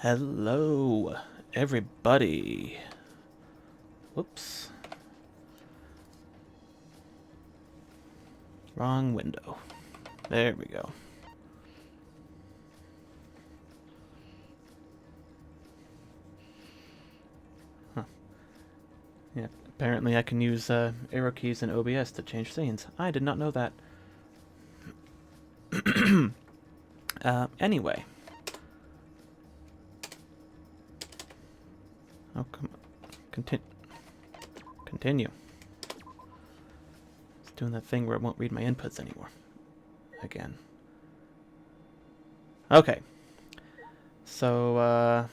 Hello, everybody. Whoops. Wrong window. There we go. Huh. Yeah, apparently I can use arrow keys in OBS to change scenes. I did not know that. Anyway. Oh, come on. Continue. It's doing that thing where it won't read my inputs anymore. Again. Okay. So,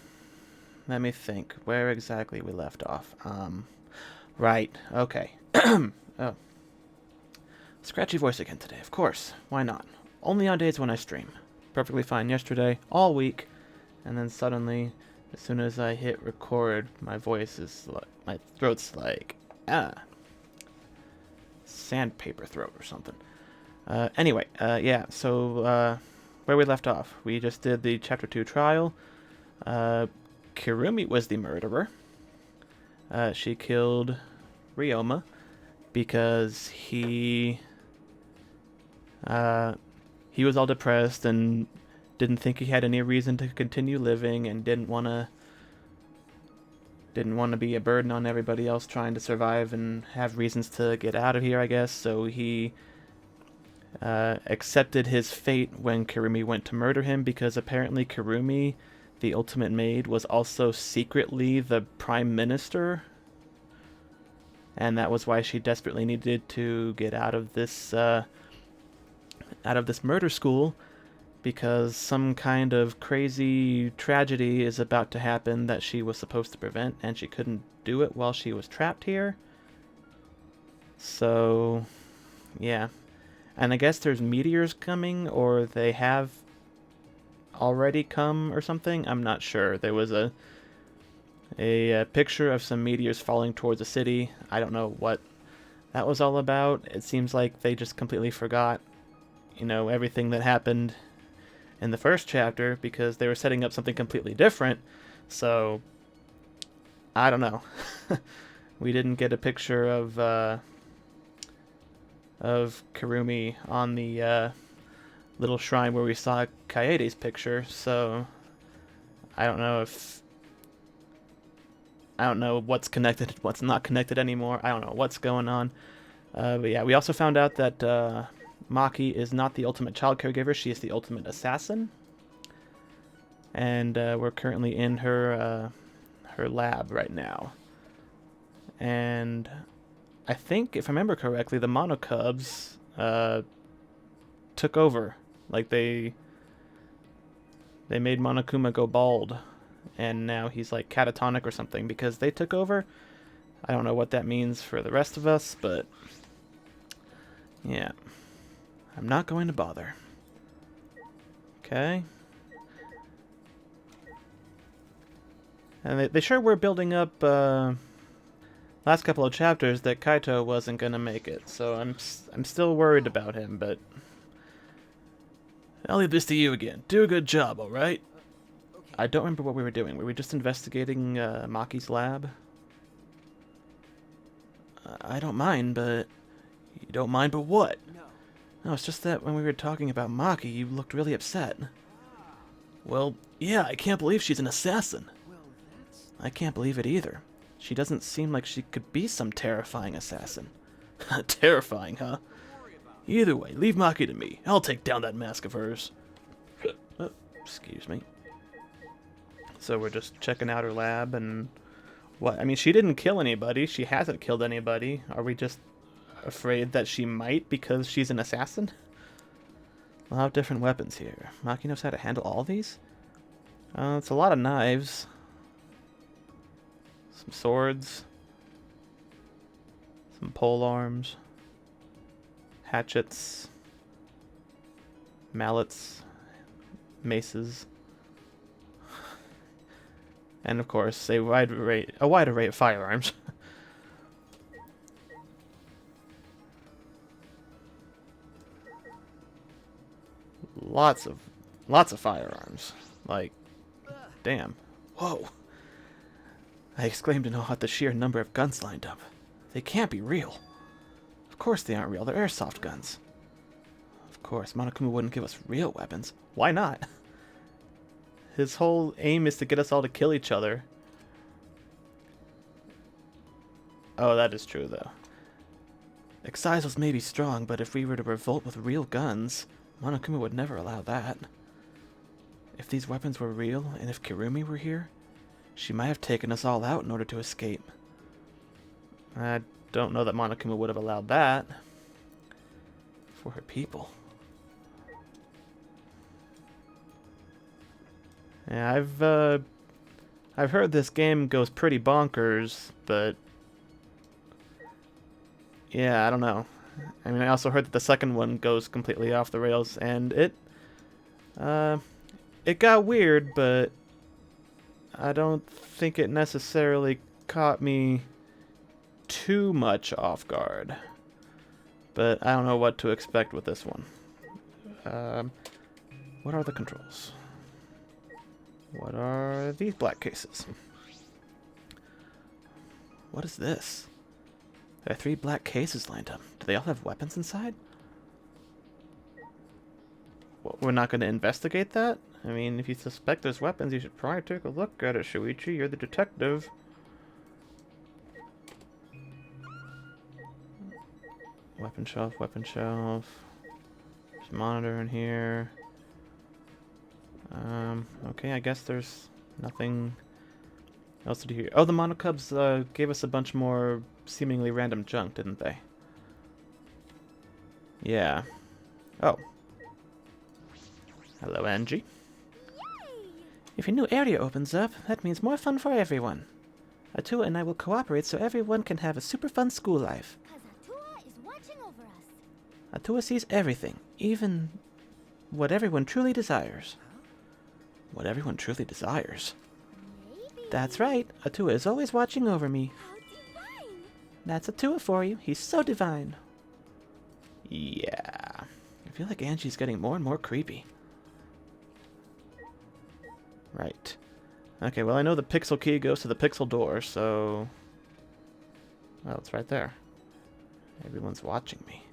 let me think. Where exactly we left off. Right. Okay. Oh. Scratchy voice again today, of course. Why not? Only on days when I stream. Perfectly fine yesterday, all week, and then suddenly, as soon as I hit record, my voice is like, my throat's like, sandpaper throat or something. Anyway, yeah, so, where we left off, we just did the Chapter 2 trial. Kirumi was the murderer. She killed Ryoma because he was all depressed and didn't think he had any reason to continue living and didn't want to be a burden on everybody else trying to survive and have reasons to get out of here, I guess. So he accepted his fate when Kirumi went to murder him, because apparently Kirumi, the ultimate maid, was also secretly the prime minister, and that was why she desperately needed to get out of this murder school, because some kind of crazy tragedy is about to happen that she was supposed to prevent, and she couldn't do it while she was trapped here. So, yeah. And I guess there's meteors coming, or they have already come or something. I'm not sure. There was a picture of some meteors falling towards the city. I don't know what that was all about. It seems like they just completely forgot, everything that happened in the first chapter, because they were setting up something completely different. So, I don't know. We didn't get a picture of Kirumi on the little shrine where we saw Kaede's picture, so I don't know what's connected, what's not connected anymore. I don't know what's going on. But yeah, we also found out that Maki is not the ultimate child caregiver. She is the ultimate assassin. And we're currently in her lab right now. And I think, if I remember correctly, the Monocubs took over. Like, they made Monokuma go bald, and now he's like catatonic or something because they took over. I don't know what that means for the rest of us, but yeah, I'm not going to bother. Okay. And they sure were building up last couple of chapters that Kaito wasn't gonna make it, so I'm still worried about him, but I'll leave this to you again. Do a good job, alright? Okay. I don't remember what we were doing. Were we just investigating Maki's lab? I don't mind, but... You don't mind, but what? No, it's just that when we were talking about Maki, you looked really upset. Well, yeah, I can't believe she's an assassin. I can't believe it either. She doesn't seem like she could be some terrifying assassin. Terrifying, huh? Either way, leave Maki to me. I'll take down that mask of hers. Excuse me. So we're just checking out her lab and... What? I mean, she didn't kill anybody. She hasn't killed anybody. Are we just afraid that she might because she's an assassin? A lot of different weapons here. Maki knows how to handle all these? It's a lot of knives. Some swords. Some pole arms. Hatchets, mallets, maces, and of course a wide array of firearms. Lots of firearms. Like, damn. Whoa! I exclaimed in awe at the sheer number of guns lined up. They can't be real. Of course they aren't real. They're airsoft guns. Of course, Monokuma wouldn't give us real weapons. Why not? His whole aim is to get us all to kill each other. Oh, that is true, though. Excisos may be strong, but if we were to revolt with real guns, Monokuma would never allow that. If these weapons were real, and if Kirumi were here, she might have taken us all out in order to escape. I don't know that Monokuma would have allowed that. For her people. Yeah, I've heard this game goes pretty bonkers, but yeah, I don't know. I mean, I also heard that the second one goes completely off the rails, and it got weird, but I don't think it necessarily caught me too much off guard. But I don't know what to expect with this one. What are the controls? What are these black cases? What is this? There are 3 black cases lined up. Do they all have weapons inside? Well, we're not going to investigate that? I mean, if you suspect there's weapons, you should probably take a look at it, Shuichi. You're the detective. Weapon shelf, weapon shelf. There's a monitor in here. Okay, I guess there's nothing else to do here. Oh, the Monocubs gave us a bunch more seemingly random junk, didn't they? Yeah. Oh. Hello, Angie. Yay! If a new area opens up, that means more fun for everyone. Atua and I will cooperate so everyone can have a super fun school life. 'Cause Atua is watching over us. Atua sees everything, even what everyone truly desires. What everyone truly desires. Maybe. That's right, Atua is always watching over me. How divine! That's Atua for you, he's so divine. Yeah. I feel like Angie's getting more and more creepy. Right. Okay, well I know the pixel key goes to the pixel door, so... Well, it's right there. Everyone's watching me.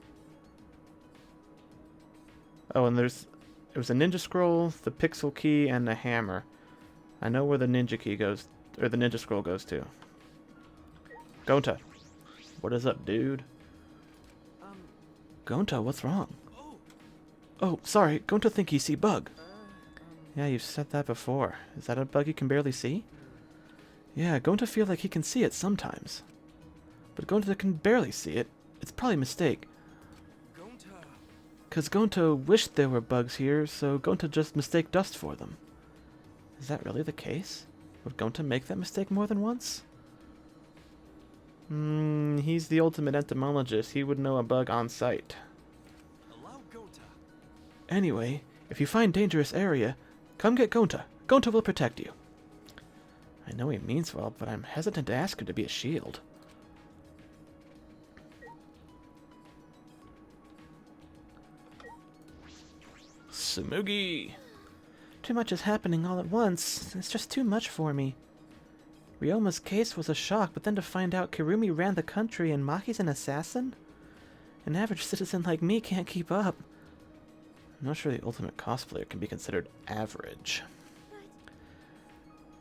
Oh, and it was a ninja scroll, the pixel key, and a hammer. I know where the ninja key goes, or the ninja scroll goes to. Gonta. What is up, dude? Gonta, what's wrong? Oh, sorry. Gonta think he see bug. Yeah, you've said that before. Is that a bug you can barely see? Yeah, Gonta feel like he can see it sometimes. But Gonta can barely see it. It's probably a mistake. Cause Gonta wished there were bugs here, so Gonta just mistake dust for them. Is that really the case? Would Gonta make that mistake more than once? He's the ultimate entomologist. He would know a bug on sight. Anyway, if you find dangerous area, come get Gonta. Gonta will protect you. I know he means well, but I'm hesitant to ask him to be a shield. Sumugi! Too much is happening all at once. It's just too much for me. Ryoma's case was a shock, but then to find out Kirumi ran the country and Maki's an assassin? An average citizen like me can't keep up. I'm not sure the ultimate cosplayer can be considered average.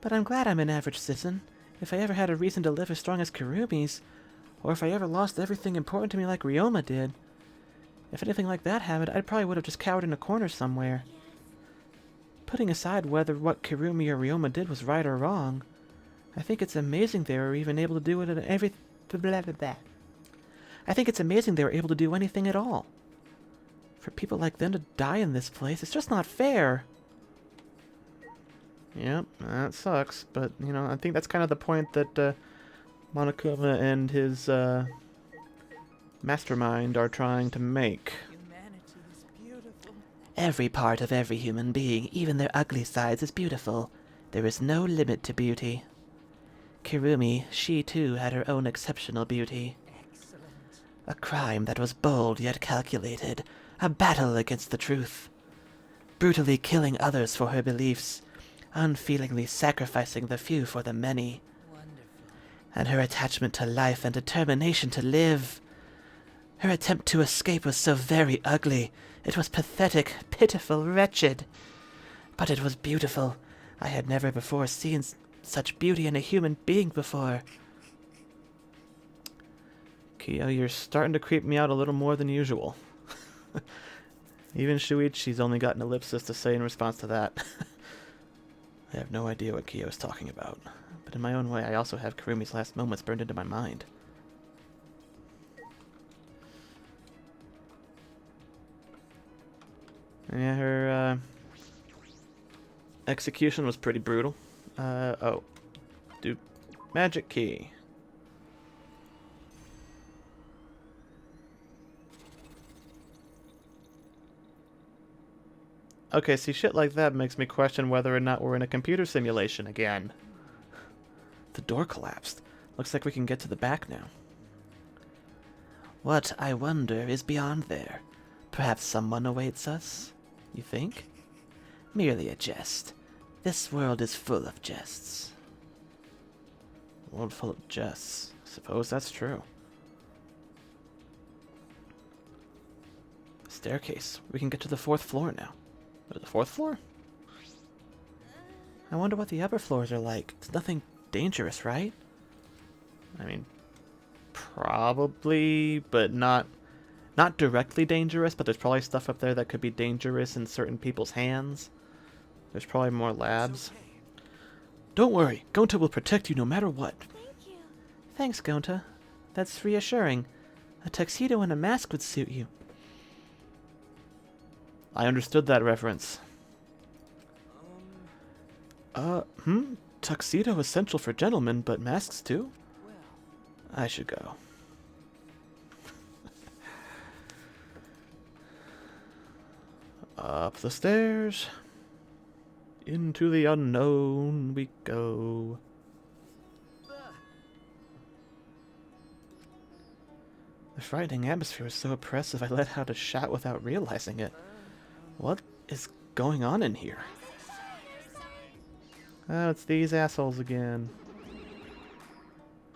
But I'm glad I'm an average citizen. If I ever had a reason to live as strong as Kirumi's, or if I ever lost everything important to me like Ryoma did, if anything like that happened, I probably would have just cowered in a corner somewhere. Putting aside whether what Kirumi or Ryoma did was right or wrong, I think it's amazing they were even able to do it at every... blah, blah, blah. I think it's amazing they were able to do anything at all. For people like them to die in this place, it's just not fair. Yep, that sucks, but, you know, I think that's kind of the point that Monokuma and his mastermind are trying to make. Humanity is beautiful. Every part of every human being, even their ugly sides, is beautiful. There is no limit to beauty. Kirumi, she too had her own exceptional beauty. Excellent. A crime that was bold yet calculated, a battle against the truth. Brutally killing others for her beliefs, unfeelingly sacrificing the few for the many. And her attachment to life and determination to live. Her attempt to escape was so very ugly. It was pathetic, pitiful, wretched. But it was beautiful. I had never before seen such beauty in a human being before. Kyo, you're starting to creep me out a little more than usual. Even Shuichi's only got an ellipsis to say in response to that. I have no idea what Kyo is talking about. But in my own way, I also have Kurumi's last moments burned into my mind. Yeah, her execution was pretty brutal. Oh. Do magic key. Okay, see, shit like that makes me question whether or not we're in a computer simulation again. The door collapsed. Looks like we can get to the back now. What, I wonder, is beyond there? Perhaps someone awaits us? You think? Merely a jest. This world is full of jests. World full of jests. Suppose that's true. Staircase. We can get to the 4th floor now. The 4th floor? I wonder what the upper floors are like. It's nothing dangerous, right? I mean, probably, but not directly dangerous, but there's probably stuff up there that could be dangerous in certain people's hands. There's probably more labs. Don't worry, Gonta will protect you no matter what. Thank you. Thanks, Gonta. That's reassuring. A tuxedo and a mask would suit you. I understood that reference. Tuxedo essential for gentlemen, but masks too? I should go. Up the stairs. Into the unknown we go. The frightening atmosphere was so oppressive I let out a shout without realizing it. What is going on in here? Oh, it's these assholes again.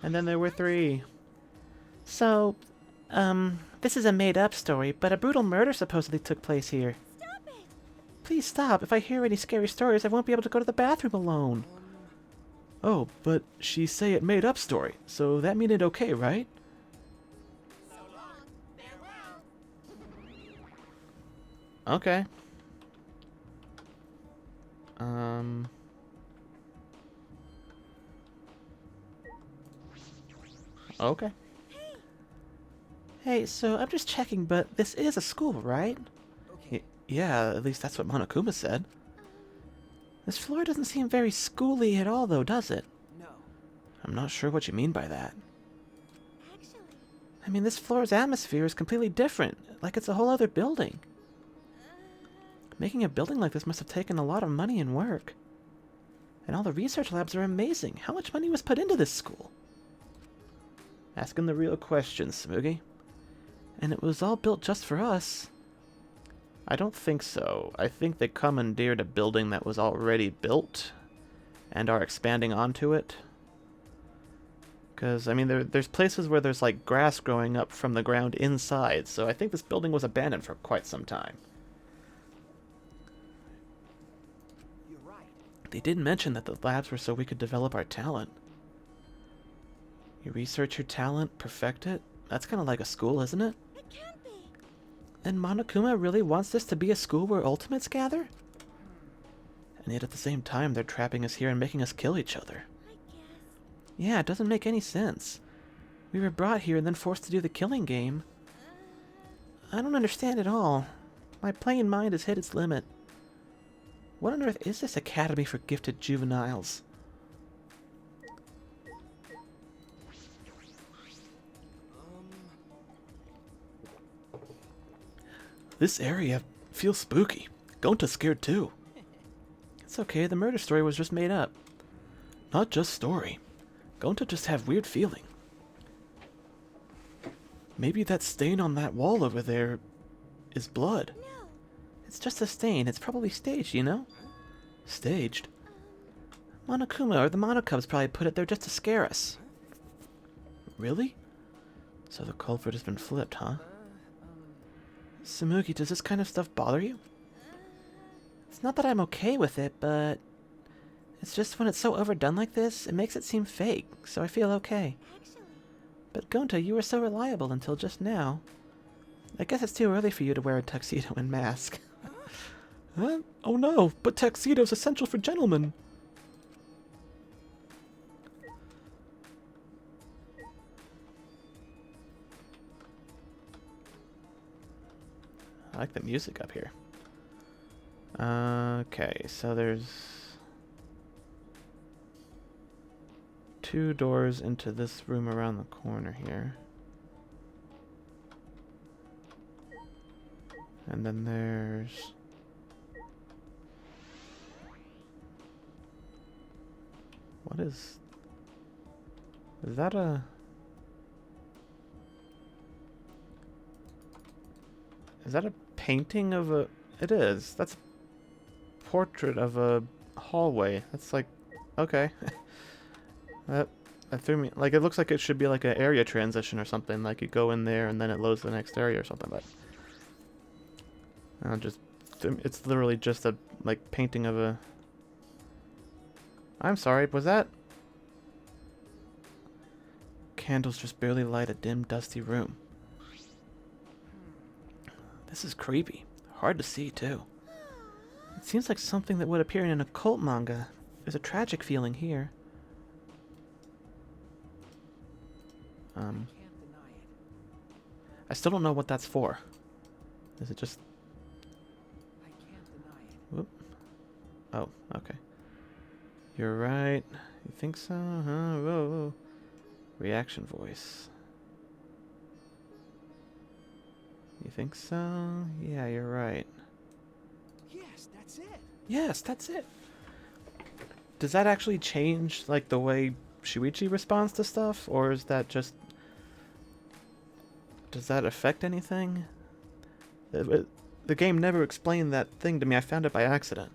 And then there were 3. So, this is a made-up story, but a brutal murder supposedly took place here. Stop it. Please stop. If I hear any scary stories, I won't be able to go to the bathroom alone. Oh, but she say it made up story, so that mean it okay, right? Okay. Okay. Hey, so I'm just checking, but this is a school, right? Yeah, at least that's what Monokuma said. This floor doesn't seem very schooly at all, though, does it? No. I'm not sure what you mean by that. Actually, I mean, this floor's atmosphere is completely different, like it's a whole other building. Making a building like this must have taken a lot of money and work. And all the research labs are amazing. How much money was put into this school? Asking the real questions, Smoogie. And it was all built just for us. I don't think so. I think they commandeered a building that was already built and are expanding onto it. Because, I mean, there's places where there's, like, grass growing up from the ground inside, so I think this building was abandoned for quite some time. You're right. They did mention that the labs were so we could develop our talent. You research your talent, perfect it? That's kind of like a school, isn't it? it can't be. And Monokuma really wants this to be a school where ultimates gather? And yet at the same time, they're trapping us here and making us kill each other. I guess. Yeah, it doesn't make any sense. We were brought here and then forced to do the killing game. I don't understand at all. My plain mind has hit its limit. What on earth is this academy for gifted juveniles? This area feels spooky. Gonta's scared too. It's okay, the murder story was just made up. Not just story. Gonta just have weird feeling. Maybe that stain on that wall over there is blood. No. It's just a stain. It's probably staged, you know? Staged? Monokuma or the Monokubs probably put it there just to scare us. Really? So the culprit has been flipped, huh? Samugi, does this kind of stuff bother you? It's not that I'm okay with it, but it's just when it's so overdone like this, it makes it seem fake, so I feel okay. Actually, But Gonta, you were so reliable until just now. I guess it's too early for you to wear a tuxedo and mask. Huh? Oh no, but tuxedo's essential for gentlemen. I like the music up here. Okay, so there's 2 doors into this room around the corner here. And then there's... What is... Is that a... Is that a painting of a... It is. That's a portrait of a hallway. That's like... Okay. that threw me... Like, it looks like it should be like an area transition or something. Like, you go in there and then it loads the next area or something, but... It's literally just a, like, painting of a... I'm sorry, was that... Candles just barely light a dim, dusty room. This is creepy. Hard to see, too. It seems like something that would appear in an occult manga. There's a tragic feeling here. Can't deny it. I still don't know what that's for. Is it just... I can't deny it. Whoop. Oh, okay. You're right. You think so? Huh? Whoa, whoa. Reaction voice. You think so? Yeah, you're right. Yes, that's it. Yes, that's it. Does that actually change, like, the way Shuichi responds to stuff? Or is that just... Does that affect anything? The game never explained that thing to me. I found it by accident.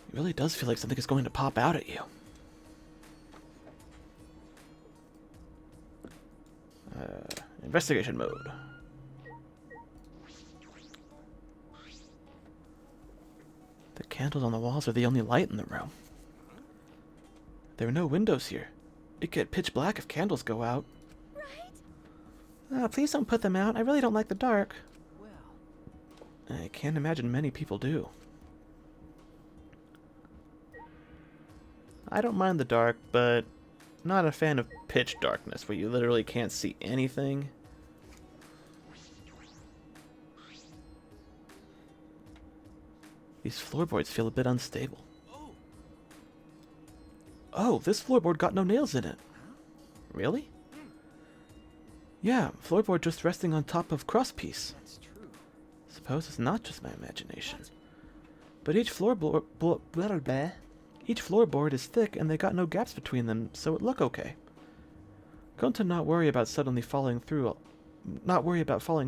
It really does feel like something is going to pop out at you. Investigation mode. The candles on the walls are the only light in the room. There are no windows here. It get pitch black if candles go out. right? Please don't put them out. I really don't like the dark. Well, I can't imagine many people do. I don't mind the dark, but not a fan of pitch darkness where you literally can't see anything. These floorboards feel a bit unstable. Oh, this floorboard got no nails in it. Really? Yeah, floorboard just resting on top of cross piece. that's true. Suppose it's not just my imagination. But each floorboard is thick and they got no gaps between them, so it look okay. Going to not worry about falling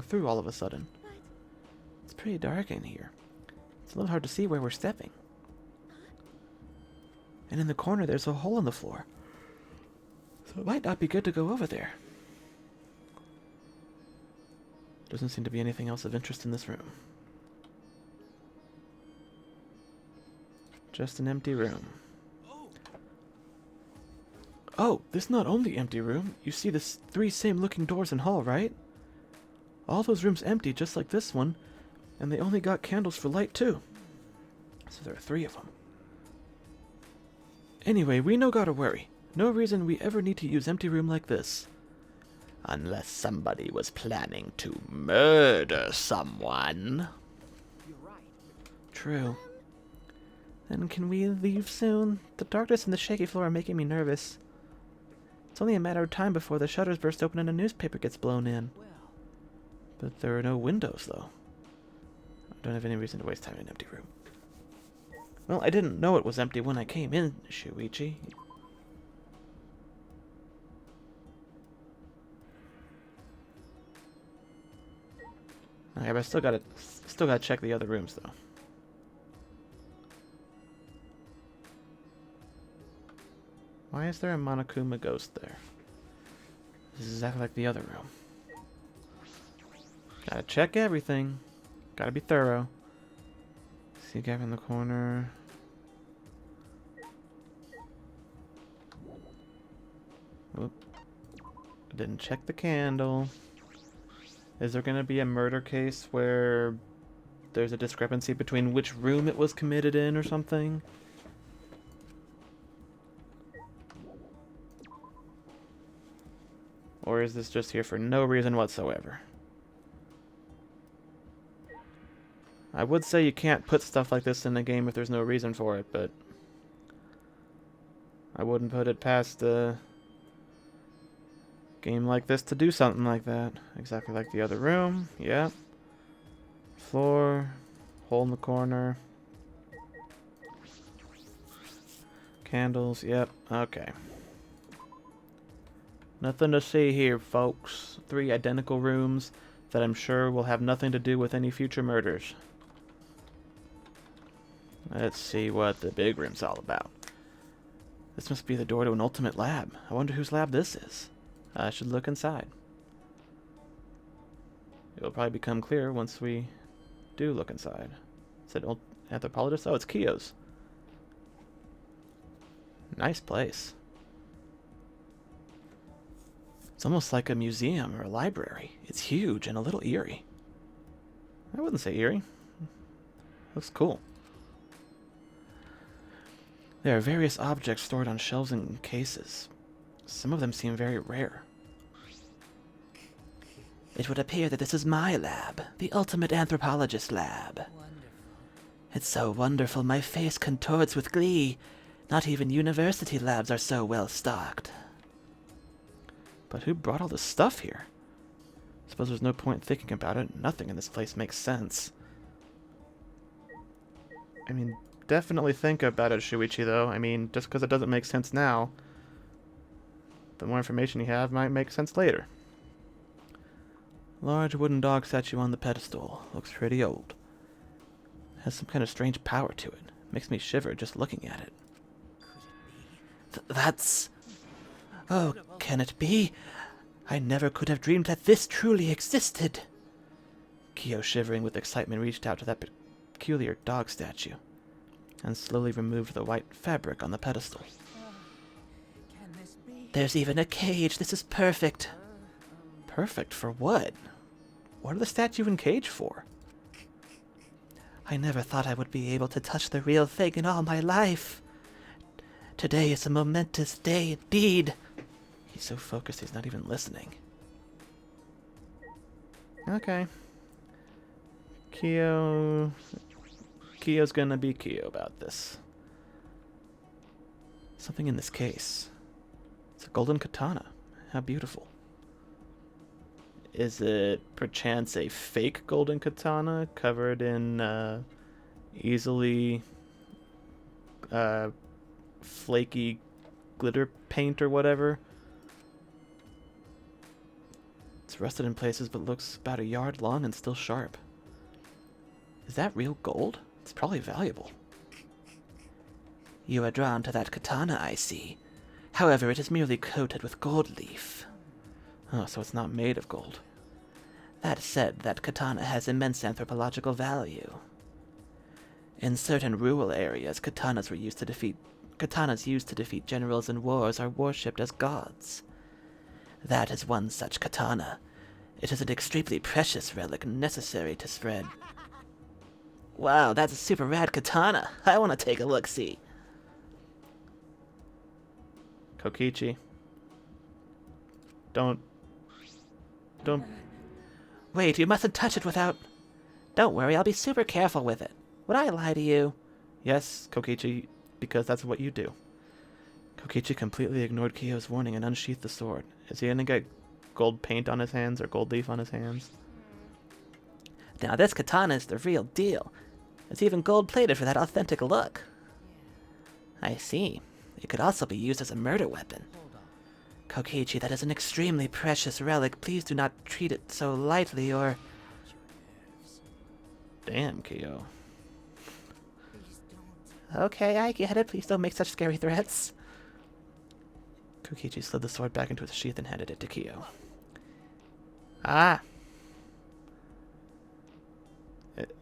through all of a sudden. Right. It's pretty dark in here. It's a little hard to see where we're stepping. And in the corner there's a hole in the floor. So it might not be good to go over there. Doesn't seem to be anything else of interest in this room. Just an empty room. Oh, this not only empty room. You see the 3 same looking doors in hall, right? All those rooms empty just like this one, and they only got candles for light too. So there are 3 of them. Anyway, we no gotta worry. No reason we ever need to use empty room like this. Unless somebody was planning to murder someone. You're right. True. Then can we leave soon? The darkness and the shaky floor are making me nervous. It's only a matter of time before the shutters burst open and a newspaper gets blown in. Well, But there are no windows, though. I don't have any reason to waste time in an empty room. Well, I didn't know it was empty when I came in, Shuichi. Okay, but I still gotta check the other rooms, though. Why is there a Monokuma ghost there? This is exactly like the other room. Gotta check everything. Gotta be thorough. See a gap in the corner. Oop. Didn't check the candle. Is there gonna be a murder case where there's a discrepancy between which room it was committed in or something? Or is this just here for no reason whatsoever? I would say you can't put stuff like this in a game if there's no reason for it, but I wouldn't put it past a game like this to do something like that. Exactly like the other room. Yep. Floor. Hole in the corner. Candles. Yep. Okay. Nothing to see here, folks. 3 identical rooms that I'm sure will have nothing to do with any future murders. Let's see what the big room's all about. This must be the door to an ultimate lab. I wonder whose lab this is. I should look inside. It will probably become clear once we do look inside. Is it anthropologist? Oh, it's Kiyo's. Nice place. It's almost like a museum or a library. It's huge and a little eerie. I wouldn't say eerie. Looks cool. There are various objects stored on shelves and cases. Some of them seem very rare. It would appear that this is my lab, the ultimate anthropologist lab. It's so wonderful my face contorts with glee. Not even university labs are so well stocked. But who brought all this stuff here? Suppose there's no point thinking about it. Nothing in this place makes sense. I mean, definitely think about it, Shuichi, though. I mean, just because it doesn't make sense now, the more information you have might make sense later. Large wooden dog statue on the pedestal. Looks pretty old. Has some kind of strange power to it. Makes me shiver just looking at it. That's... Oh, can it be? I never could have dreamed that this truly existed. Kiyo, shivering with excitement, reached out to that peculiar dog statue and slowly removed the white fabric on the pedestal. There's even a cage. This is perfect. Perfect for what? What are the statue and cage for? I never thought I would be able to touch the real thing in all my life. Today is a momentous day indeed. He's so focused he's not even listening. Okay. Kiyo's gonna be Kiyo about this. Something in this case. It's a golden katana. How beautiful. Is it perchance a fake golden katana covered in easily flaky glitter paint or whatever? It's rusted in places but looks about a yard long and still sharp. Is that real gold? It's probably valuable. You are drawn to that katana, I see. However, it is merely coated with gold leaf. Oh, so it's not made of gold. That said, that katana has immense anthropological value. In certain rural areas, katanas used to defeat generals in wars are worshipped as gods. That is one such katana. It is an extremely precious relic necessary to spread. Wow, that's a super rad katana. I want to take a look-see. Kokichi. Don't. Wait, you mustn't touch it without... Don't worry, I'll be super careful with it. Would I lie to you? Yes, Kokichi, because that's what you do. Kokichi completely ignored Kiyo's warning and unsheathed the sword. Is he gonna get gold paint on his hands or gold leaf on his hands? Now this katana is the real deal. It's even gold-plated for that authentic look. I see. It could also be used as a murder weapon. Kokichi, that is an extremely precious relic. Please do not treat it so lightly or... Damn, Kiyo. Okay, I get it. Please don't make such scary threats. Kokichi slid the sword back into its sheath and handed it to Kyo. Ah!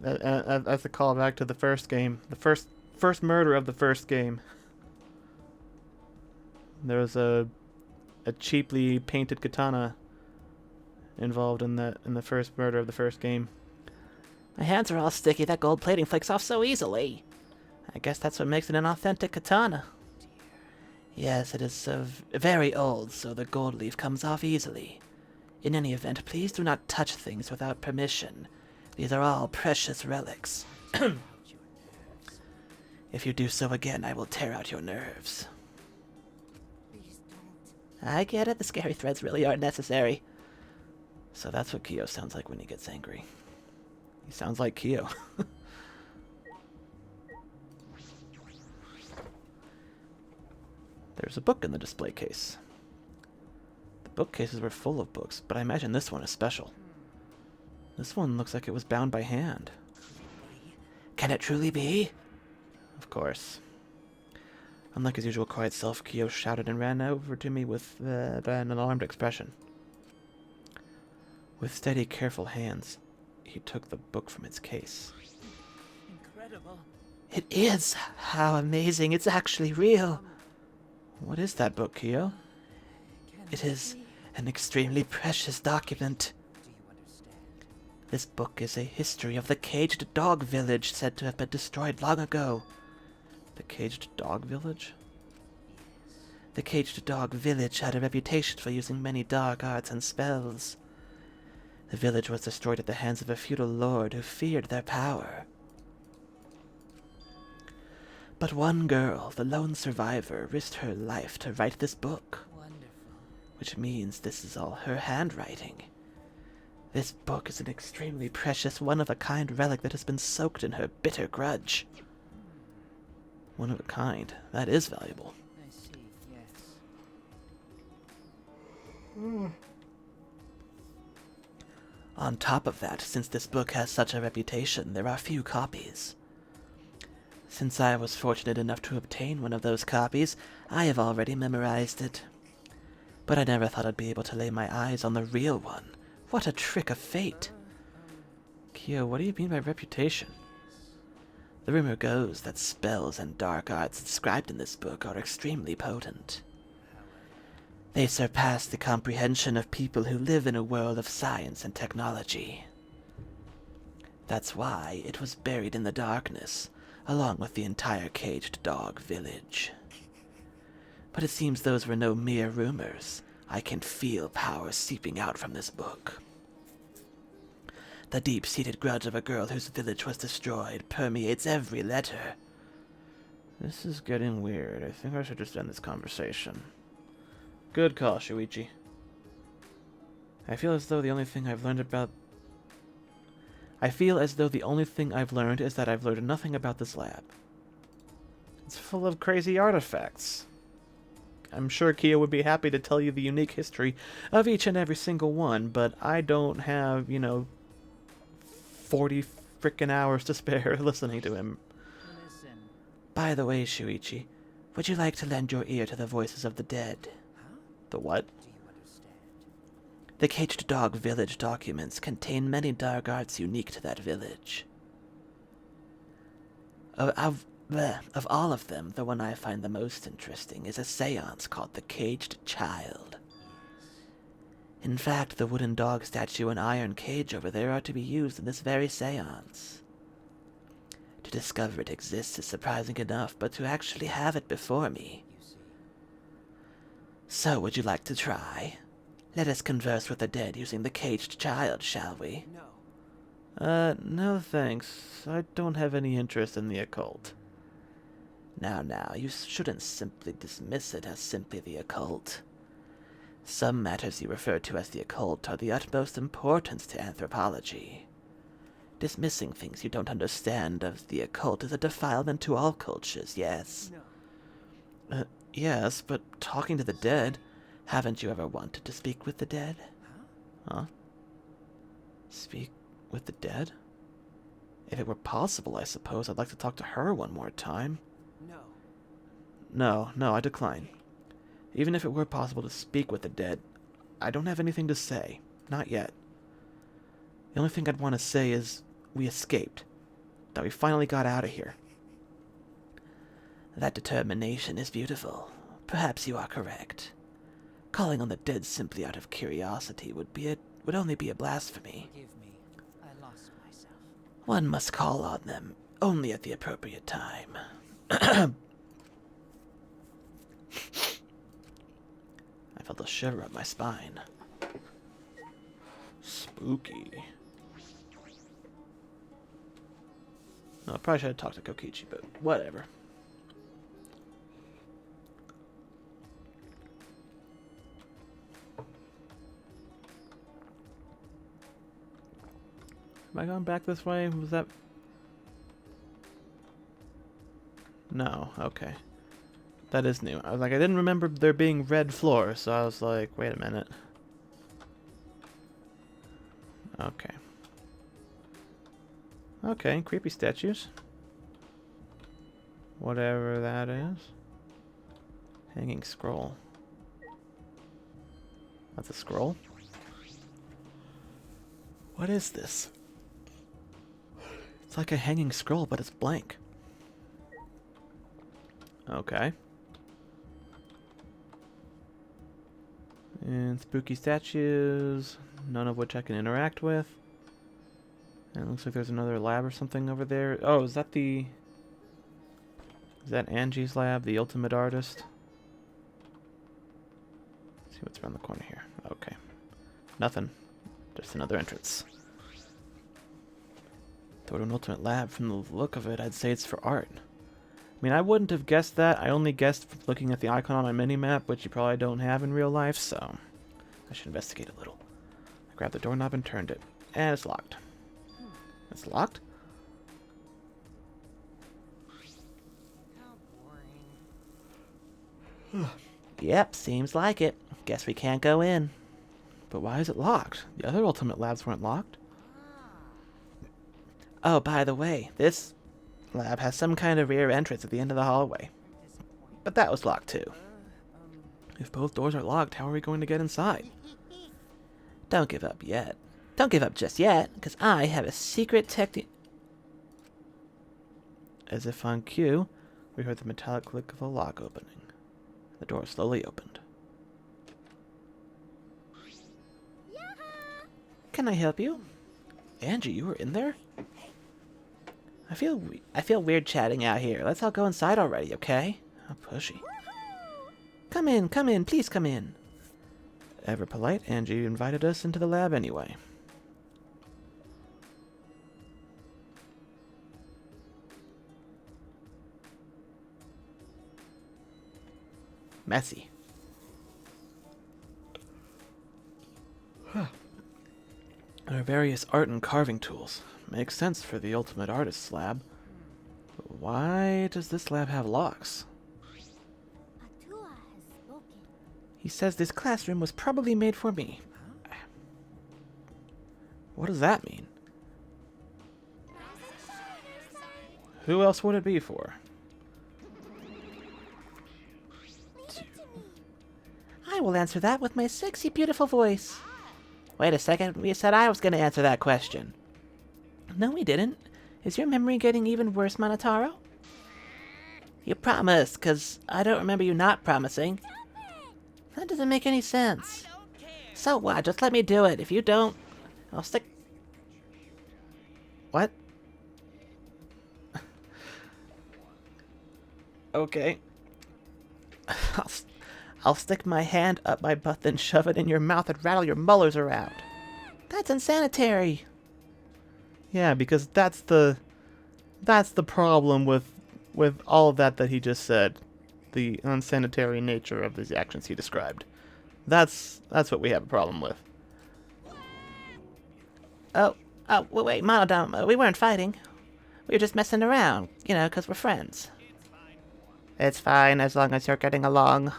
That's a callback to the first game. The first murder of the first game. There was a cheaply painted katana involved in the first murder of the first game. My hands are all sticky. That gold plating flakes off so easily. I guess that's what makes it an authentic katana. Yes, it is so very old, so the gold leaf comes off easily. In any event, please do not touch things without permission. These are all precious relics. If you do so again, I will tear out your nerves. Please don't. I get it, the scary threads really aren't necessary. So that's what Kyo sounds like when he gets angry. He sounds like Kyo. There's a book in the display case. The bookcases were full of books, but I imagine this one is special. This one looks like it was bound by hand. Can it truly be? Of course. Unlike his usual quiet self, Kyo shouted and ran over to me with an alarmed expression. With steady, careful hands, he took the book from its case. Incredible. It is! How amazing! It's actually real! What is that book, Kyo? It is an extremely precious document. Do you understand? This book is a history of the caged dog village said to have been destroyed long ago. The caged dog village? The caged dog village had a reputation for using many dark arts and spells. The village was destroyed at the hands of a feudal lord who feared their power. But one girl, the lone survivor, risked her life to write this book. Wonderful. Which means this is all her handwriting. This book is an extremely precious, one-of-a-kind relic that has been soaked in her bitter grudge. One of a kind. That is valuable. I see, yes. On top of that, since this book has such a reputation, there are few copies. Since I was fortunate enough to obtain one of those copies, I have already memorized it. But I never thought I'd be able to lay my eyes on the real one. What a trick of fate! Kyo, what do you mean by reputation? The rumor goes that spells and dark arts described in this book are extremely potent. They surpass the comprehension of people who live in a world of science and technology. That's why it was buried in the darkness, along with the entire caged dog village. But it seems those were no mere rumors. I can feel power seeping out from this book. The deep-seated grudge of a girl whose village was destroyed permeates every letter. This is getting weird. I think I should just end this conversation. Good call, Shuichi. I feel as though the only thing I've learned is that I've learned nothing about this lab. It's full of crazy artifacts. I'm sure Kyo would be happy to tell you the unique history of each and every single one, but I don't have, 40 frickin' hours to spare listening to him. Listen. By the way, Shuichi, would you like to lend your ear to the voices of the dead? Huh? The what? Do you understand? The Caged Dog Village documents contain many dark arts unique to that village. Of all of them, the one I find the most interesting is a seance called the Caged Child. In fact, the wooden dog statue and iron cage over there are to be used in this very seance. To discover it exists is surprising enough, but to actually have it before me... You see. So, would you like to try? Let us converse with the dead using the Caged Child, shall we? No. No thanks. I don't have any interest in the occult. Now, you shouldn't simply dismiss it as simply the occult. Some matters you refer to as the occult are the utmost importance to anthropology. Dismissing things you don't understand of the occult is a defilement to all cultures, yes? No. Yes, but talking to the dead, haven't you ever wanted to speak with the dead? Huh? Speak with the dead? If it were possible, I suppose I'd like to talk to her one more time. No. No, I decline. Even if it were possible to speak with the dead, I don't have anything to say. Not yet. The only thing I'd want to say is we escaped. That we finally got out of here. That determination is beautiful. Perhaps you are correct. Calling on the dead simply out of curiosity would only be a blasphemy. Forgive me. I lost myself. One must call on them only at the appropriate time. I felt a shiver up my spine. Spooky. No, I probably should have talked to Kokichi, but whatever. Am I going back this way? Was that... No, okay. That is new. I was like, I didn't remember there being red floors, so I was like, wait a minute. Okay. Okay, creepy statues. Whatever that is. Hanging scroll. That's a scroll? What is this? It's like a hanging scroll, but it's blank. Okay. And spooky statues, none of which I can interact with. And it looks like there's another lab or something over there. Oh, is that the... Is that Angie's lab, the ultimate artist? Let's see what's around the corner here. Okay. Nothing. Just another entrance. Though an ultimate lab, from the look of it, I'd say it's for art. I mean, I wouldn't have guessed that. I only guessed looking at the icon on my mini-map, which you probably don't have in real life, so I should investigate a little. I grabbed the doorknob and turned it. And it's locked. It's locked? How boring. Yep, seems like it. Guess we can't go in. But why is it locked? The other ultimate labs weren't locked. Oh, by the way, this lab has some kind of rear entrance at the end of the hallway. But that was locked too. If both doors are locked, how are we going to get inside? Don't give up yet. Don't give up just yet, because I have a secret technique. As if on cue, we heard the metallic click of a lock opening. The door slowly opened. Can I help you? Angie, you were in there? I feel weird chatting out here. Let's all go inside already, okay? How pushy. Come in, please come in. Ever polite, Angie invited us into the lab anyway. Messy. There are various art and carving tools. Makes sense for the ultimate artist's lab. But why does this lab have locks? Atua has spoken. He says this classroom was probably made for me. What does that mean? Who else would it be for? I will answer that with my sexy, beautiful voice. Wait a second, we said I was going to answer that question. No, we didn't. Is your memory getting even worse, Monotaro? You promised, because I don't remember you not promising. That doesn't make any sense. So what? Just let me do it. If you don't, I'll stick... What? Okay. I'll stick my hand up my butt, then shove it in your mouth and rattle your molars around. That's insanitary. Yeah, because that's the problem with all of that he just said. The unsanitary nature of the actions he described. That's what we have a problem with. Oh, wait, Monodam, we weren't fighting. We were just messing around, you know, 'cause we're friends. It's fine, as long as you're getting along.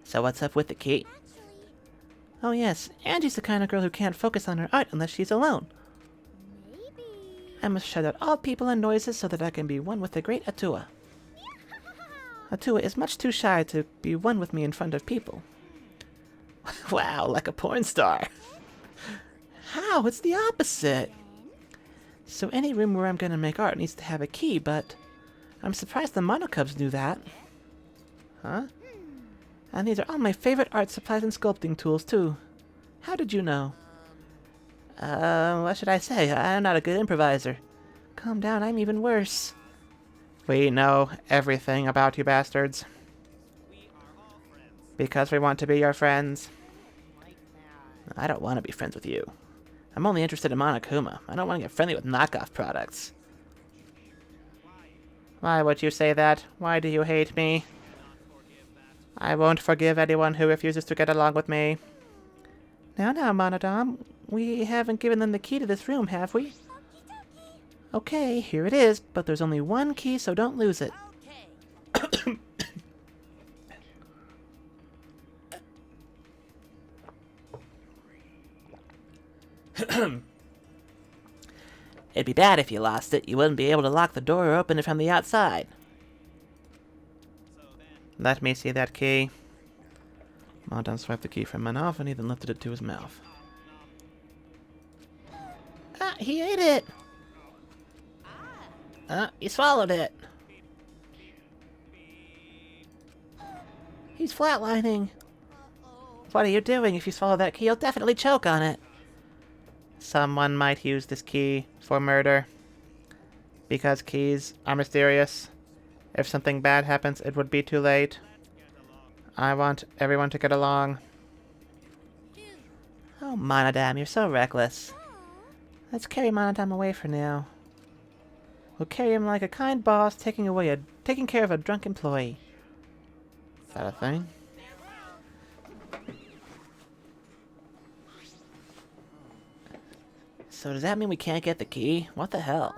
So what's up with the key? Oh yes, Angie's the kind of girl who can't focus on her art unless she's alone. Maybe. I must shut out all people and noises so that I can be one with the great Atua. Atua is much too shy to be one with me in front of people. Wow, like a porn star. How? It's the opposite! So any room where I'm gonna make art needs to have a key, but I'm surprised the Monocubs knew that. Huh? And these are all my favorite art supplies and sculpting tools, too. How did you know? What should I say? I'm not a good improviser. Calm down, I'm even worse. We know everything about you bastards. Because we want to be your friends. I don't want to be friends with you. I'm only interested in Monokuma. I don't want to get friendly with knockoff products. Why would you say that? Why do you hate me? I won't forgive anyone who refuses to get along with me. Now, Monodam. We haven't given them the key to this room, have we? Okay, here it is, but there's only one key, so don't lose it. It'd be bad if you lost it. You wouldn't be able to lock the door or open it from the outside. Let me see that key. Monodam swiped the key from Manoff and he then lifted it to his mouth. Ah, he ate it! He swallowed it. He's flatlining. What are you doing? If you swallow that key, you'll definitely choke on it. Someone might use this key for murder. Because keys are mysterious. If something bad happens, it would be too late. I want everyone to get along. Oh, Monodam, you're so reckless. Let's carry Monodam away for now. We'll carry him like a kind boss taking care of a drunk employee. Is that a thing? So does that mean we can't get the key? What the hell?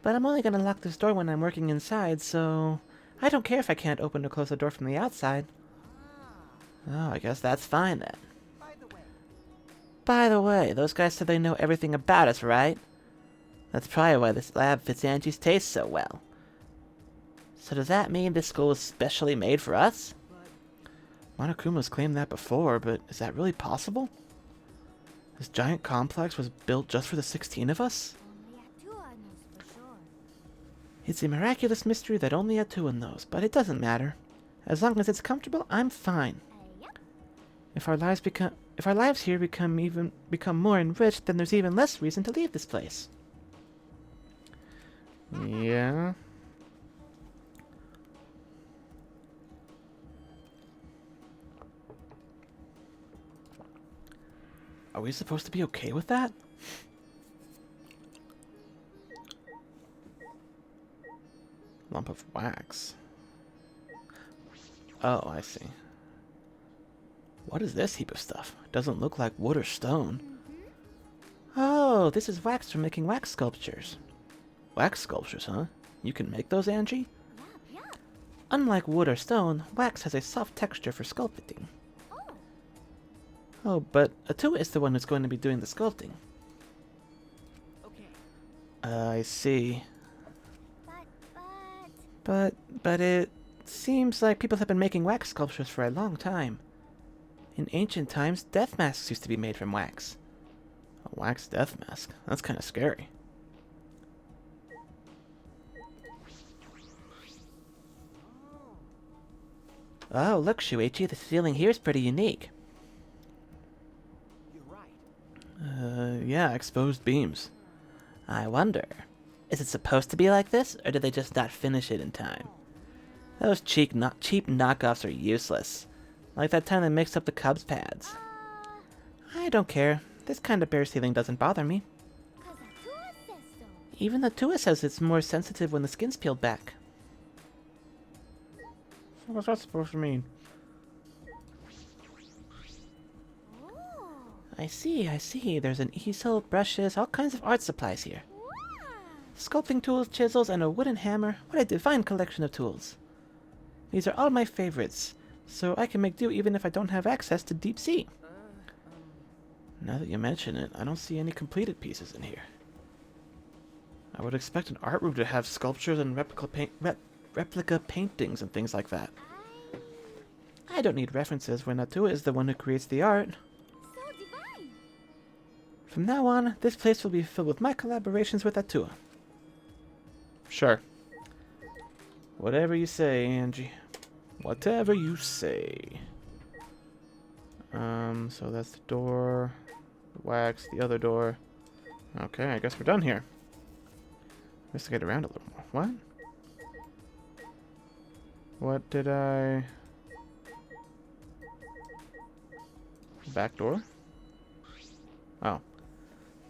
But I'm only gonna lock this door when I'm working inside, so I don't care if I can't open or close the door from the outside. Oh, I guess that's fine then. By the way, those guys said they know everything about us, right? That's probably why this lab fits Angie's taste so well. So does that mean this school was specially made for us? Monokuma's claimed that before, but is that really possible? This giant complex was built just for the 16 of us? Only Atua knows for sure. It's a miraculous mystery that only Atua knows, but it doesn't matter. As long as it's comfortable, I'm fine. Yep. If our lives here become more enriched, then there's even less reason to leave this place. Yeah. Are we supposed to be okay with that? Lump of wax. Oh, I see. What is this heap of stuff? Doesn't look like wood or stone. Oh, this is wax for making wax sculptures. Wax sculptures, huh? You can make those, Angie? Yep. Unlike wood or stone, wax has a soft texture for sculpting. Oh, but Atua is the one who's going to be doing the sculpting. Okay. I see. But But it seems like people have been making wax sculptures for a long time. In ancient times, death masks used to be made from wax. A wax death mask? That's kind of scary. Oh, look, Shuichi, the ceiling here is pretty unique. You're right. Yeah, exposed beams. I wonder, is it supposed to be like this, or did they just not finish it in time? Those cheap knockoffs are useless. Like that time they mixed up the Cubs pads. I don't care. This kind of bare ceiling doesn't bother me. 'cause Atua says so. Even Atua says it's more sensitive when the skin's peeled back. What's that supposed to mean? Oh. I see. There's an easel, brushes, all kinds of art supplies here. Wow. Sculpting tools, chisels, and a wooden hammer. What a divine collection of tools. These are all my favorites, so I can make do even if I don't have access to deep sea. Now that you mention it, I don't see any completed pieces in here. I would expect an art room to have sculptures and replica paintings and things like that. I don't need references when Atua is the one who creates the art. So divine. From now on, this place will be filled with my collaborations with Atua. Sure. Whatever you say, Angie. Whatever you say. So that's the door. The wax, the other door. Okay, I guess we're done here. Investigate around a little more. What? What did I... Back door? Oh.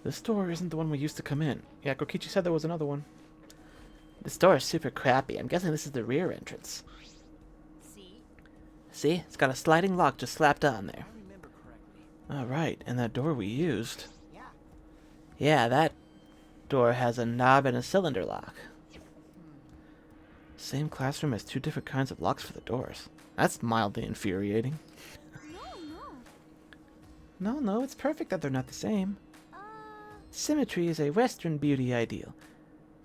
This door isn't the one we used to come in. Yeah, Kokichi said there was another one. This door is super crappy. I'm guessing this is the rear entrance. See? See? It's got a sliding lock just slapped on there. I remember correctly. Oh, right. And that door we used. Yeah. Yeah, that door has a knob and a cylinder lock. Same classroom has two different kinds of locks for the doors. That's mildly infuriating. No, it's perfect that they're not the same. Uh, Symmetry is a Western beauty ideal.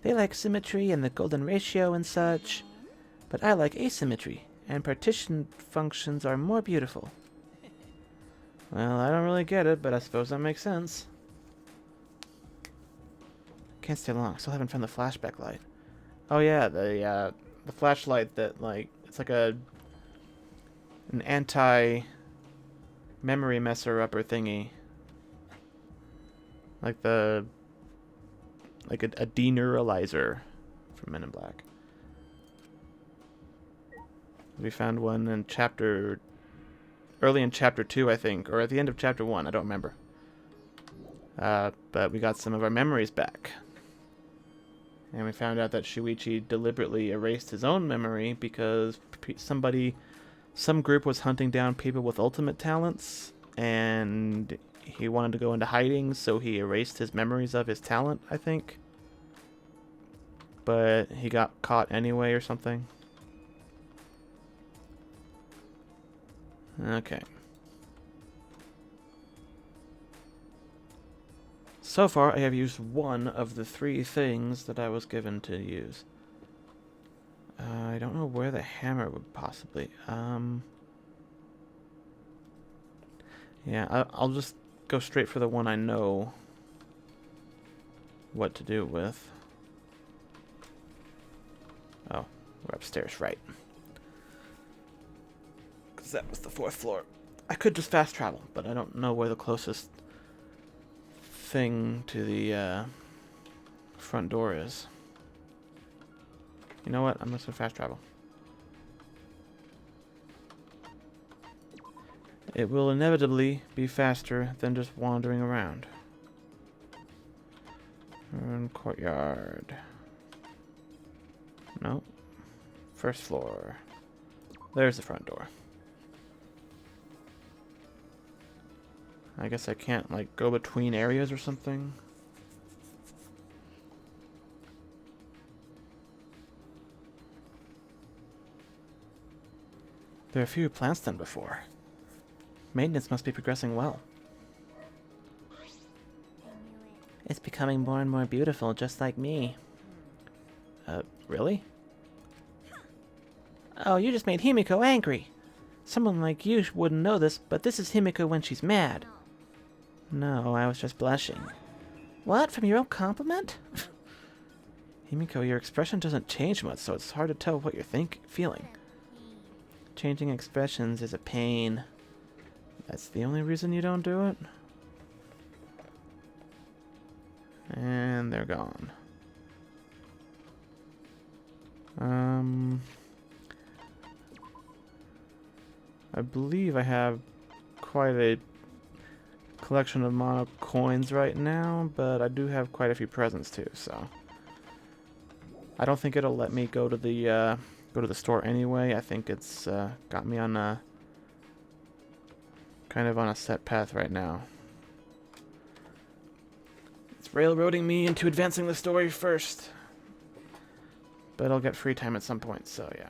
They like symmetry and the golden ratio and such, but I like asymmetry, and partition functions are more beautiful. Well, I don't really get it, but I suppose that makes sense. Can't stay long, still haven't found the flashback light. Oh yeah, the flashlight that, like, it's like an anti-memory messer-upper thingy. Like a deneuralizer from Men in Black. We found one in early in chapter 2, I think, or at the end of chapter 1, I don't remember. But we got some of our memories back. And we found out that Shuichi deliberately erased his own memory because some group was hunting down people with ultimate talents, and he wanted to go into hiding, so he erased his memories of his talent, I think. But he got caught anyway or something. Okay. So far, I have used one of the 3 things that I was given to use. I don't know where the hammer would possibly... Yeah, I'll just go straight for the one I know what to do with. Oh, we're upstairs, right. Because that was the 4th floor. I could just fast travel, but I don't know where the closest thing to the front door is. You know what? I'm just gonna fast travel. It will inevitably be faster than just wandering around. Courtyard. No. 1st floor. There's the front door. I guess I can't, like, go between areas or something. There are fewer plants than before. Maintenance must be progressing well. It's becoming more and more beautiful, just like me. Really? Oh, you just made Himiko angry. Someone like you wouldn't know this, but this is Himiko when she's mad. No, I was just blushing. What? From your own compliment? Himiko, your expression doesn't change much, so it's hard to tell what you're feeling. Changing expressions is a pain. That's the only reason you don't do it? And they're gone. I believe I have quite a collection of mono coins right now, but I do have quite a few presents too, so I don't think it'll let me go to the store anyway. I think it's got me on a kind of on a set path right now. It's railroading me into advancing the story first, but I'll get free time at some point, so yeah.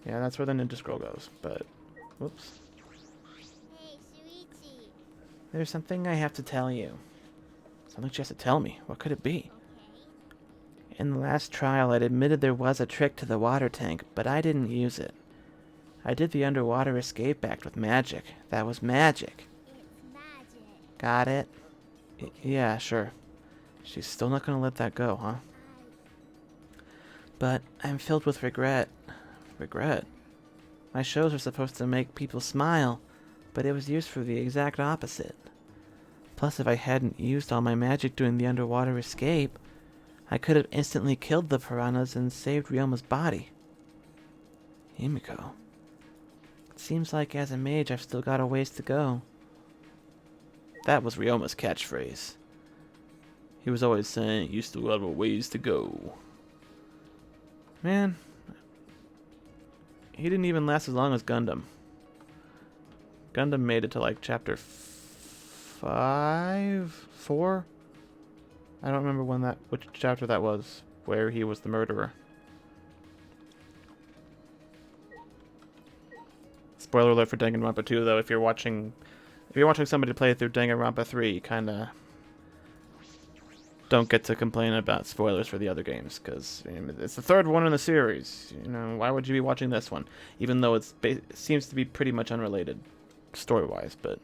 Yeah, that's where the ninja scroll goes, but whoops. Hey, Shuichi. There's something I have to tell you. Something she has to tell me. What could it be? In the last trial, I'd admitted there was a trick to the water tank, but I didn't use it. I did the underwater escape act with magic. That was magic. It's magic. Got it? Yeah, sure. She's still not gonna let that go, huh? But I'm filled with regret. Regret? My shows are supposed to make people smile, but it was used for the exact opposite. Plus, if I hadn't used all my magic during the underwater escape, I could have instantly killed the piranhas and saved Ryoma's body. Himiko. It seems like as a mage I've still got a ways to go. That was Ryoma's catchphrase. He was always saying, you still have a ways to go. Man, he didn't even last as long as Gundam. Gundam made it to like chapter 5? 4? I don't remember which chapter that was, where he was the murderer. Spoiler alert for Danganronpa 2, though. If you're watching somebody play through Danganronpa 3, you kind of don't get to complain about spoilers for the other games, because it's the third one in the series. You know, why would you be watching this one, even though it seems to be pretty much unrelated story-wise? But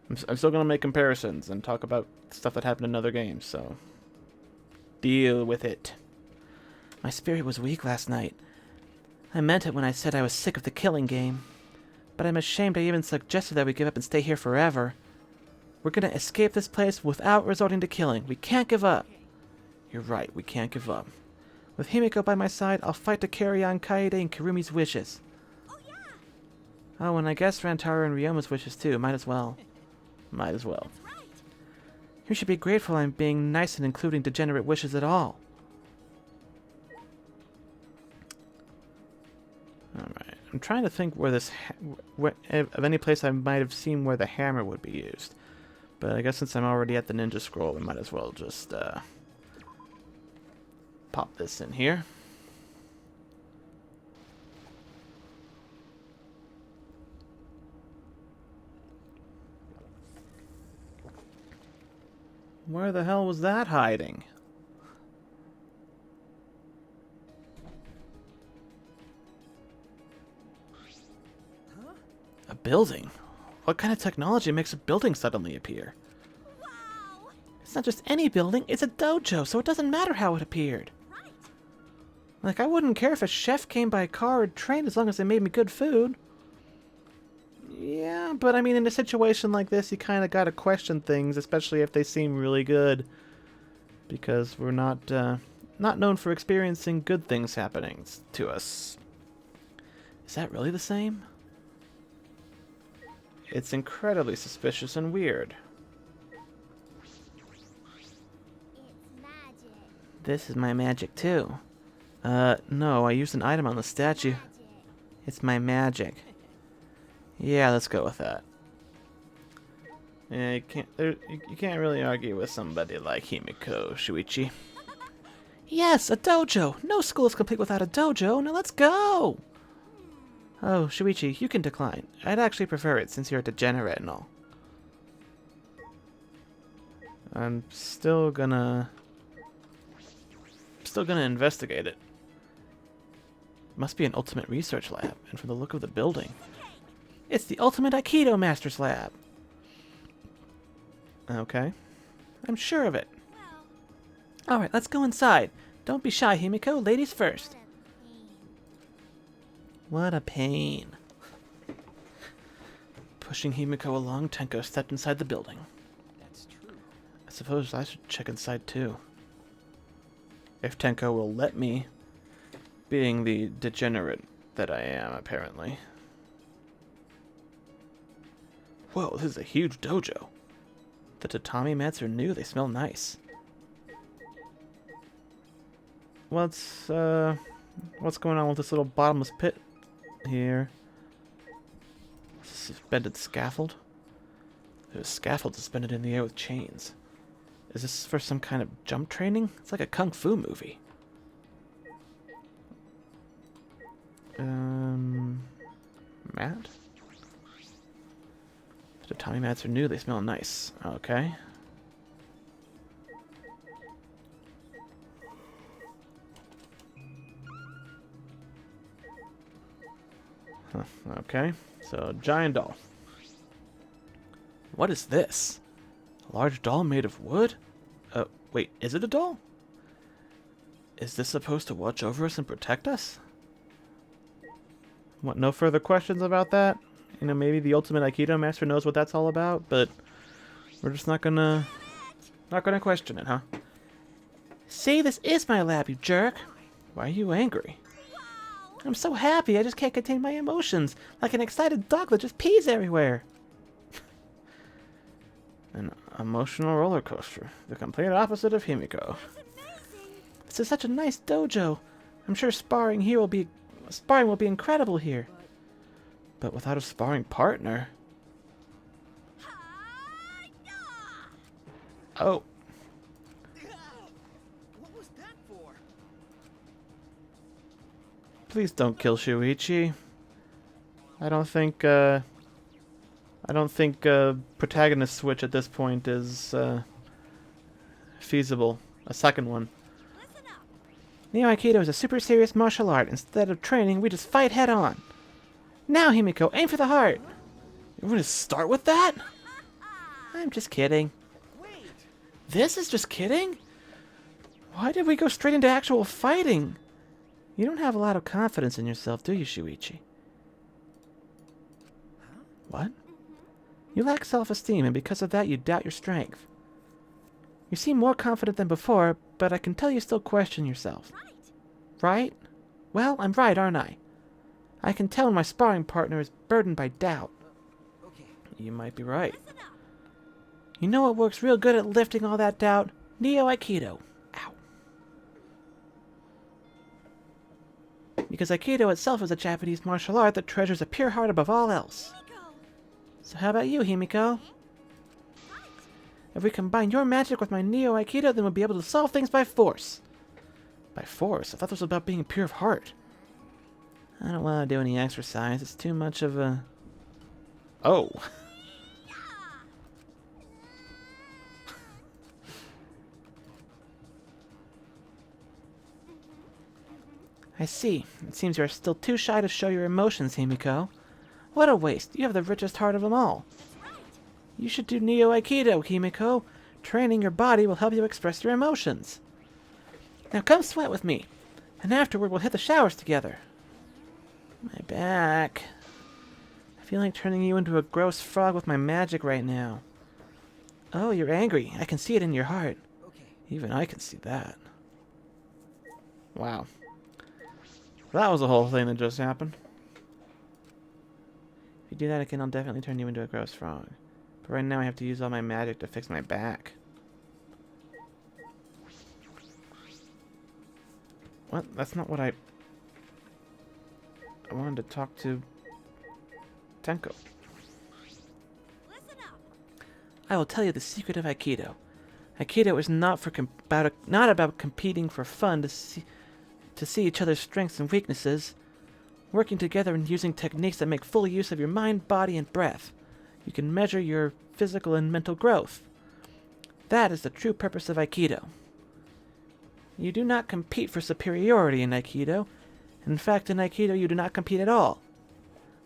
I'm still gonna make comparisons and talk about stuff that happened in other games, so deal with it. My spirit was weak last night. I meant it when I said I was sick of the killing game. But I'm ashamed I even suggested that we give up and stay here forever. We're gonna escape this place without resorting to killing. We can't give up. You're right, we can't give up. With Himiko by my side, I'll fight to carry on Kaede and Kirumi's wishes. Oh, and I guess Rantaro and Ryoma's wishes too. Might as well. Might as well. You should be grateful I'm being nice and including degenerate wishes at all. Alright. I'm trying to think where this... of any place I might have seen where the hammer would be used. But I guess since I'm already at the ninja scroll, we might as well just pop this in here. Where the hell was that hiding? A building? What kind of technology makes a building suddenly appear? Wow! It's not just any building, it's a dojo, so it doesn't matter how it appeared. Right. Like, I wouldn't care if a chef came by car or train as long as they made me good food. Yeah, but I mean, in a situation like this, you kind of gotta question things, especially if they seem really good. Because we're not known for experiencing good things happening to us. Is that really the same? It's incredibly suspicious and weird. It's magic. This is my magic too. No, I used an item on the statue. Magic. It's my magic. Yeah, let's go with that. Yeah, you can't really argue with somebody like Himiko, Shuichi. Yes, a dojo! No school is complete without a dojo. Now let's go! Oh, Shuichi, you can decline. I'd actually prefer it since you're a degenerate and all. I'm still gonna investigate it. Must be an ultimate research lab, and from the look of the building, it's the ultimate Aikido Master's Lab. Okay. I'm sure of it. Well, Alright, let's go inside. Don't be shy, Himiko. Ladies first. what a pain. What a pain. Pushing Himiko along, Tenko stepped inside the building. That's true. I suppose I should check inside too. If Tenko will let me, being the degenerate that I am, apparently. Whoa, this is a huge dojo. The tatami mats are new, they smell nice. What's going on with this little bottomless pit here? Suspended scaffold? There's a scaffold suspended in the air with chains. Is this for some kind of jump training? It's like a kung fu movie. Mat? The tatami mats are new, they smell nice. Okay. Huh, okay, so giant doll. What is this? A large doll made of wood? Wait, is it a doll? Is this supposed to watch over us and protect us? What, no further questions about that? You know, maybe the ultimate Aikido master knows what that's all about, but we're just not gonna question it, huh? See, this is my lab, you jerk. Why are you angry? I'm so happy, I just can't contain my emotions. Like an excited dog that just pees everywhere. An emotional roller coaster. The complete opposite of Himiko. This is such a nice dojo. I'm sure sparring will be incredible here. But without a sparring partner. Oh. What was that for? Please don't kill Shuichi. I don't think protagonist switch at this point is feasible. A second one. Neo Aikido is a super serious martial art. Instead of training, we just fight head on. Now, Himiko, aim for the heart. You want to start with that? I'm just kidding. Wait. This is just kidding? Why did we go straight into actual fighting? You don't have a lot of confidence in yourself, do you, Shuichi? What? You lack self-esteem, and because of that, you doubt your strength. You seem more confident than before, but I can tell you still question yourself. Right? Well, I'm right, aren't I? I can tell when my sparring partner is burdened by doubt. Okay. You might be right. You know what works real good at lifting all that doubt? Neo Aikido. Ow. Because Aikido itself is a Japanese martial art that treasures a pure heart above all else. So how about you, Himiko? If we combine your magic with my Neo Aikido, then we'll be able to solve things by force. By force? I thought this was about being pure of heart. I don't want to do any exercise. It's too much of a... Oh. I see. It seems you are still too shy to show your emotions, Himiko. What a waste. You have the richest heart of them all. You should do Neo Aikido, Himiko. Training your body will help you express your emotions. Now come sweat with me, and afterward we'll hit the showers together. My back. I feel like turning you into a gross frog with my magic right now. Oh, you're angry. I can see it in your heart. Okay. Even I can see that. Wow. That was the whole thing that just happened. If you do that again, I'll definitely turn you into a gross frog. But right now I have to use all my magic to fix my back. What? That's not what I wanted to talk to Tenko. I will tell you the secret of Aikido. Aikido is not about competing for fun to see each other's strengths and weaknesses. Working together and using techniques that make full use of your mind, body, and breath. You can measure your physical and mental growth. That is the true purpose of Aikido. You do not compete for superiority in Aikido. In fact, in Aikido, you do not compete at all.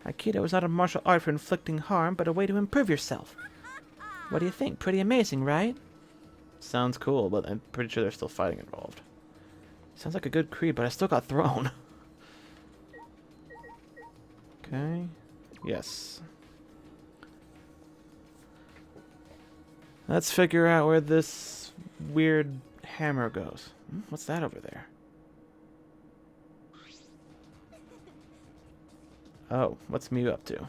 Aikido is not a martial art for inflicting harm, but a way to improve yourself. What do you think? Pretty amazing, right? Sounds cool, but I'm pretty sure there's still fighting involved. Sounds like a good creed, but I still got thrown. Okay. Yes. Let's figure out where this weird hammer goes. What's that over there? Oh, what's Mew up to?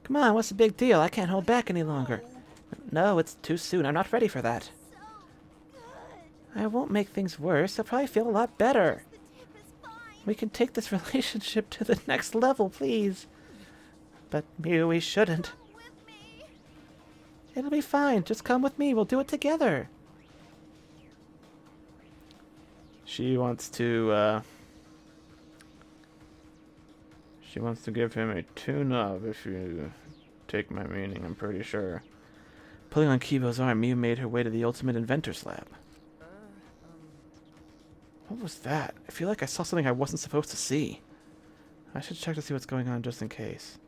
Come on, what's the big deal? I can't hold back any longer. No, it's too soon. I'm not ready for that. I won't make things worse. I'll probably feel a lot better. We can take this relationship to the next level, please. But Mew, we shouldn't. It'll be fine. Just come with me. We'll do it together. She wants to give him a tune-up, if you take my meaning, I'm pretty sure. Pulling on Kibo's arm, Mew made her way to the Ultimate Inventor's Lab. What was that? I feel like I saw something I wasn't supposed to see. I should check to see what's going on just in case.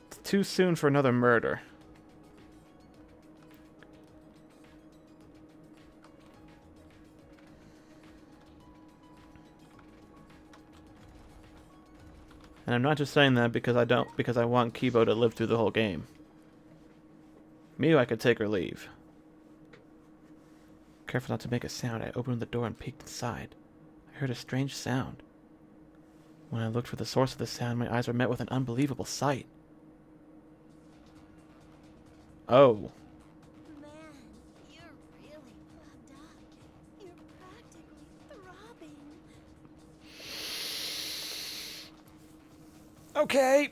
It's too soon for another murder. And I'm not just saying that because I want Kibo to live through the whole game. Miyu, I could take or leave. Careful not to make a sound, I opened the door and peeked inside. I heard a strange sound. When I looked for the source of the sound, my eyes were met with an unbelievable sight. Oh. Man, you're really plugged up. You're practically throbbing. Okay.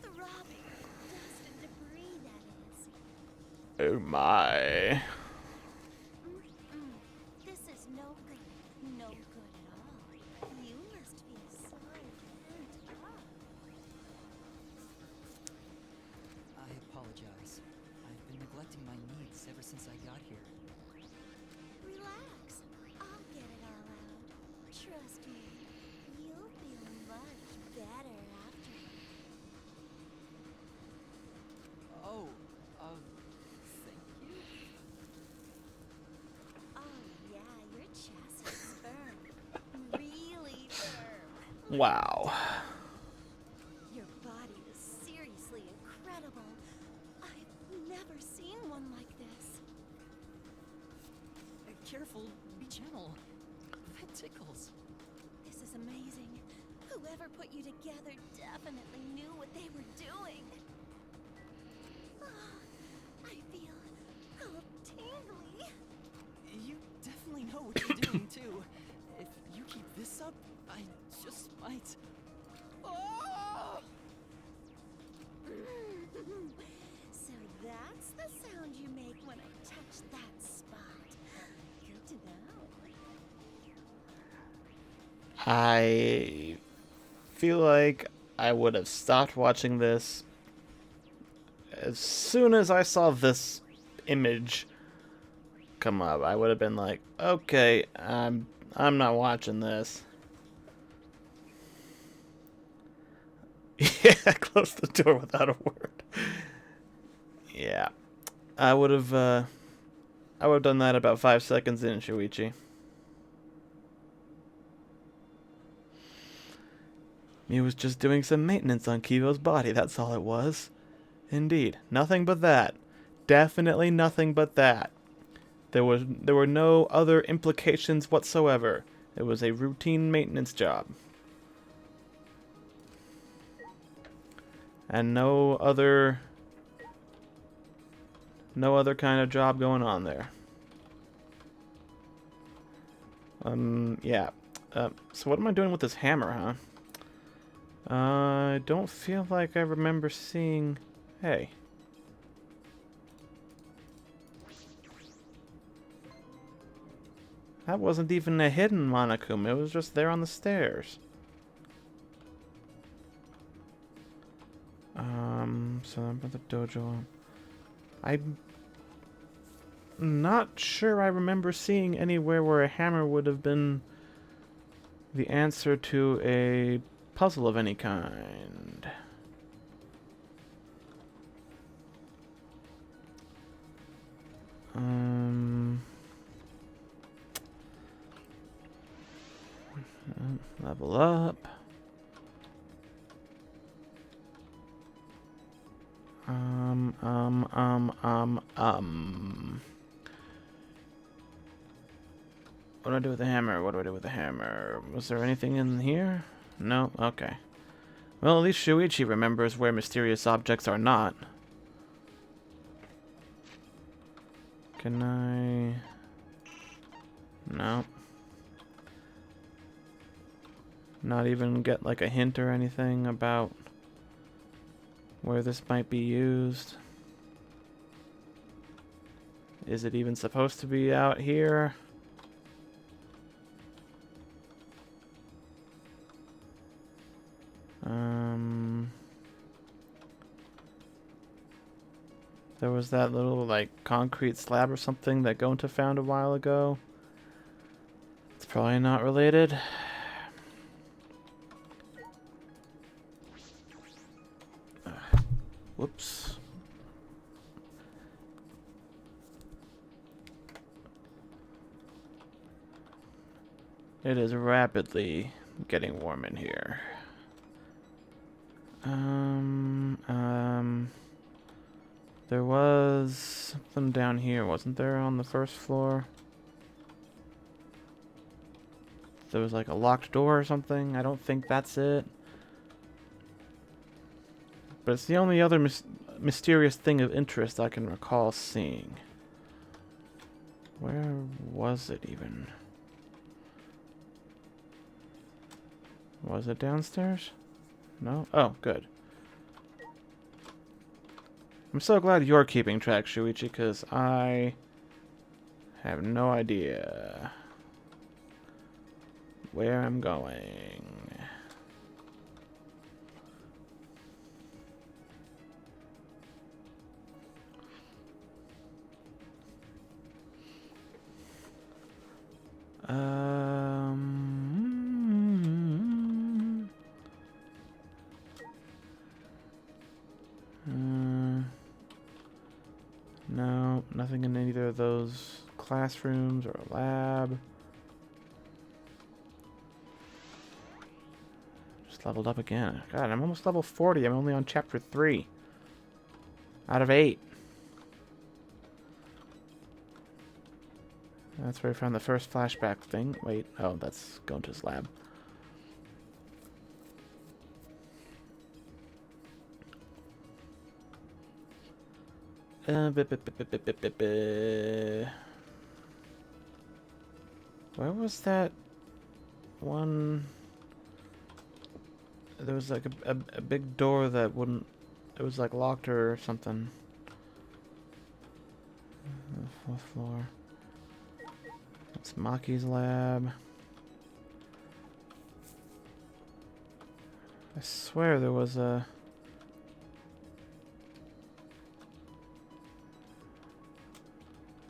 Throbbing with dust and debris, that is. Oh my. This is no good. No good at all. You must be so pent up. I apologize. I've been neglecting my needs ever since I got here. Relax. I'll get it all out. Trust me. You'll feel much better after. Oh, thank you? Oh yeah, your chest is firm. Really firm. Wow. Your body is seriously incredible. I've never seen one like this. Careful, be gentle. That tickles. This is amazing. Whoever put you together definitely knew what they were doing. I feel all tingly. You definitely know what you're doing, too. If you keep this up, I just might... Oh! So that's the sound you make when I touch that spot. Good to know. I feel like I would have stopped watching this as soon as I saw this image come up. I would have been like, okay, I'm not watching this. Yeah, I closed the door without a word. Yeah. I would have done that about 5 seconds in, Shuichi. He was just doing some maintenance on Kibo's body, that's all it was. Indeed, nothing but that. Definitely nothing but that. There were no other implications whatsoever. It was a routine maintenance job. And no other kind of job going on there. Yeah. So what am I doing with this hammer, huh? I don't feel like I remember seeing... Hey. That wasn't even a hidden Monokuma, it was just there on the stairs. So I'm at the dojo. I'm not sure I remember seeing anywhere where a hammer would have been the answer to a puzzle of any kind. Level up. What do I do with the hammer? What do I do with the hammer? Was there anything in here? No? Okay. Well, at least Shuichi remembers where mysterious objects are not. Can I... No. Not even get like a hint or anything about where this might be used. Is it even supposed to be out here? There was that little like concrete slab or something that Gonta found a while ago. It's probably not related. Whoops. It is rapidly getting warm in here. There was something down here, wasn't there, on the first floor? There was like a locked door or something. I don't think that's it. But it's the only other mysterious thing of interest I can recall seeing. Where was it even? Was it downstairs? No? Oh, good. I'm so glad you're keeping track, Shuichi, because I have no idea where I'm going. No, nothing in either of those classrooms or lab. Just leveled up again. God, I'm almost level 40. I'm only on chapter 3 out of 8. That's where I found the first flashback thing. Wait, oh, that's going to his lab. Where was that one? There was like a big door that wouldn't. It was like locked or something. The 4th floor. That's Maki's lab. I swear there was a.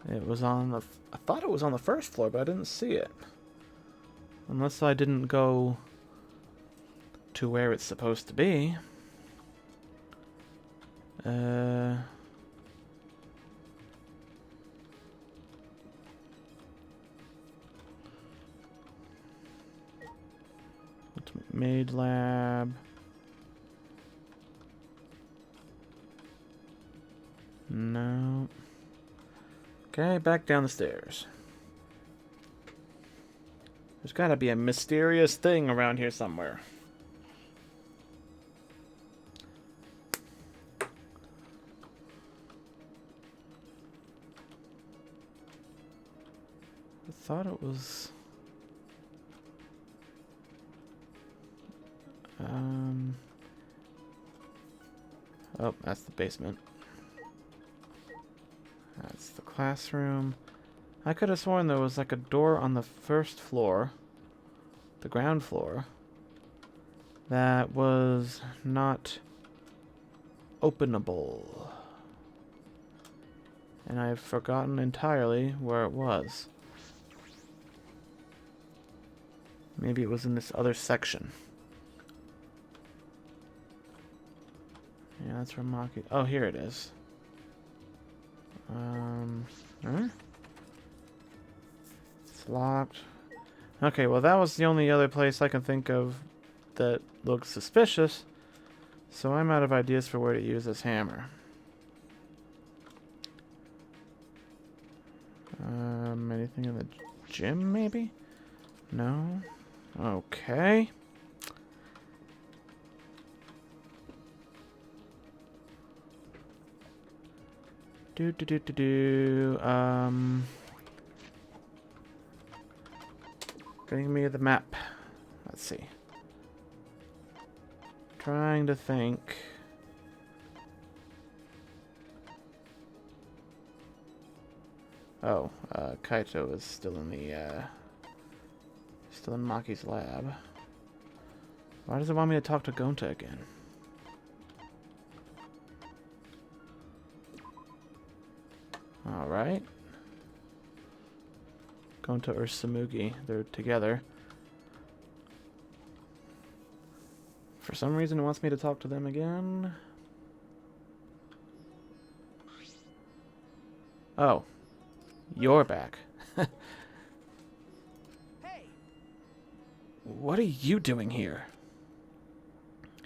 It was on the. I thought it was on the 1st floor, but I didn't see it. Unless I didn't go to where it's supposed to be. Ultimate Maid Lab. No. Okay, back down the stairs. There's gotta be a mysterious thing around here somewhere. I thought it was... Oh, that's the basement. That's the classroom. I could have sworn there was like a door on the 1st floor, the ground floor, that was not openable. And I've forgotten entirely where it was. Maybe it was in this other section. Yeah, that's where Maki... Oh, here it is. Huh? It's locked. Okay, well that was the only other place I can think of that looks suspicious. So I'm out of ideas for where to use this hammer. Anything in the gym, maybe? No? Okay. Getting me the map. Let's see. Trying to think. Oh, Kaito is still in the, still in Maki's lab. Why does it want me to talk to Gonta again? Alright. Gonta or Samugi, they're together. For some reason it wants me to talk to them again. Oh. You're back. Hey! What are you doing here?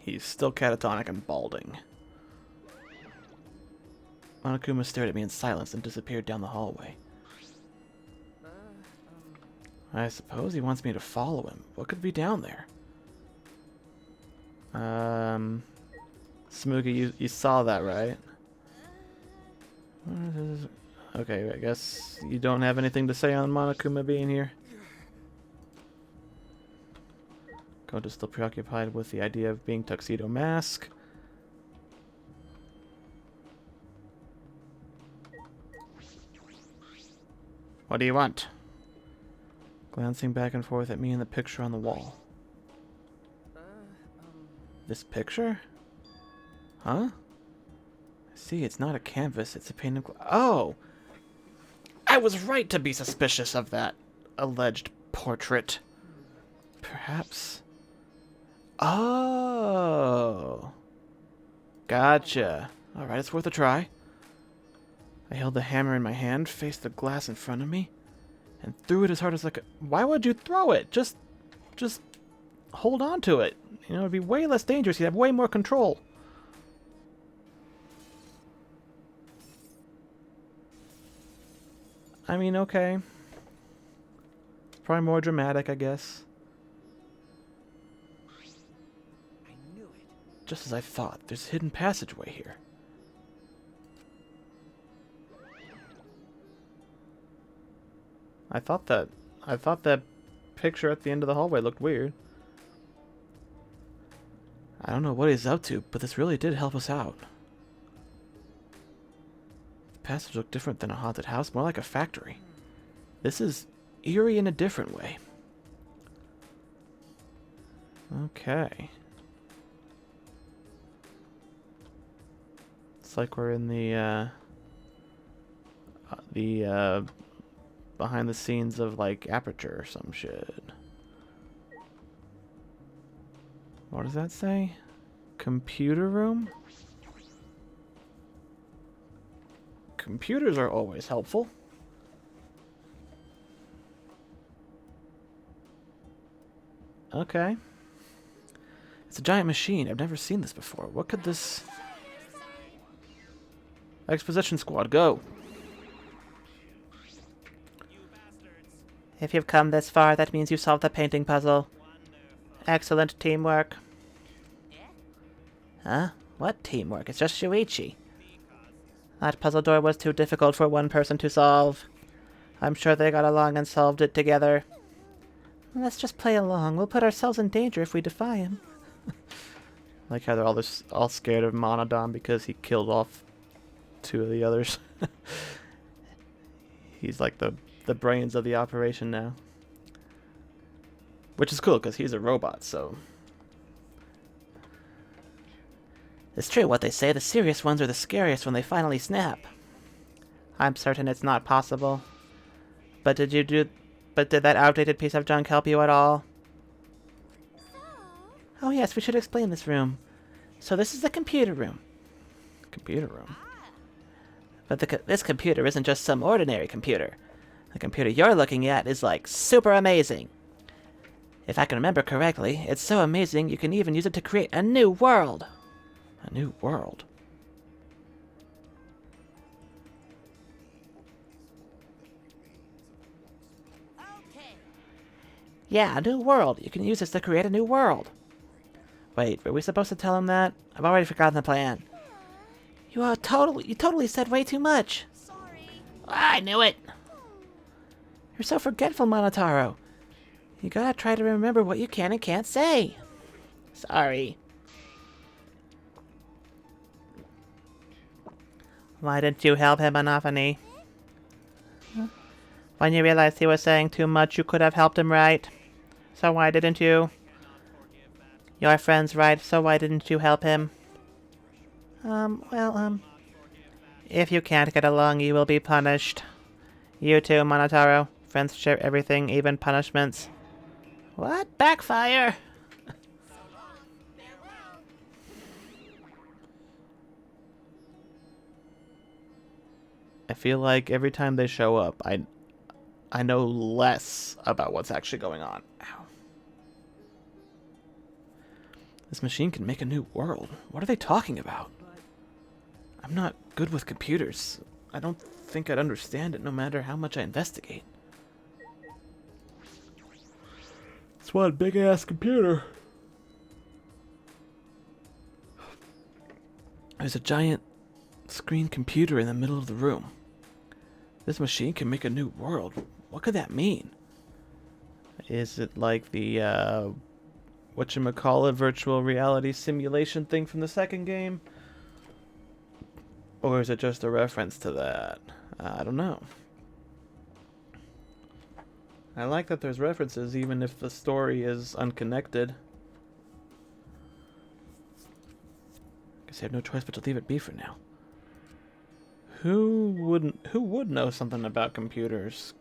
He's still catatonic and balding. Monokuma stared at me in silence and disappeared down the hallway. I suppose he wants me to follow him. What could be down there? Smoogie, you saw that, right? Okay, I guess you don't have anything to say on Monokuma being here. Kota's still preoccupied with the idea of being Tuxedo Mask. What do you want? Glancing back and forth at me and the picture on the wall. This picture? Huh? See, it's not a canvas, it's a painted Oh! I was right to be suspicious of that alleged portrait. Perhaps... Oh! Gotcha. Alright, it's worth a try. I held the hammer in my hand, faced the glass in front of me, and threw it as hard as I could. Why would you throw it? Just hold on to it. You know, it'd be way less dangerous. You'd have way more control. I mean, okay. It's probably more dramatic, I guess. I knew it. Just as I thought, there's a hidden passageway here. I thought that picture at the end of the hallway looked weird. I don't know what he's up to, but this really did help us out. The passage looked different than a haunted house, more like a factory. This is eerie in a different way. Okay. It's like we're in the behind the scenes of like Aperture or some shit. What does that say? Computer room? Computers are always helpful. Okay. It's a giant machine. I've never seen this before. What could this... Exposition squad, go! If you've come this far, that means you solved the painting puzzle. Excellent teamwork. Huh? What teamwork? It's just Shuichi. That puzzle door was too difficult for one person to solve. I'm sure they got along and solved it together. Let's just play along. We'll put ourselves in danger if we defy him. Like how they're all scared of Monodon because he killed off two of the others. He's like the brains of the operation now. Which is cool because he's a robot, so... It's true what they say, the serious ones are the scariest when they finally snap. I'm certain it's not possible. But did that outdated piece of junk help you at all? Oh yes, we should explain this room. So this is the computer room. Computer room? But this computer isn't just some ordinary computer. The computer you're looking at is like super amazing. If I can remember correctly, it's so amazing you can even use it to create a new world. A new world? Okay. Yeah, a new world. You can use this to create a new world. Wait, were we supposed to tell him that? I've already forgotten the plan. You totally said way too much. Sorry. I knew it. You're so forgetful, Monotaro. You gotta try to remember what you can and can't say. Sorry. Why didn't you help him, Anafani? When you realized he was saying too much, you could have helped him, right? So why didn't you? Your friend's right, so why didn't you help him? If you can't get along, you will be punished. You too, Monotaro. Friends share everything, even punishments. What? Backfire! I feel like every time they show up, I know less about what's actually going on. Ow. This machine can make a new world. What are they talking about? I'm not good with computers. I don't think I'd understand it no matter how much I investigate. It's one big-ass computer. There's a giant screen computer in the middle of the room. This machine can make a new world. What could that mean? Is it like the, whatchamacallit, virtual reality simulation thing from the second game? Or is it just a reference to that? I don't know. I like that there's references even if the story is unconnected. Guess I have no choice but to leave it be for now. Who would know something about computers?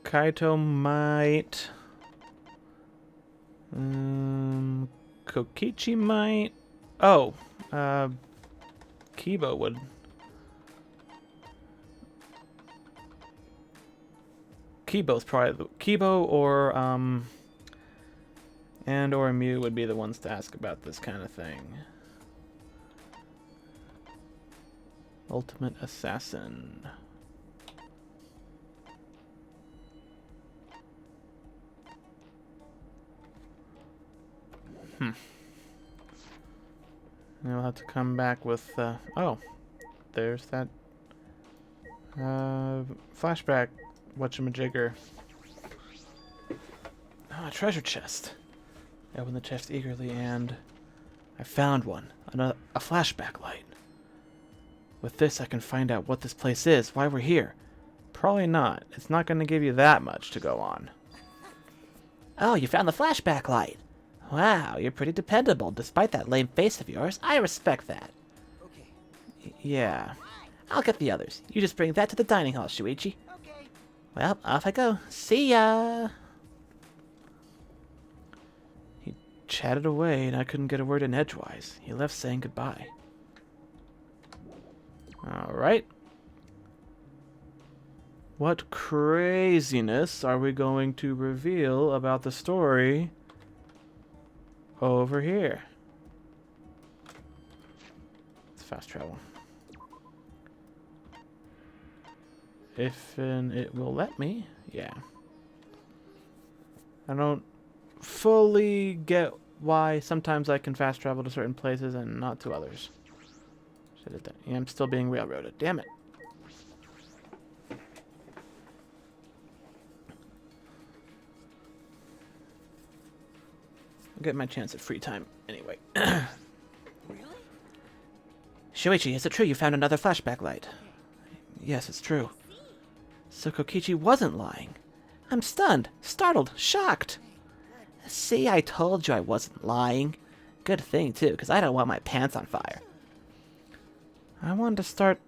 Kaito might. Kokichi might. Oh, Kibo would. Kibo's probably Kibo or and or Mew would be the ones to ask about this kind of thing. Ultimate Assassin. And we'll have to come back with, oh, there's that, flashback, whatchamajigger. Oh, a treasure chest. I opened the chest eagerly and I found one, a flashback light. With this, I can find out what this place is, why we're here. Probably not. It's not going to give you that much to go on. Oh, you found the flashback light. Wow, you're pretty dependable, despite that lame face of yours. I respect that. Okay. Yeah. I'll get the others. You just bring that to the dining hall, Shuichi. Okay. Well, off I go. See ya! He chatted away and I couldn't get a word in edgewise. He left saying goodbye. Alright. What craziness are we going to reveal about the story over here? It's fast travel. If it will let me, yeah. I don't fully get why sometimes I can fast travel to certain places and not to others. Yeah, I'm still being railroaded. Damn it. I'll get my chance at free time anyway. Really? Shuichi, is it true you found another flashback light? Yes, it's true. So Kokichi wasn't lying. I'm stunned, startled, shocked. See, I told you I wasn't lying. Good thing, too, because I don't want my pants on fire. I want to start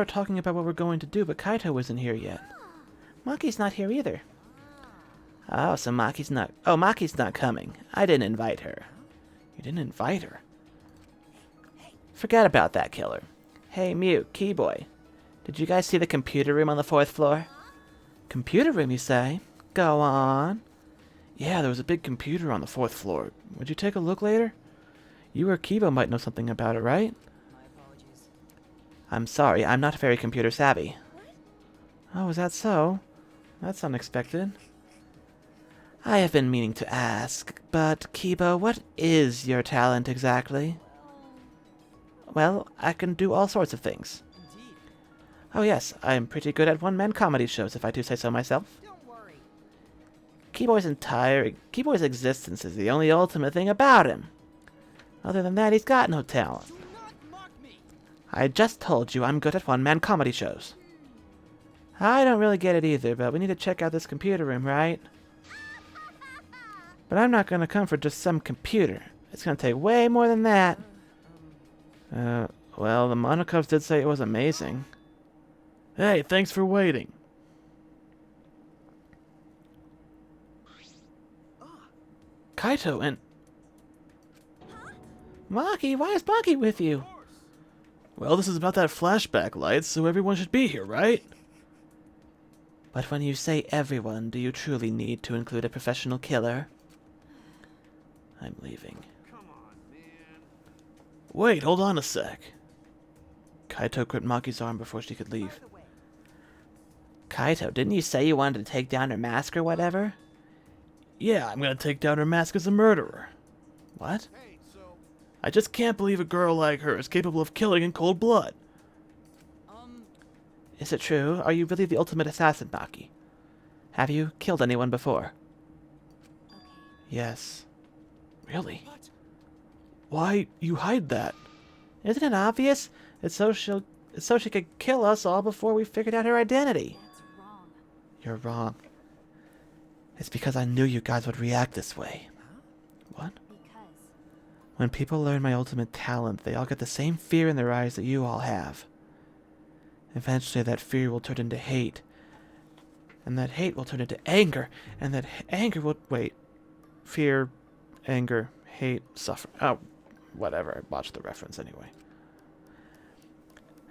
talking about what we're going to do, but Kaito isn't here yet. Maki's not here either. Oh, so Maki's not... Oh, Maki's not coming. I didn't invite her. You didn't invite her. Forget about that, killer. Hey, Mew, Keyboy. Did you guys see the computer room on the 4th floor? Computer room, you say? Go on. Yeah, there was a big computer on the 4th floor. Would you take a look later? You or Kibo might know something about it, right? My apologies. I'm sorry, I'm not very computer savvy. Oh, is that so? That's unexpected. I have been meaning to ask, but Kibo, what is your talent exactly? Well, I can do all sorts of things. Indeed. Oh yes, I'm pretty good at one-man comedy shows, if I do say so myself. Don't worry. Keyboy's existence is the only ultimate thing about him. Other than that, he's got no talent. Do not mock me. I just told you I'm good at one-man comedy shows. I don't really get it either, but we need to check out this computer room, right? But I'm not going to come for just some computer. It's going to take way more than that. Well, the Monocubs did say it was amazing. Hey, thanks for waiting. Kaito and... Maki, why is Maki with you? Well, this is about that flashback light, so everyone should be here, right? But when you say everyone, do you truly need to include a professional killer? I'm leaving. Wait, hold on a sec. Kaito gripped Maki's arm before she could leave. Kaito, didn't you say you wanted to take down her mask or whatever? Yeah, I'm gonna take down her mask as a murderer. What? I just can't believe a girl like her is capable of killing in cold blood. Is it true? Are you really the ultimate assassin, Maki? Have you killed anyone before? Yes. Really? Why you hide that? Isn't it obvious? It's so she could kill us all before we figured out her identity. That's wrong. You're wrong. It's because I knew you guys would react this way. What? Because. When people learn my ultimate talent, they all get the same fear in their eyes that you all have. Eventually that fear will turn into hate. And that hate will turn into anger. And that anger will... Wait. Fear, anger, hate, suffer. Oh, whatever. I botched the reference anyway.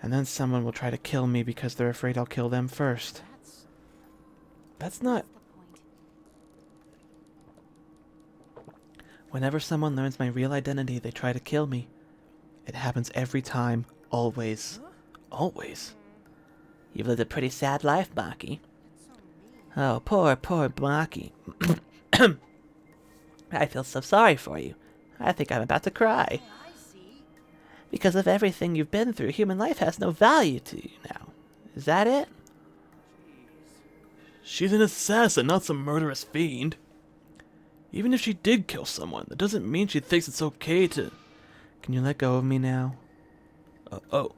And then someone will try to kill me because they're afraid I'll kill them first. That's not... The point. Whenever someone learns my real identity, they try to kill me. It happens every time. Always. Always. You've lived a pretty sad life, Maki. Oh, poor Maki. I feel so sorry for you. I think I'm about to cry. I see. Because of everything you've been through, human life has no value to you now. Is that it? She's an assassin, not some murderous fiend. Even if she did kill someone, that doesn't mean she thinks it's okay to... Can you let go of me now? Oh.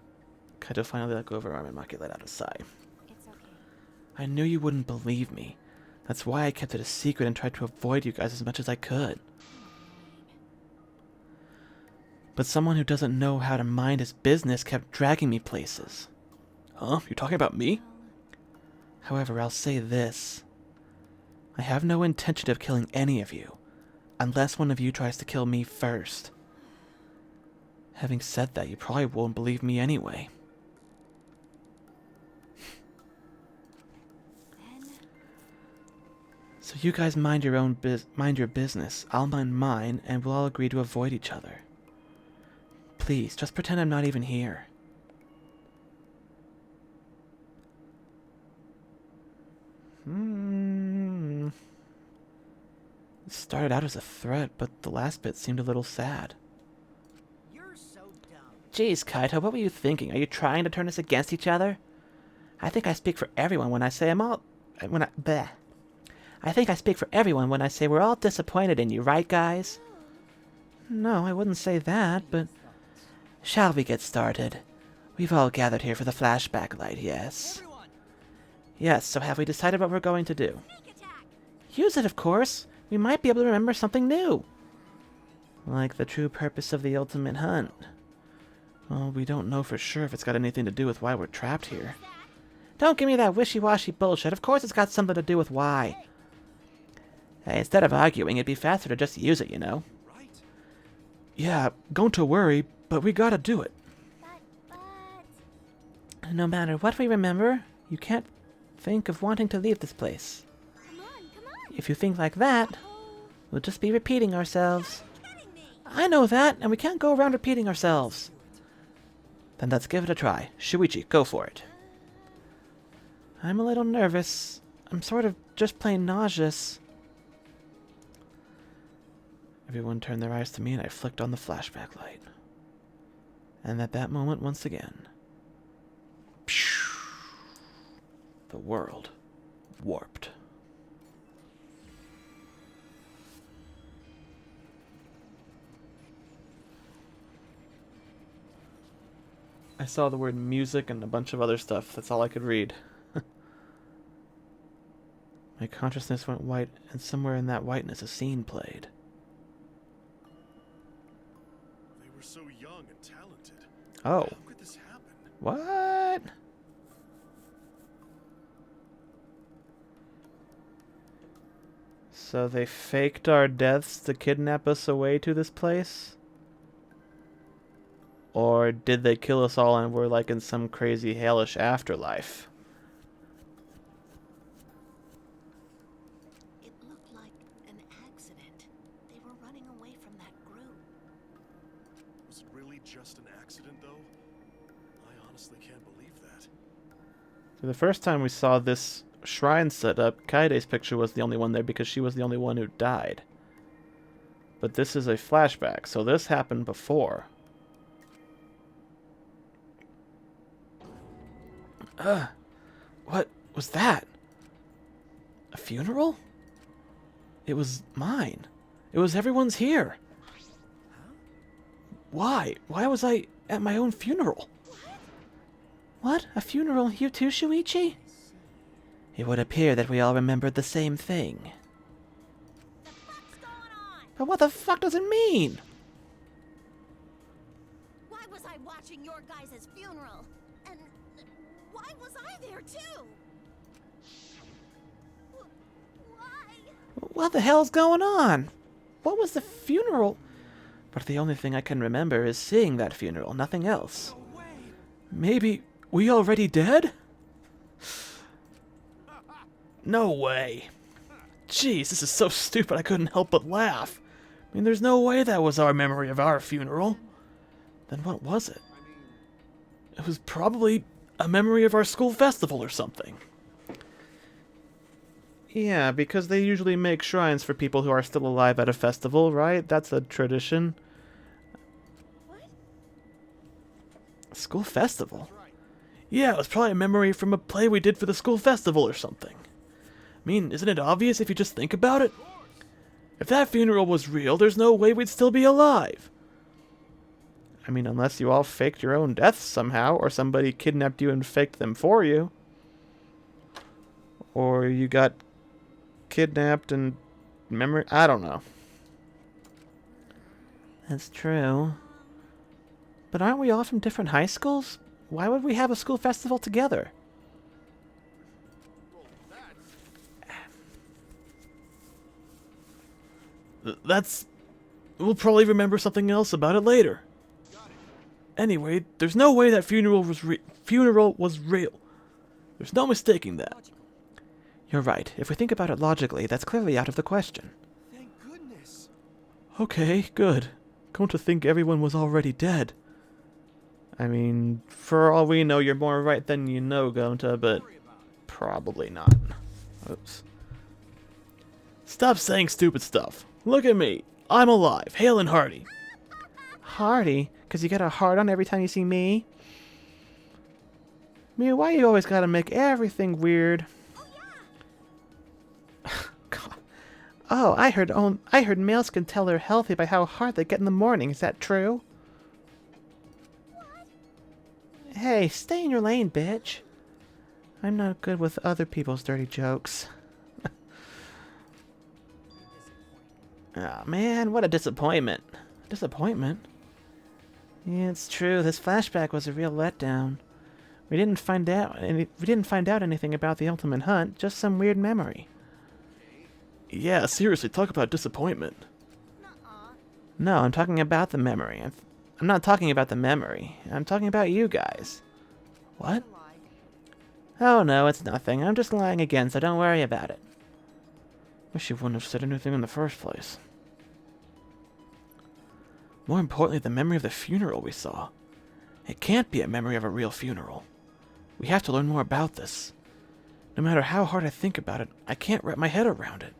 Kaito finally let go of her arm and Maki let out a sigh. It's okay. I knew you wouldn't believe me. That's why I kept it a secret and tried to avoid you guys as much as I could. But someone who doesn't know how to mind his business kept dragging me places. Huh? You're talking about me? However, I'll say this. I have no intention of killing any of you, unless one of you tries to kill me first. Having said that, you probably won't believe me anyway. Then. So you guys mind your business, I'll mind mine, and we'll all agree to avoid each other. Please, just pretend I'm not even here. It started out as a threat, but the last bit seemed a little sad. You're so dumb. Jeez, Kaito, what were you thinking? Are you trying to turn us against each other? I think I speak for everyone when I say I think I speak for everyone when I say we're all disappointed in you, right, guys? No, I wouldn't say that, but... Shall we get started? We've all gathered here for the flashback light, yes? Everyone, Yes, so have we decided what we're going to do? Sneak attack. Use it, of course. We might be able to remember something new. Like the true purpose of the ultimate hunt. Well, we don't know for sure if it's got anything to do with why we're trapped here. Don't give me that wishy-washy bullshit. Of course it's got something to do with why. Hey, instead of arguing, it'd be faster to just use it, you know? right? Yeah, don't to worry, but we gotta do it. But. No matter what we remember, you can't think of wanting to leave this place. Come on. If you think like that, we'll just be repeating ourselves. You're kidding me. I know that, and we can't go around repeating ourselves. Then let's give it a try. Shuichi, go for it. I'm a little nervous. I'm sort of just plain nauseous. Everyone turned their eyes to me and I flicked on the flashback light. And at that moment, once again, the world warped. I saw the word music and a bunch of other stuff. That's all I could read. My consciousness went white, and somewhere in that whiteness a scene played. They were so young and talented. Oh. How could this happen? What? So they faked our deaths to kidnap us away to this place? Or did they kill us all and we're like in some crazy hellish afterlife? It looked like an accident. They were running away from that group. Was it really just an accident, though? I honestly can't believe that. So the first time we saw this shrine set up, Kaide's picture was the only one there because she was the only one who died. But this is a flashback, so this happened before. What was that? A funeral? It was mine. It was everyone's here. Why? Why was I at my own funeral? What? A funeral? You too, Shuichi? It would appear that we all remembered the same thing. What's going on? But what the fuck does it mean? Why was I watching your guys' funeral? And why was I there too? Why? What the hell's going on? What was the funeral? But the only thing I can remember is seeing that funeral, nothing else. No way! Maybe we already dead? No way. Jeez, this is so stupid I couldn't help but laugh. I mean, there's no way that was our memory of our funeral. Then what was it? It was probably a memory of our school festival or something. Yeah, because they usually make shrines for people who are still alive at a festival, right? That's a tradition. What? School festival? Yeah, it was probably a memory from a play we did for the school festival or something. I mean, isn't it obvious if you just think about it? If that funeral was real, there's no way we'd still be alive. I mean, unless you all faked your own deaths somehow, or somebody kidnapped you and faked them for you. Or you got kidnapped and I don't know. That's true. But aren't we all from different high schools? Why would we have a school festival together? We'll probably remember something else about it later. Anyway, there's no way that funeral was real. There's no mistaking that. You're right. If we think about it logically, that's clearly out of the question. Thank goodness! Okay, good. Come to think everyone was already dead. I mean, for all we know, you're more right than you know, Gonta, but probably not. Oops. Stop saying stupid stuff. Look at me. I'm alive, hale and hearty. Hardy? Because you get a hard on every time you see me? Mew, why you always gotta make everything weird? God. Oh, I heard males can tell they're healthy by how hard they get in the morning. Is that true? Hey, stay in your lane, bitch. I'm not good with other people's dirty jokes. Oh man, what a disappointment. Disappointment? Yeah, it's true. This flashback was a real letdown. We didn't find out anything about the ultimate hunt, just some weird memory. Yeah, seriously, talk about disappointment. Nuh-uh. No, I'm talking about the memory. I'm not talking about the memory. I'm talking about you guys. What? Oh no, it's nothing. I'm just lying again, so don't worry about it. Wish you wouldn't have said anything in the first place. More importantly, the memory of the funeral we saw. It can't be a memory of a real funeral. We have to learn more about this. No matter how hard I think about it, I can't wrap my head around it.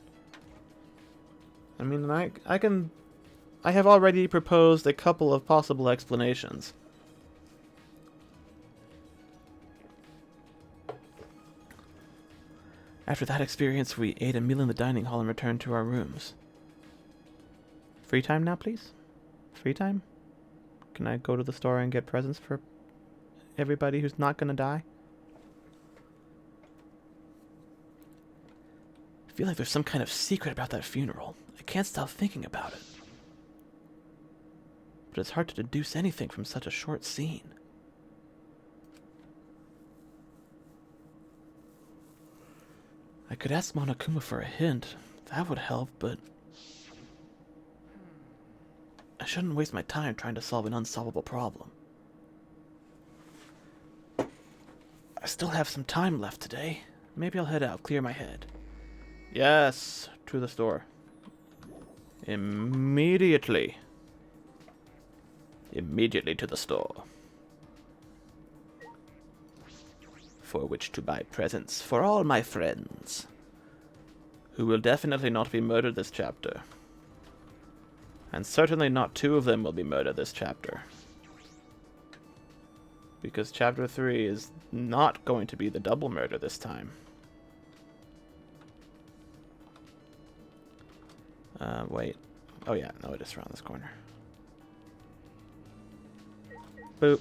I mean, I have already proposed a couple of possible explanations. After that experience, we ate a meal in the dining hall and returned to our rooms. Free time now, please? Free time? Can I go to the store and get presents for everybody who's not gonna die? I feel like there's some kind of secret about that funeral. I can't stop thinking about it. But it's hard to deduce anything from such a short scene. I could ask Monokuma for a hint. That would help, but I shouldn't waste my time trying to solve an unsolvable problem. I still have some time left today. Maybe I'll head out, clear my head. Yes, to the store. Immediately. Immediately to the store. For which to buy presents for all my friends. Who will definitely not be murdered this chapter. And certainly not 2 of them will be murdered this chapter. Because chapter 3 is not going to be the double murder this time. Wait. Oh yeah, no, it is around this corner. Boop.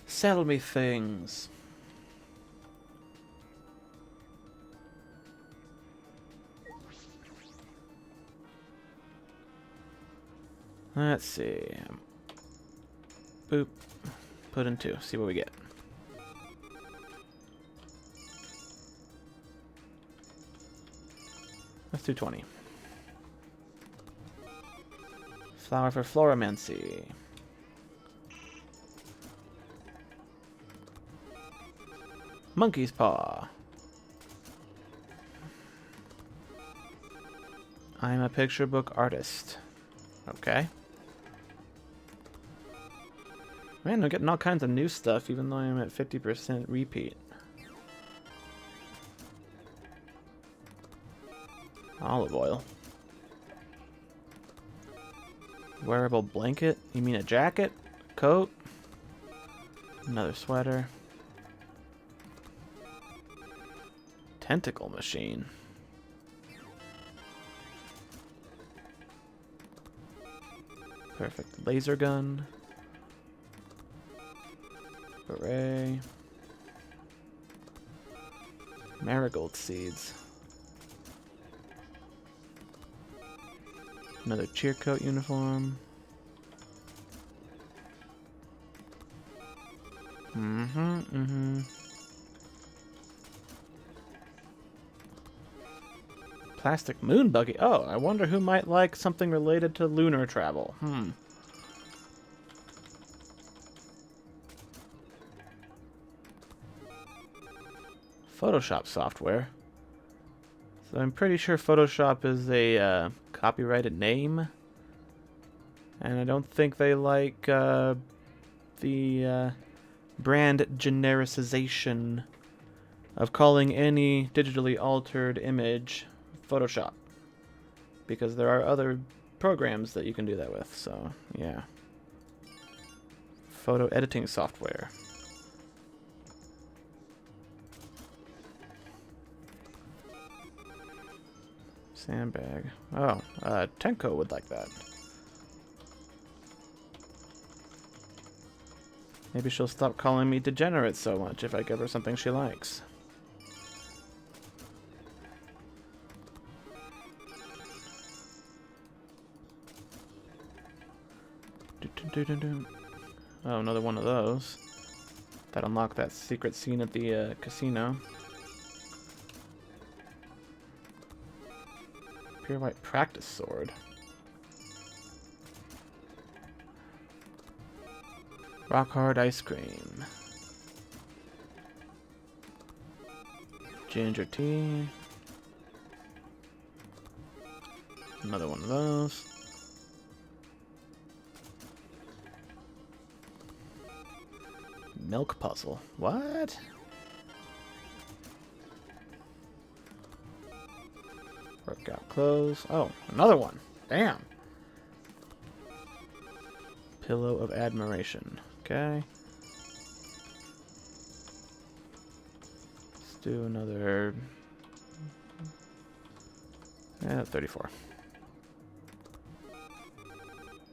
Sell me things. Let's see. Boop. Put in 2. See what we get. Let's do 20. Flower for Floromancy. Monkey's Paw. I'm a picture book artist. Okay. Man, I'm getting all kinds of new stuff even though I'm at 50% repeat. Olive oil. Wearable blanket? You mean a jacket? Coat? Another sweater. Tentacle machine. Perfect. Laser gun. Beret. Marigold seeds. Another cheer coat uniform. Plastic moon buggy. Oh, I wonder who might like something related to lunar travel. Photoshop software. So I'm pretty sure Photoshop is a copyrighted name. And I don't think they like the brand genericization of calling any digitally altered image Photoshop. Because there are other programs that you can do that with, so yeah. Photo editing software. Sandbag. Oh, Tenko would like that. Maybe she'll stop calling me degenerate so much if I give her something she likes. Oh, another one of those. That unlocked that secret scene at the casino. Pure white practice sword. Rock hard ice cream. Ginger tea. Another one of those. Milk puzzle. What? Workout clothes. Oh, another one. Damn. Pillow of admiration. Okay. Let's do another. Yeah, 34.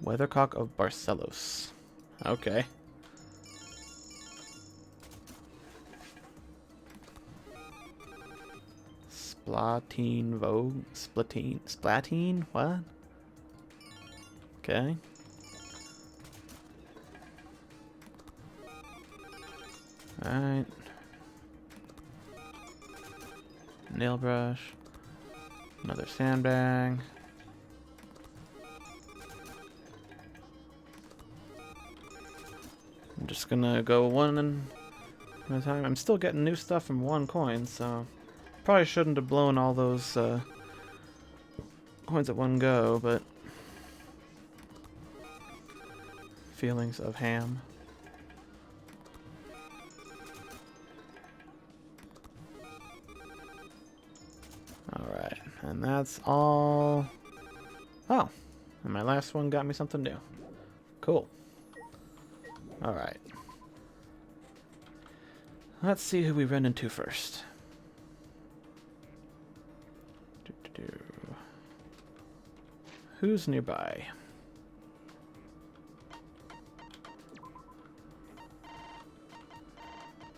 Weathercock of Barcelos. Okay. Splatine Vogue? Splatine? What? Okay. Alright. Nail brush. Another sandbag. I'm just gonna go one I'm still getting new stuff from 1 coin, so probably shouldn't have blown all those coins at one go, but feelings of ham. Alright, and that's all. Oh, and my last one got me something new. Cool. Alright. Let's see who we run into first. Who's nearby?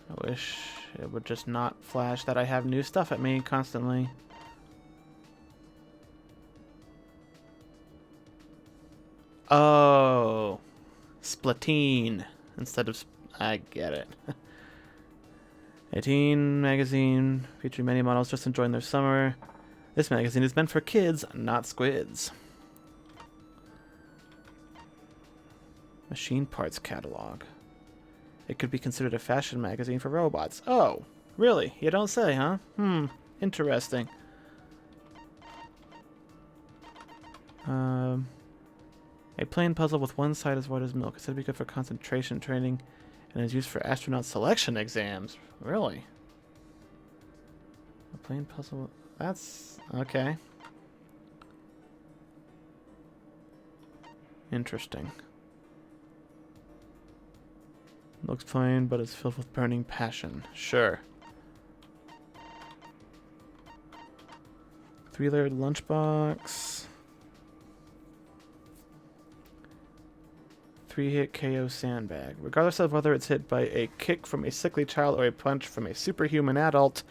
I wish it would just not flash that I have new stuff at me constantly. Oh, Splatoon instead of I get it. 18 magazine featuring many models just enjoying their summer. This magazine is meant for kids, not squids. Machine parts catalog. It could be considered a fashion magazine for robots. Oh, really? You don't say, huh? Interesting. A plain puzzle with one side as white as milk. It's said to be good for concentration training and is used for astronaut selection exams. Really? A plain puzzle. That's okay. Interesting. Looks plain, but is filled with burning passion. Sure. 3-layered lunchbox. 3-hit KO sandbag. Regardless of whether it's hit by a kick from a sickly child or a punch from a superhuman adult,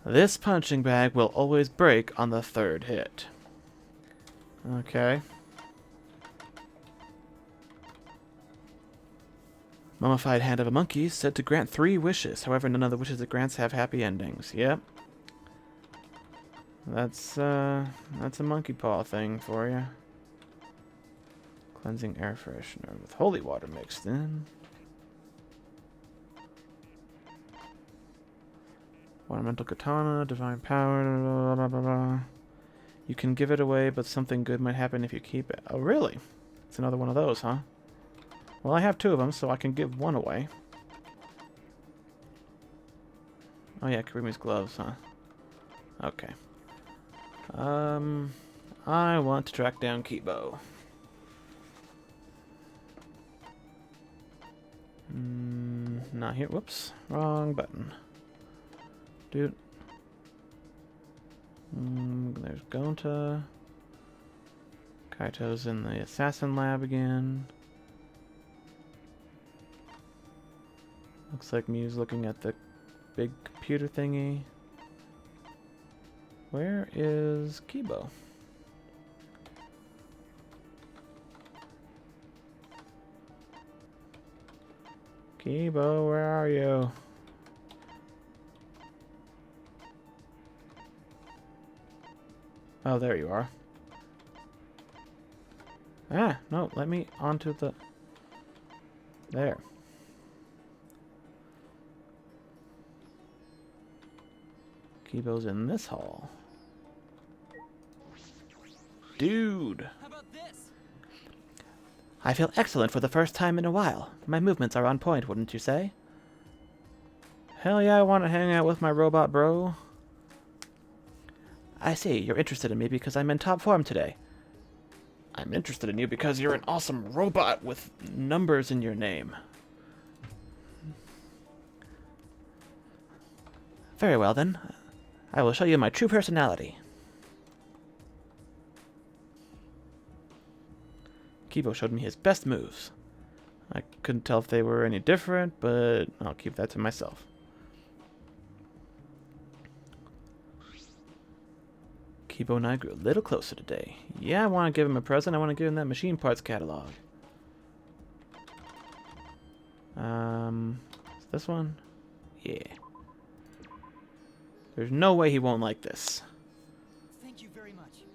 this punching bag will always break on the 3rd hit. Okay. Mummified hand of a monkey said to grant 3 wishes. However, none of the wishes it grants have happy endings. Yep. That's a monkey paw thing for you. Cleansing air freshener with holy water mixed in. Ornamental katana, divine power, blah, blah, blah, blah. You can give it away, but something good might happen if you keep it. Oh, really? It's another one of those, huh? Well, I have 2 of them, so I can give 1 away. Oh yeah, Karumi's gloves, huh? Okay. I want to track down Kibo. Not here. Whoops. Wrong button. Dude. There's Gonta. Kaito's in the assassin lab again. Looks like Miu's looking at the big computer thingy. Where is Kibo? Kibo, where are you? Oh, there you are. Ah, no, let me onto the... There. Kibo's in this hall. Dude! How about this? I feel excellent for the first time in a while. My movements are on point, wouldn't you say? Hell yeah, I want to hang out with my robot bro. I see, you're interested in me because I'm in top form today. I'm interested in you because you're an awesome robot with numbers in your name. Very well then. I will show you my true personality. Kibo showed me his best moves. I couldn't tell if they were any different, but I'll keep that to myself. Kibo and I grew a little closer today. Yeah, I want to give him a present. I want to give him that machine parts catalog. Is this one? Yeah. There's no way he won't like this. Thank you very much.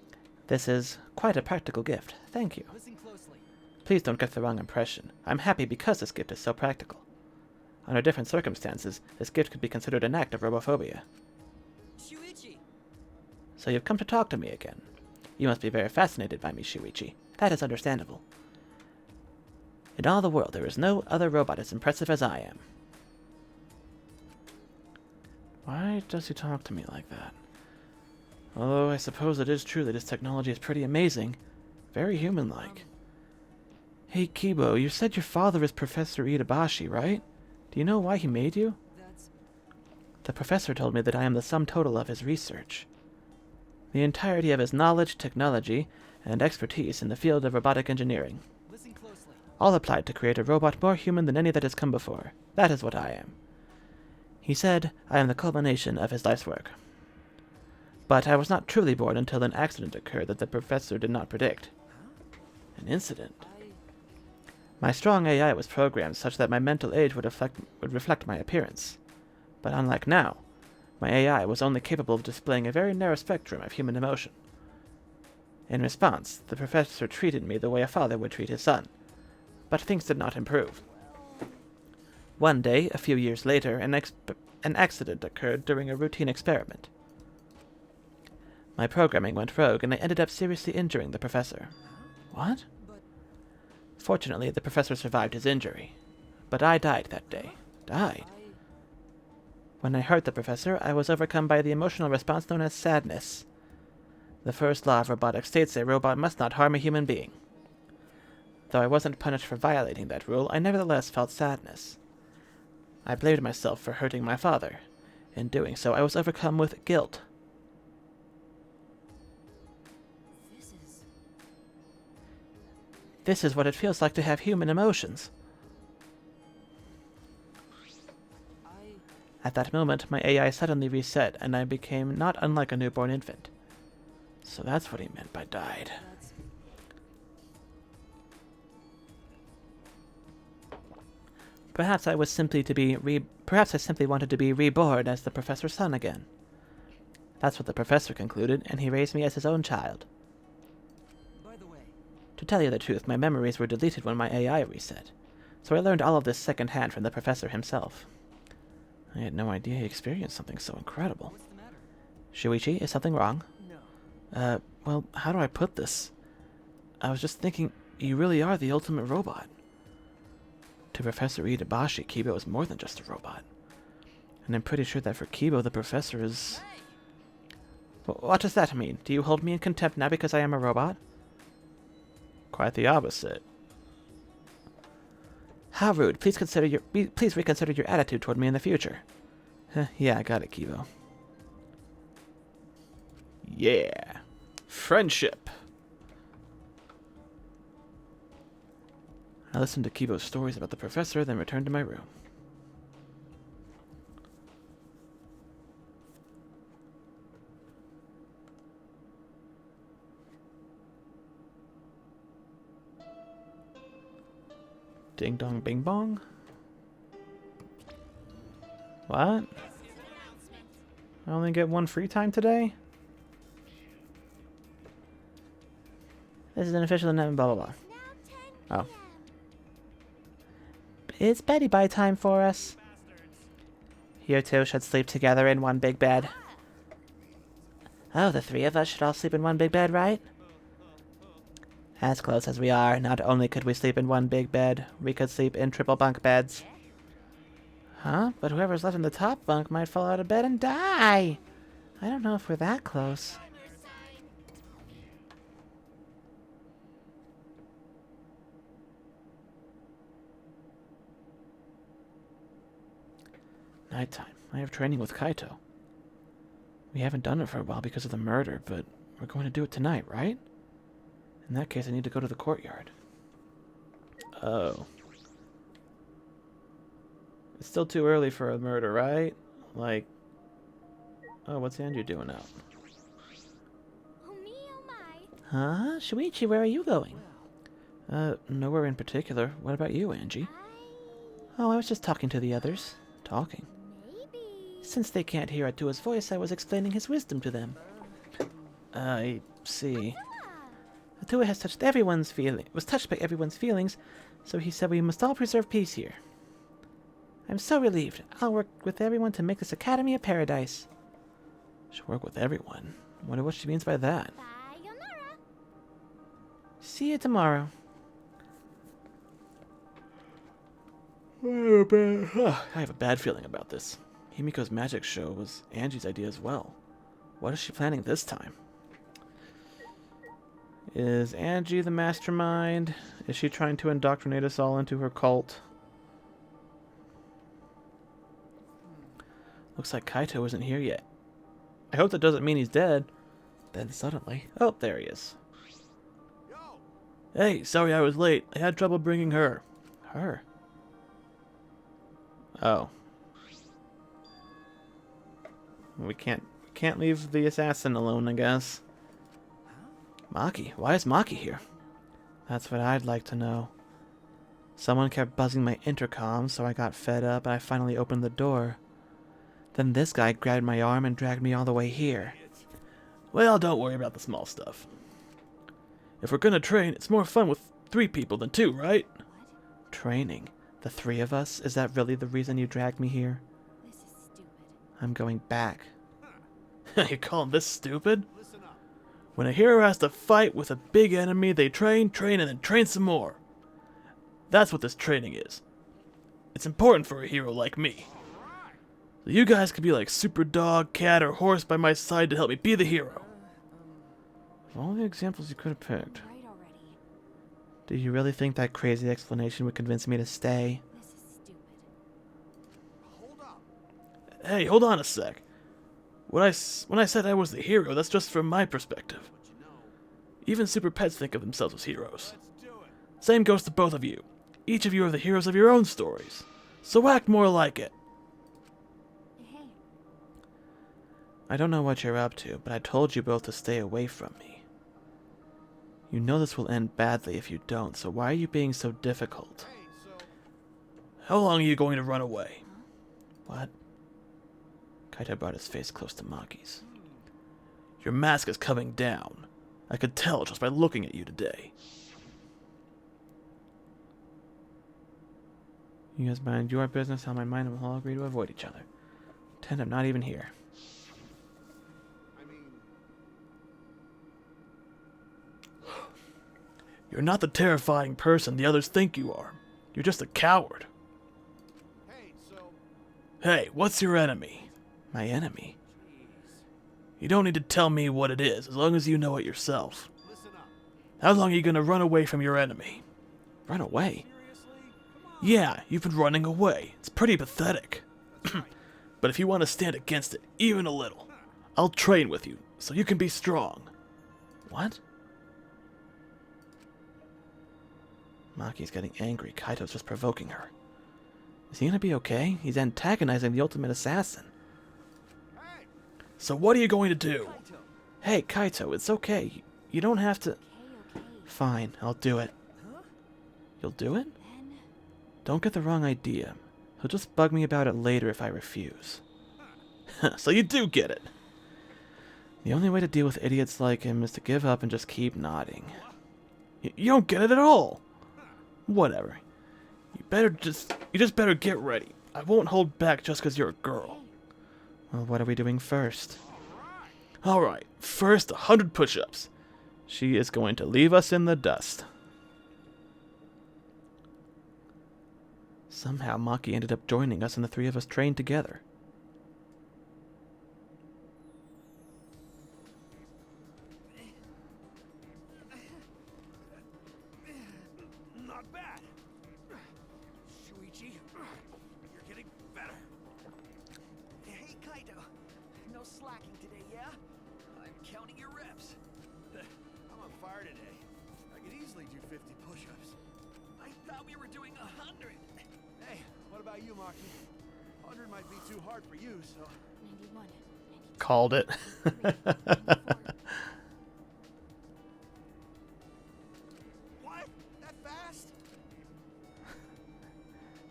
This is quite a practical gift. Thank you. Listen closely. Please don't get the wrong impression. I'm happy because this gift is so practical. Under different circumstances, this gift could be considered an act of robophobia. Shuichi! So you've come to talk to me again. You must be very fascinated by me, Shuichi. That is understandable. In all the world, there is no other robot as impressive as I am. Why does he talk to me like that? Although I suppose it is true that his technology is pretty amazing. Very human-like. Hey, Kibo, you said your father is Professor Itabashi, right? Do you know why he made you? That's... The professor told me that I am the sum total of his research. The entirety of his knowledge, technology, and expertise in the field of robotic engineering. Listen closely. All applied to create a robot more human than any that has come before. That is what I am. He said I am the culmination of his life's work. But I was not truly born until an accident occurred that the professor did not predict. An incident. My strong AI was programmed such that my mental age would reflect my appearance. But unlike now, my AI was only capable of displaying a very narrow spectrum of human emotion. In response, the professor treated me the way a father would treat his son. But things did not improve. One day, a few years later, an accident occurred during a routine experiment. My programming went rogue, and I ended up seriously injuring the professor. What? Fortunately, the professor survived his injury. But I died that day. Died? When I hurt the professor, I was overcome by the emotional response known as sadness. The first law of robotics states a robot must not harm a human being. Though I wasn't punished for violating that rule, I nevertheless felt sadness. I blamed myself for hurting my father. In doing so, I was overcome with guilt. This is what it feels like to have human emotions. At that moment, my AI suddenly reset, and I became not unlike a newborn infant. So that's what he meant by died. Perhaps I simply wanted to be reborn as the professor's son again. That's what the professor concluded, and he raised me as his own child. To tell you the truth, my memories were deleted when my AI reset, so I learned all of this secondhand from the professor himself. I had no idea he experienced something so incredible. What's the matter? Shuichi, is something wrong? No. Well, how do I put this? I was just thinking, you really are the ultimate robot. To Professor Itabashi, Kibo is more than just a robot. And I'm pretty sure that for Kibo, the professor is... What does that mean? Do you hold me in contempt now because I am a robot? Quite the opposite. How rude. Please reconsider your attitude toward me in the future. Yeah, I got it, Kibo. Yeah. Friendship. I listened to Kibo's stories about the professor, then returned to my room. Ding dong bing bong. What? I only get one free time today? This is an official announcement, blah blah blah. Oh. It's Betty bye time for us. You two should sleep together in one big bed. Oh, the three of us should all sleep in one big bed, right? As close as we are, not only could we sleep in one big bed, we could sleep in triple bunk beds. Huh? But whoever's left in the top bunk might fall out of bed and die! I don't know if we're that close. Nighttime. I have training with Kaito. We haven't done it for a while because of the murder, but we're going to do it tonight, right? In that case, I need to go to the courtyard. Oh. It's still too early for a murder, right? Like... Oh, what's Andrew doing out? Oh me, oh my. Huh? Shuichi, where are you going? Nowhere in particular. What about you, Angie? Oh, I was just talking to the others. Talking. Maybe. Since they can't hear Atua's voice, I was explaining his wisdom to them. I see. Atua has touched was touched by everyone's feelings, so he said we must all preserve peace here. I'm so relieved. I'll work with everyone to make this academy a paradise. She'll work with everyone. Wonder what she means by that. Sayonara. See you tomorrow. I have a bad feeling about this. Himiko's magic show was Angie's idea as well. What is she planning this time? Is Angie the mastermind? Is she trying to indoctrinate us all into her cult? Looks like Kaito isn't here yet. I hope that doesn't mean he's dead. Then suddenly... Oh, there he is. Hey, sorry I was late. I had trouble bringing her. Her? Oh. We can't leave the assassin alone, I guess. Maki? Why is Maki here? That's what I'd like to know. Someone kept buzzing my intercom, so I got fed up and I finally opened the door. Then this guy grabbed my arm and dragged me all the way here. Well, don't worry about the small stuff. If we're gonna train, it's more fun with 3 people than 2, right? Training? The 3 of us? Is that really the reason you dragged me here? This is stupid. I'm going back. You calling this stupid? When a hero has to fight with a big enemy, they train, and then train some more. That's what this training is. It's important for a hero like me. So you guys could be like super dog, cat, or horse by my side to help me be the hero. Of all the examples you could have picked, Right already. do you really think that crazy explanation would convince me to stay? This is stupid. Hey, hold on a sec. When I said I was the hero, that's just from my perspective. Even super pets think of themselves as heroes. Same goes to both of you. Each of you are the heroes of your own stories. So act more like it. Hey, I don't know what you're up to, but I told you both to stay away from me. You know this will end badly if you don't, so why are you being so difficult? How long are you going to run away? What? Kaito brought his face close to Maki's. Your mask is coming down. I could tell just by looking at you today. You guys mind your business, how my mind will all agree to avoid each other. Pretend I'm not even here. You're not the terrifying person the others think you are. You're just a coward. Hey, what's your enemy? My enemy? You don't need to tell me what it is, as long as you know it yourself. How long are you gonna run away from your enemy? Run away? Yeah, you've been running away. It's pretty pathetic. But if you want to stand against it, even a little, I'll train with you, so you can be strong. What? Maki's getting angry. Kaito's just provoking her. Is he gonna be okay? He's antagonizing the ultimate assassin. So what are you going to do? Hey, Kaito, it's okay. You don't have to... okay. Fine, I'll do it. You'll do it? Then Don't get the wrong idea. He'll just bug me about it later if I refuse. So you do get it. The only way to deal with idiots like him is to give up and just keep nodding. You don't get it at all. Whatever. You just better get ready. I won't hold back just because you're a girl. Well, what are we doing first? Alright, first 100 push-ups. She is going to leave us in the dust. Somehow Maki ended up joining us and the 3 of us trained together. Not bad. Shuichi, you're getting better. Hey, Kaito. No slacking today, yeah? I'm counting your reps. I'm on fire today. I could easily do 50 push-ups. I thought we were doing 100. Hey, what about you, Maki? 100 might be too hard for you, so... 91, 92, Called it. 94. What? That fast?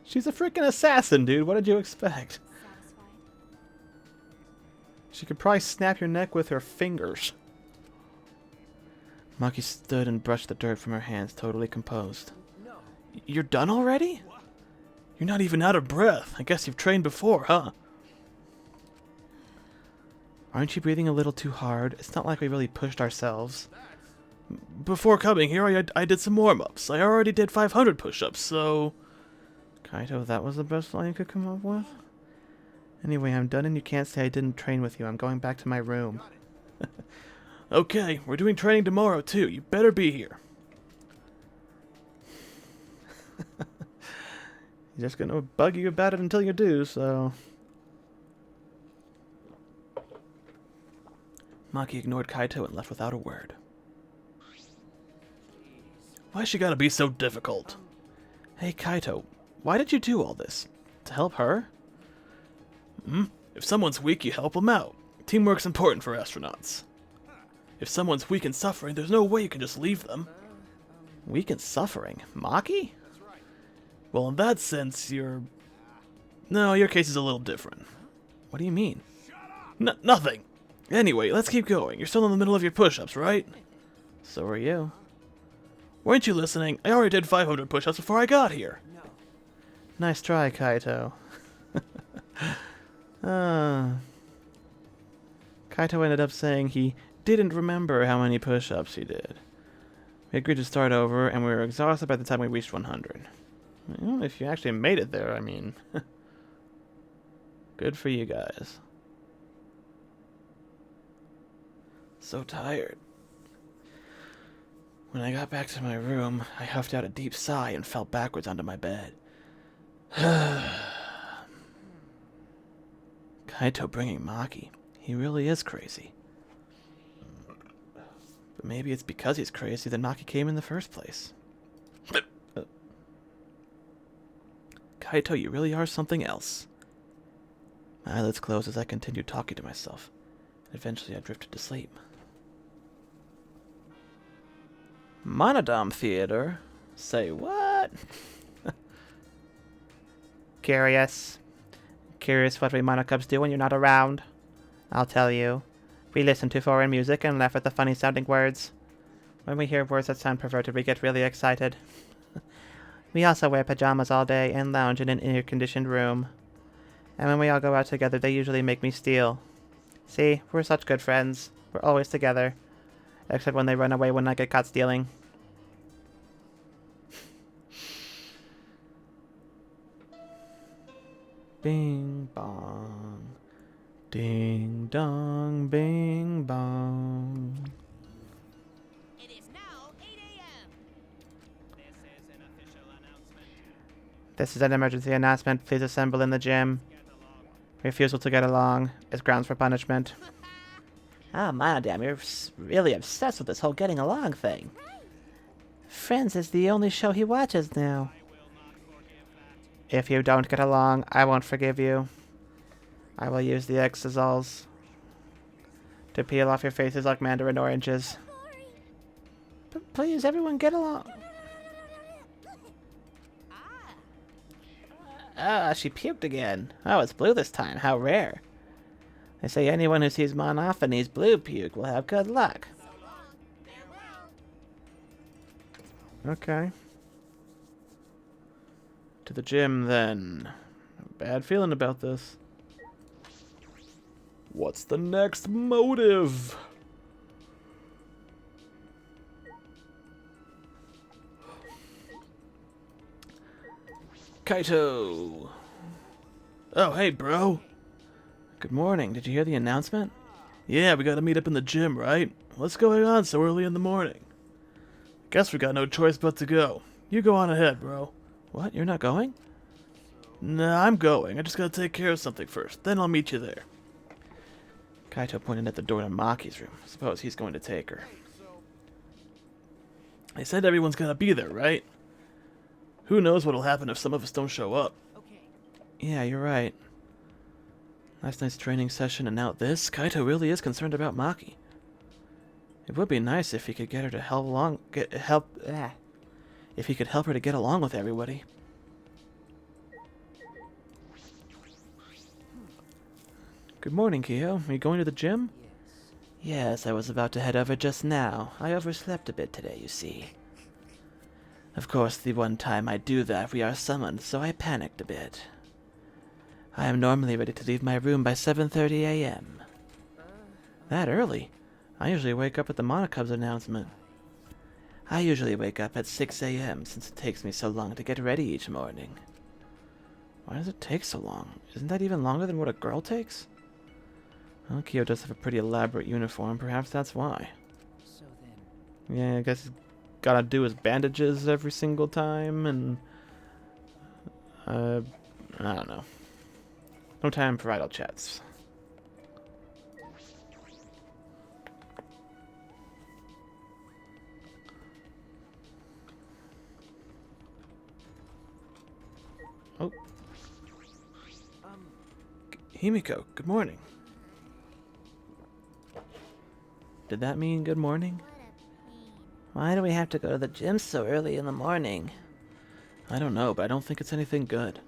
She's a freaking assassin, dude. What did you expect? Satisfied? She could probably snap your neck with her fingers. Maki stood and brushed the dirt from her hands, totally composed. No. You're done already? You're not even out of breath. I guess you've trained before, huh? Aren't you breathing a little too hard? It's not like we really pushed ourselves. Before coming here, I did some warm-ups. I already did 500 push-ups, so... Kaito, that was the best line you could come up with? Anyway, I'm done and you can't say I didn't train with you. I'm going back to my room. Okay, we're doing training tomorrow, too. You better be here. He's just gonna bug you about it until you do, so... Maki ignored Kaito and left without a word. Why's she gotta be so difficult? Hey, Kaito, why did you do all this? To help her? If someone's weak, you help them out. Teamwork's important for astronauts. If someone's weak and suffering, there's no way you can just leave them. Weak and suffering? Maki? Well, in that sense, No, your case is a little different. What do you mean? Nothing. Anyway, let's keep going. You're still in the middle of your push-ups, right? So are you. Weren't you listening? I already did 500 push-ups before I got here. Nice try, Kaito. Kaito ended up saying he didn't remember how many push-ups he did. We agreed to start over, and we were exhausted by the time we reached 100. Well, if you actually made it there, I mean... Good for you guys. So tired. When I got back to my room, I huffed out a deep sigh and fell backwards onto my bed. Kaito bringing Maki. He really is crazy. But maybe it's because he's crazy that Maki came in the first place. Kaito, you really are something else. My eyelids closed as I continued talking to myself. Eventually I drifted to sleep. Monodome Theater? Say what? Curious. Curious what we monocubs do when you're not around. I'll tell you. We listen to foreign music and laugh at the funny sounding words. When we hear words that sound perverted, we get really excited. We also wear pajamas all day and lounge in an air-conditioned room. And when we all go out together, they usually make me steal. See, we're such good friends. We're always together. Except when they run away when I get caught stealing. Bing bong. Ding dong, bing bong. It is now 8 a.m. This is an official announcement. This is an emergency announcement. Please assemble in the gym. Refusal to get along is grounds for punishment. Oh, Madam, you're really obsessed with this whole getting along thing. Friends is the only show he watches now. If you don't get along, I won't forgive you. I will use the Exosols to peel off your faces like mandarin oranges. Please, everyone get along. Ah, she puked again. Oh, it's blue this time. How rare. They say anyone who sees Monophanie's blue puke will have good luck. Okay. To the gym, then. Bad feeling about this. What's the next motive? Kaito. Oh, hey, bro. Good morning. Did you hear the announcement? Yeah, we gotta meet up in the gym, right? What's going on so early in the morning? Guess we got no choice but to go. You go on ahead, bro. What? You're not going? Nah, I'm going. I just gotta take care of something first. Then I'll meet you there. Kaito pointed at the door to Maki's room. I suppose he's going to take her. They said everyone's gonna be there, right? Who knows what'll happen if some of us don't show up. Yeah, you're right. Last night's training session and now this? Kaito really is concerned about Maki. It would be nice if he could get her to if he could help her to get along with everybody. Good morning, Kyo. Are you going to the gym? Yes, I was about to head over just now. I overslept a bit today, you see. Of course, the one time I do that, we are summoned, so I panicked a bit. I am normally ready to leave my room by 7:30 a.m. That early? I usually wake up at the Monocub's announcement. I usually wake up at 6 a.m. since it takes me so long to get ready each morning. Why does it take so long? Isn't that even longer than what a girl takes? Well, Kyo does have a pretty elaborate uniform. Perhaps that's why. So then, Yeah, I guess he's gotta do his bandages every single time, and... I don't know. No time for idle chats. Oh. Himiko, good morning. Did that mean good morning? Why do we have to go to the gym so early in the morning? I don't know, but I don't think it's anything good.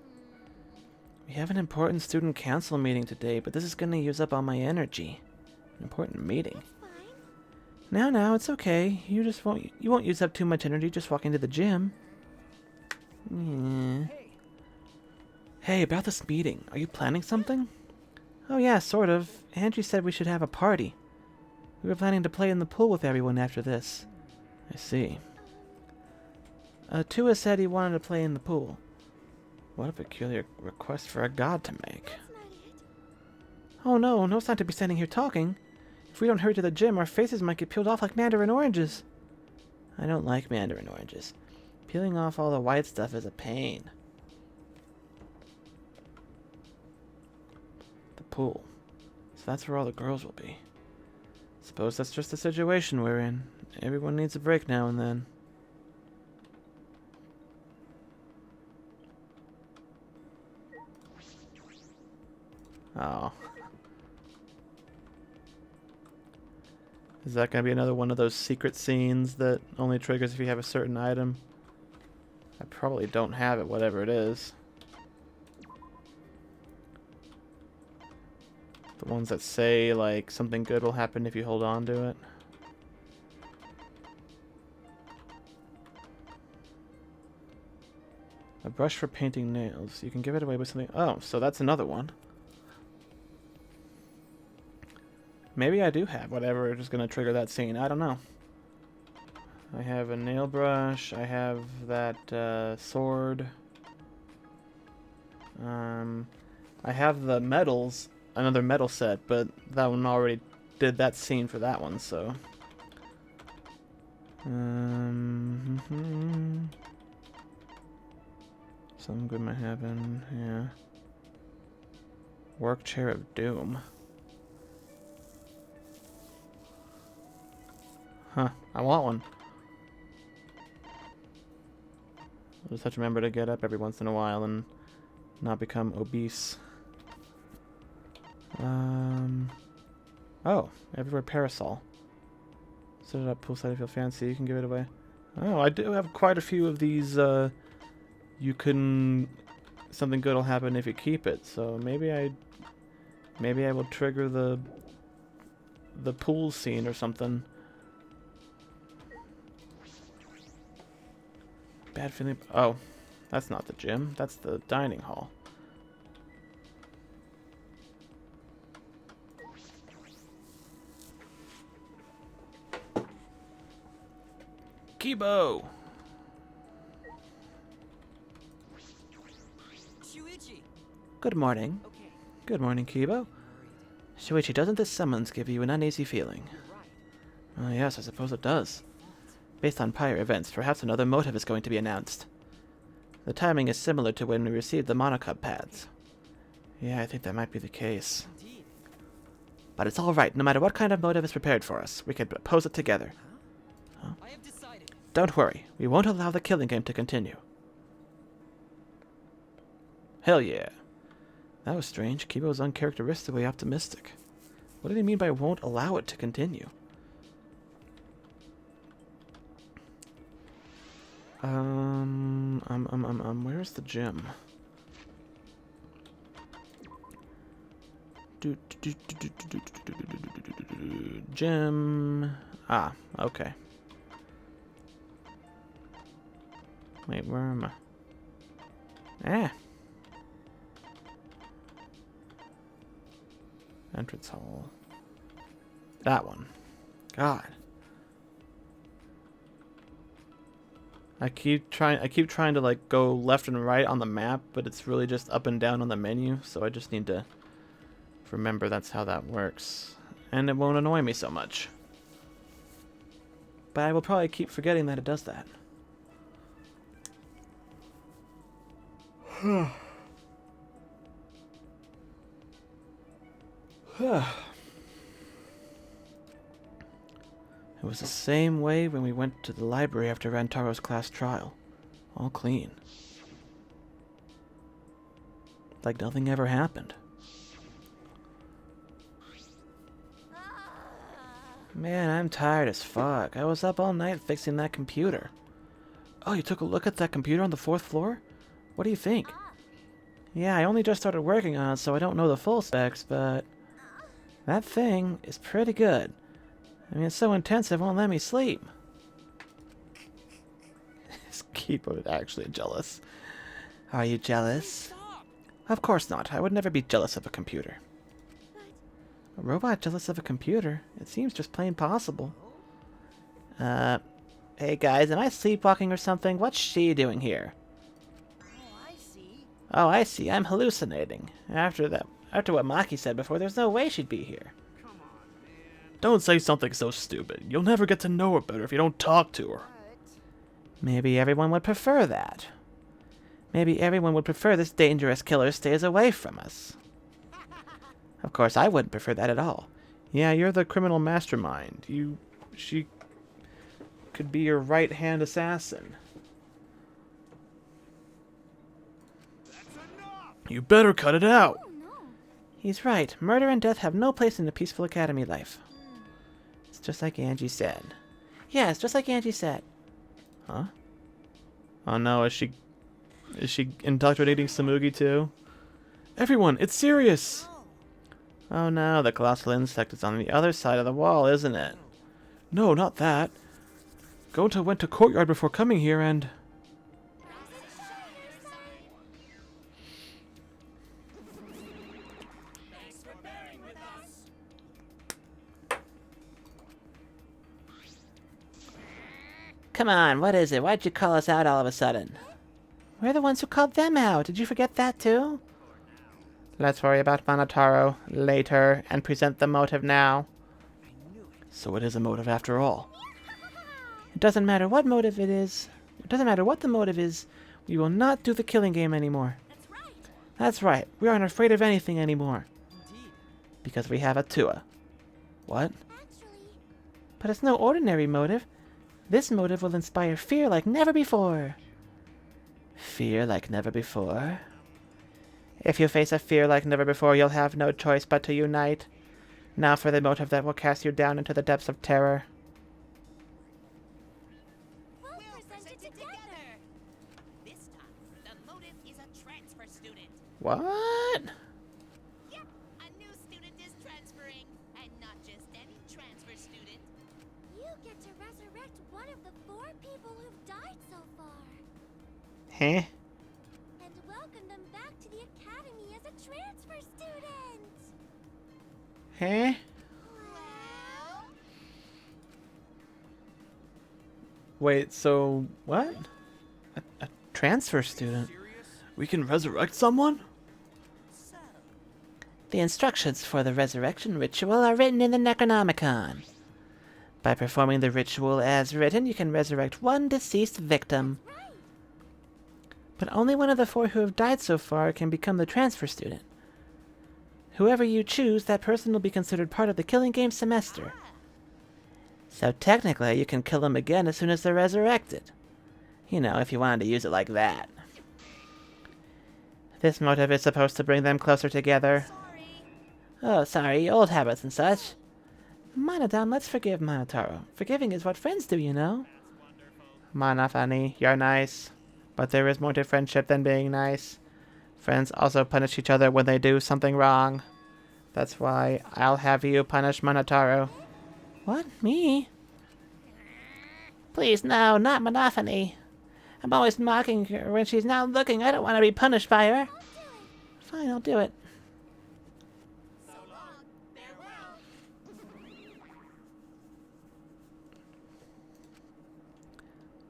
We have an important student council meeting today, but this is going to use up all my energy. An important meeting. Now, it's okay. You won't use up too much energy just walking to the gym. Yeah. Hey, about this meeting. Are you planning something? Oh yeah, sort of. Angie said we should have a party. We were planning to play in the pool with everyone after this. I see. Atua said he wanted to play in the pool. What a peculiar request for a god to make. Oh no, no time to be standing here talking. If we don't hurry to the gym, our faces might get peeled off like mandarin oranges. I don't like mandarin oranges. Peeling off all the white stuff is a pain. The pool. So that's where all the girls will be. Suppose that's just the situation we're in. Everyone needs a break now and then. Oh. Is that going to be another one of those secret scenes that only triggers if you have a certain item? I probably don't have it, whatever it is. The ones that say, like, something good will happen if you hold on to it. A brush for painting nails. You can give it away with something... Oh, so that's another one. Maybe I do have whatever is going to trigger that scene. I don't know. I have a nail brush. I have that sword. I have the medals. Another medal set, but that one already did that scene for that one, so... Something good might happen, yeah. Work chair of doom. Huh, I want one. I'll just have to remember to get up every once in a while and not become obese. Oh, everywhere parasol. Set it up poolside if you feel fancy. You can give it away. Oh, I do have quite a few of these, you can... Something good will happen if you keep it, so maybe I will trigger the pool scene or something. Bad feeling... Oh, that's not the gym. That's the dining hall. Kibo! Shuichi. Good morning. Okay, Good morning, Kibo. Shuichi, doesn't this summons give you an uneasy feeling? you're right. Yes, I suppose it does. Based on prior events, perhaps another motive is going to be announced. The timing is similar to when we received the Monocub pads. Yeah, I think that might be the case. Indeed. But it's alright, no matter what kind of motive is prepared for us. We can oppose it together. Huh? I have decided. Don't worry, we won't allow the killing game to continue. Hell yeah. That was strange. Kibo was uncharacteristically optimistic. What did he mean by won't allow it to continue? Where's the gym? Gym. Ah, okay. Wait, where am I? Ah. Entrance hall. That one. God. I keep trying to like go left and right on the map, but it's really just up and down on the menu, so I just need to remember that's how that works. And it won't annoy me so much. But I will probably keep forgetting that it does that. It was the same way when we went to the library after Rantaro's class trial. All clean. Like nothing ever happened. Man, I'm tired as fuck. I was up all night fixing that computer. Oh, you took a look at that computer on the 4th floor? What do you think? Yeah, I only just started working on it, so I don't know the full specs, but that thing is pretty good. I mean, it's so intense it won't let me sleep. His keyboard is actually jealous. Are you jealous? Of course not. I would never be jealous of a computer. A robot jealous of a computer? It seems just plain possible. Hey guys, am I sleepwalking or something? What's she doing here? Oh, I see. Oh, I see. I'm hallucinating. After what Maki said before, there's no way she'd be here. Don't say something so stupid. You'll never get to know her better if you don't talk to her. Maybe everyone would prefer that. Maybe everyone would prefer this dangerous killer stays away from us. Of course, I wouldn't prefer that at all. Yeah, you're the criminal mastermind. She could be your right-hand assassin. You better cut it out. Oh no. He's right. Murder and death have no place in a peaceful academy life. It's just like Angie said. Yeah, it's just like Angie said. Huh? Oh no, is she indoctrinating Samugi too? Everyone, it's serious! Oh no, the colossal insect is on the other side of the wall, isn't it? No, not that. Gonta went to courtyard before coming here and... Come on, what is it? Why'd you call us out all of a sudden? We're the ones who called them out. Did you forget that too? Let's worry about Monotaro later and present the motive now. So it is a motive after all. It doesn't matter what motive it is. It doesn't matter what the motive is. We will not do the killing game anymore. That's right. That's right. We aren't afraid of anything anymore. Indeed. Because we have Atua. What? Actually, But it's no ordinary motive. This motive will inspire fear like never before. Fear like never before? If you face a fear like never before, you'll have no choice but to unite. Now for the motive that will cast you down into the depths of terror. we'll present it together. This time, the motive is a transfer student. What? Yep, a new student is transferring. And not just any transfer student. You get to resurrect one of the 4 people who've died so far. Huh? And welcome them back to the academy as a transfer student. Huh? Well, Wait, so what? A transfer student? We can resurrect someone? So, The instructions for the resurrection ritual are written in the Necronomicon. By performing the ritual as written, you can resurrect one deceased victim. right. But only one of the 4 who have died so far can become the transfer student. Whoever you choose, that person will be considered part of the killing game semester. So technically, you can kill them again as soon as they're resurrected. You know, if you wanted to use it like that. This motive is supposed to bring them closer together. Sorry. Oh, sorry, old habits and such. Monodon, let's forgive Monotaro. Forgiving is what friends do, you know. Monofani, you're nice. But there is more to friendship than being nice. Friends also punish each other when they do something wrong. That's why I'll have you punish Monotaro. What? Me? Please, no, not Monophony. I'm always mocking her when she's not looking. I don't want to be punished by her. Fine, I'll do it.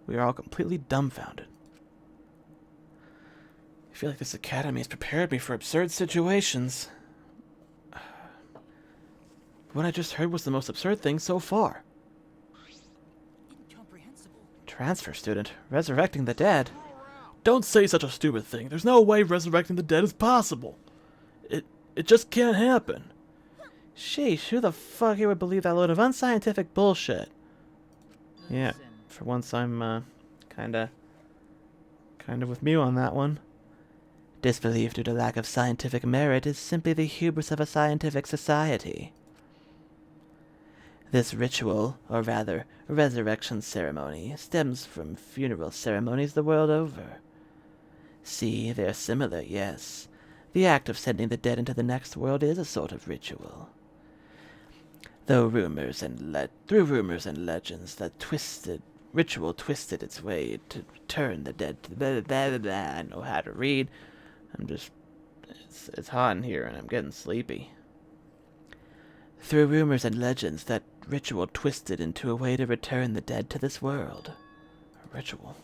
We are all completely dumbfounded. I feel like this academy has prepared me for absurd situations. What I just heard was the most absurd thing so far. Incomprehensible. Transfer student, resurrecting the dead. Don't say such a stupid thing. There's no way resurrecting the dead is possible. It just can't happen. Sheesh, who the fuck here would believe that load of unscientific bullshit? Yeah, for once I'm, kinda with Mew on that one. Disbelief due to lack of scientific merit is simply the hubris of a scientific society. This ritual, or rather, resurrection ceremony, stems from funeral ceremonies the world over. See, they're similar, yes. The act of sending the dead into the next world is a sort of ritual. Through rumors and legends, that ritual twisted its way to return the dead to blah, blah, blah, blah. I know how to read. It's hot in here and I'm getting sleepy. Through rumors and legends, that ritual twisted into a way to return the dead to this world. A ritual.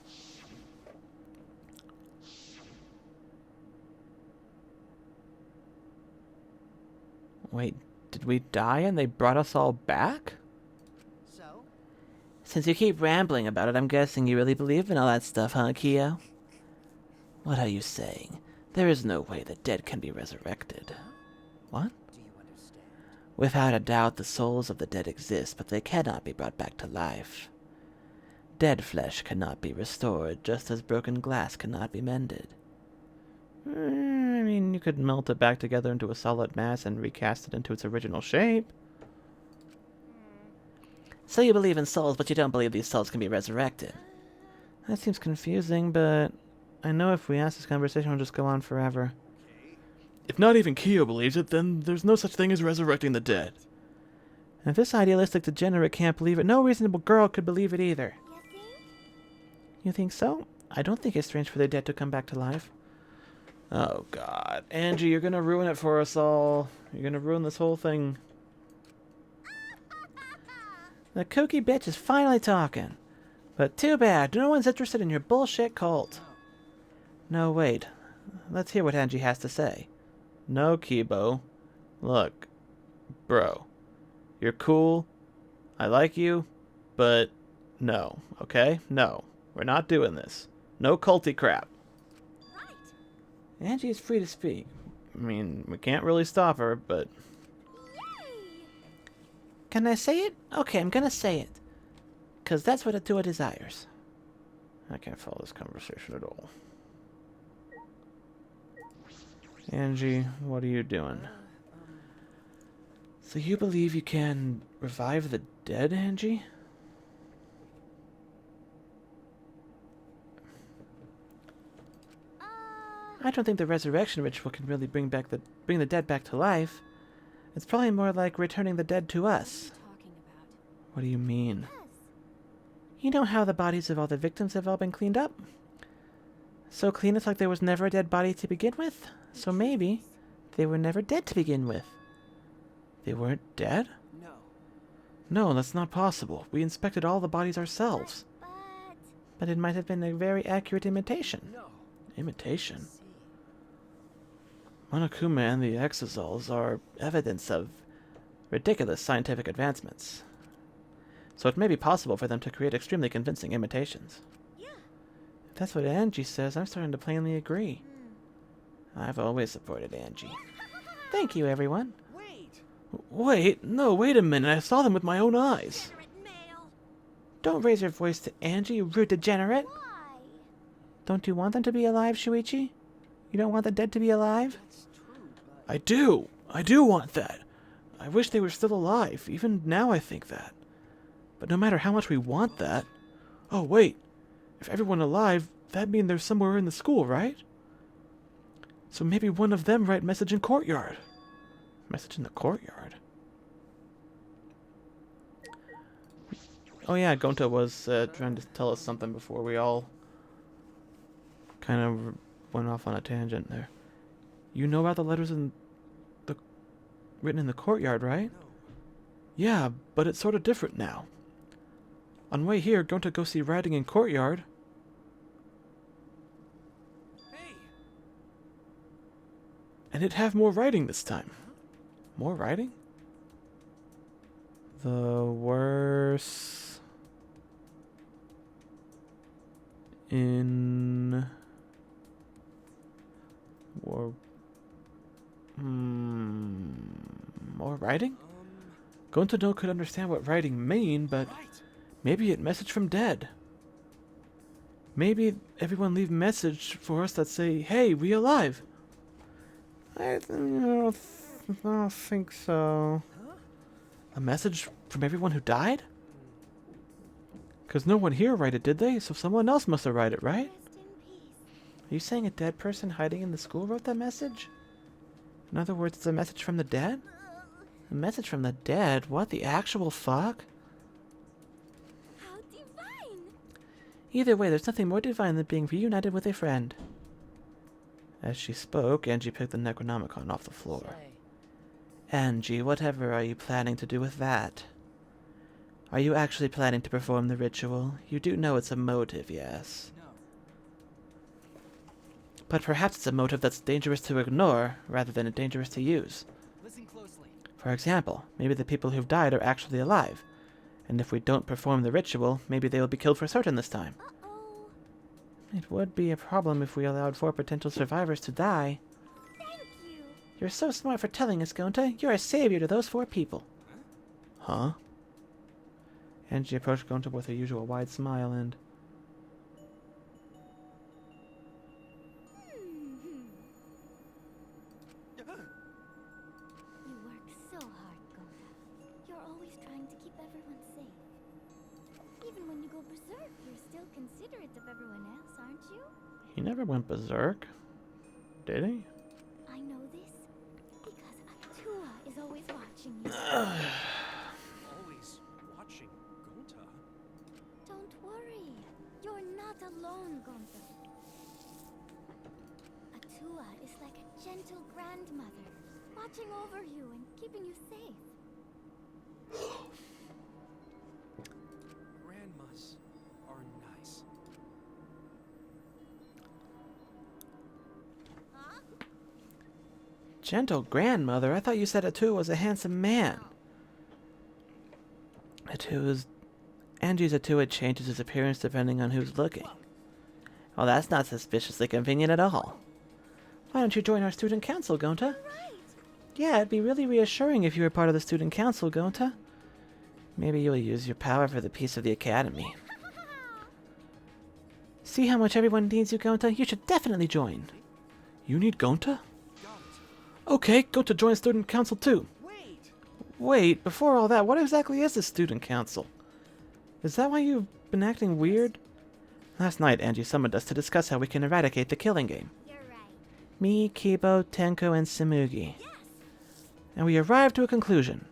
Wait, did we die and they brought us all back? So? Since you keep rambling about it, I'm guessing you really believe in all that stuff, huh, Kyo? What are you saying? There is no way the dead can be resurrected. What? Do you understand? Without a doubt, the souls of the dead exist, but they cannot be brought back to life. Dead flesh cannot be restored, just as broken glass cannot be mended. I mean, you could melt it back together into a solid mass and recast it into its original shape. So you believe in souls, but you don't believe these souls can be resurrected. That seems confusing, but I know if we ask this conversation, it'll just go on forever. If not even Kyo believes it, then there's no such thing as resurrecting the dead. And if this idealistic degenerate can't believe it, no reasonable girl could believe it either. You think? You think so? I don't think it's strange for the dead to come back to life. Oh, God. Angie, you're gonna ruin it for us all. You're gonna ruin this whole thing. The kooky bitch is finally talking. But too bad, no one's interested in your bullshit cult. No, wait. Let's hear what Angie has to say. No, Kibo. Look, bro. You're cool. I like you. But no, okay? No. We're not doing this. No culty crap. Right. Angie is free to speak. I mean, we can't really stop her, but... Yay! Can I say it? Okay, I'm gonna say it. 'Cause that's what Atua desires. I can't follow this conversation at all. Angie, what are you doing? So you believe you can revive the dead, Angie? I don't think the resurrection ritual can really bring the dead back to life. It's probably more like returning the dead to us. Talking about. What do you mean? Yes. You know how the bodies of all the victims have all been cleaned up? So clean it's like there was never a dead body to begin with? So maybe they were never dead to begin with. They weren't dead? No. No, that's not possible. We inspected all the bodies ourselves. But But it might have been a very accurate imitation. No. Imitation? See. Monokuma and the Exosols are evidence of ridiculous scientific advancements. So it may be possible for them to create extremely convincing imitations. yeah. If that's what Angie says, I'm starting to plainly agree. I've always supported Angie. Thank you, everyone. Wait. Wait, no, wait a minute. I saw them with my own eyes. Degenerate male. Don't raise your voice to Angie, you rude degenerate. Why? Don't you want them to be alive, Shuichi? You don't want the dead to be alive? That's true, but I do. I do want that. I wish they were still alive. Even now I think that. But no matter how much we want that... Oh, wait. If everyone alive, that means they're somewhere in the school, right? So maybe one of them write message in courtyard. Message in the courtyard? Oh yeah, Gonta was trying to tell us something before we all Kind of went off on a tangent there. You know about the letters written in the courtyard, right? No. Yeah, but it's sort of different now. On way here, going to go see writing in courtyard. Hey! And it'd have more writing this time. More writing? The worse in more more writing? Gonto could understand what writing mean, but Right. maybe it message from dead. Maybe everyone leave message for us that say, "Hey, we alive." I don't think so. A message from everyone who died? Because no one here write it, did they? So someone else must have write it, right? Rest in peace. Are you saying a dead person hiding in the school wrote that message? In other words, it's a message from the dead? A message from the dead? What the actual fuck? How divine! Either way, there's nothing more divine than being reunited with a friend. As she spoke, Angie picked the Necronomicon off the floor. Say, Angie, whatever are you planning to do with that? Are you actually planning to perform the ritual? You do know it's a motive, yes? no. But perhaps it's a motive that's dangerous to ignore, rather than dangerous to use. Listen closely. For example, maybe the people who've died are actually alive. And if we don't perform the ritual, maybe they will be killed for certain this time. Uh-oh. It would be a problem if we allowed 4 potential survivors to die. Thank you. You're so smart for telling us, Gonta. You're a savior to those 4 people. Huh? Angie approached Gonta with her usual wide smile and... You work so hard, Gonta. You're always trying to keep everyone safe. Even when you go berserk, you're still considerate of everyone else, aren't you? He never went berserk. Did he? I know this because Atua is always watching you. Always watching Gonta. Don't worry. You're not alone, Gonta. Atua is like a gentle grandmother, watching over you and keeping you safe. Grandmas are nice. Huh? Gentle grandmother? I thought you said Atua was a handsome man. Angie's Atua changes his appearance depending on who's looking. Well, that's not suspiciously convenient at all. Why don't you join our student council, Gonta? Right. Yeah, it'd be really reassuring if you were part of the student council, Gonta. Maybe you'll use your power for the peace of the academy. See how much everyone needs you, Gonta? You should definitely join. You need Gonta? Got it. Okay, Gonta join student council too. Wait! Wait, before all that, what exactly is this student council? Is that why you've been acting weird? Last night, Angie summoned us to discuss how we can eradicate the killing game. You're right. Me, Kibo, Tenko, and Samugi. Yes. And we arrived to a conclusion.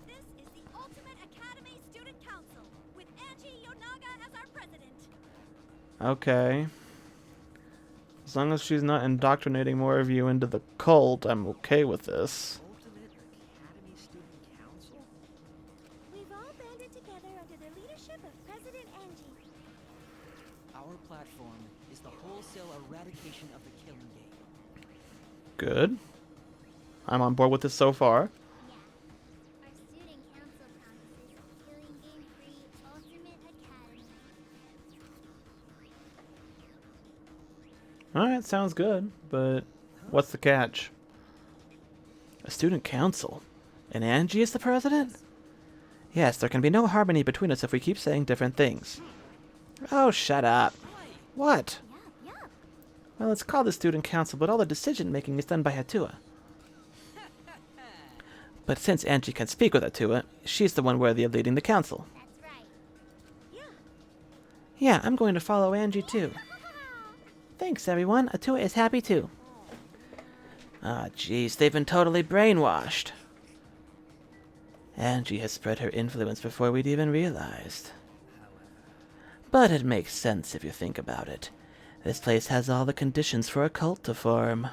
This is the Ultimate Academy Student Council with Angie Yonaga as our president. Okay. As long as she's not indoctrinating more of you into the cult, I'm okay with this. Ultimate Academy Student Council? We've all banded together under the leadership of President Angie. Our platform is the wholesale eradication of the killing game. Good. I'm on board with this so far. Yeah. Our student council promises killing game free Ultimate Academy. Alright, sounds good, but what's the catch? A student council? And Angie is the president? Yes, there can be no harmony between us if we keep saying different things. Oh, shut up. What? Yeah. Well, it's called the student council, but all the decision-making is done by Atua. But since Angie can speak with Atua, she's the one worthy of leading the council. That's right. Yeah, I'm going to follow Angie too. Thanks, everyone. Atua is happy too. Ah, jeez, they've been totally brainwashed. Angie has spread her influence before we'd even realized. But it makes sense if you think about it. This place has all the conditions for a cult to form.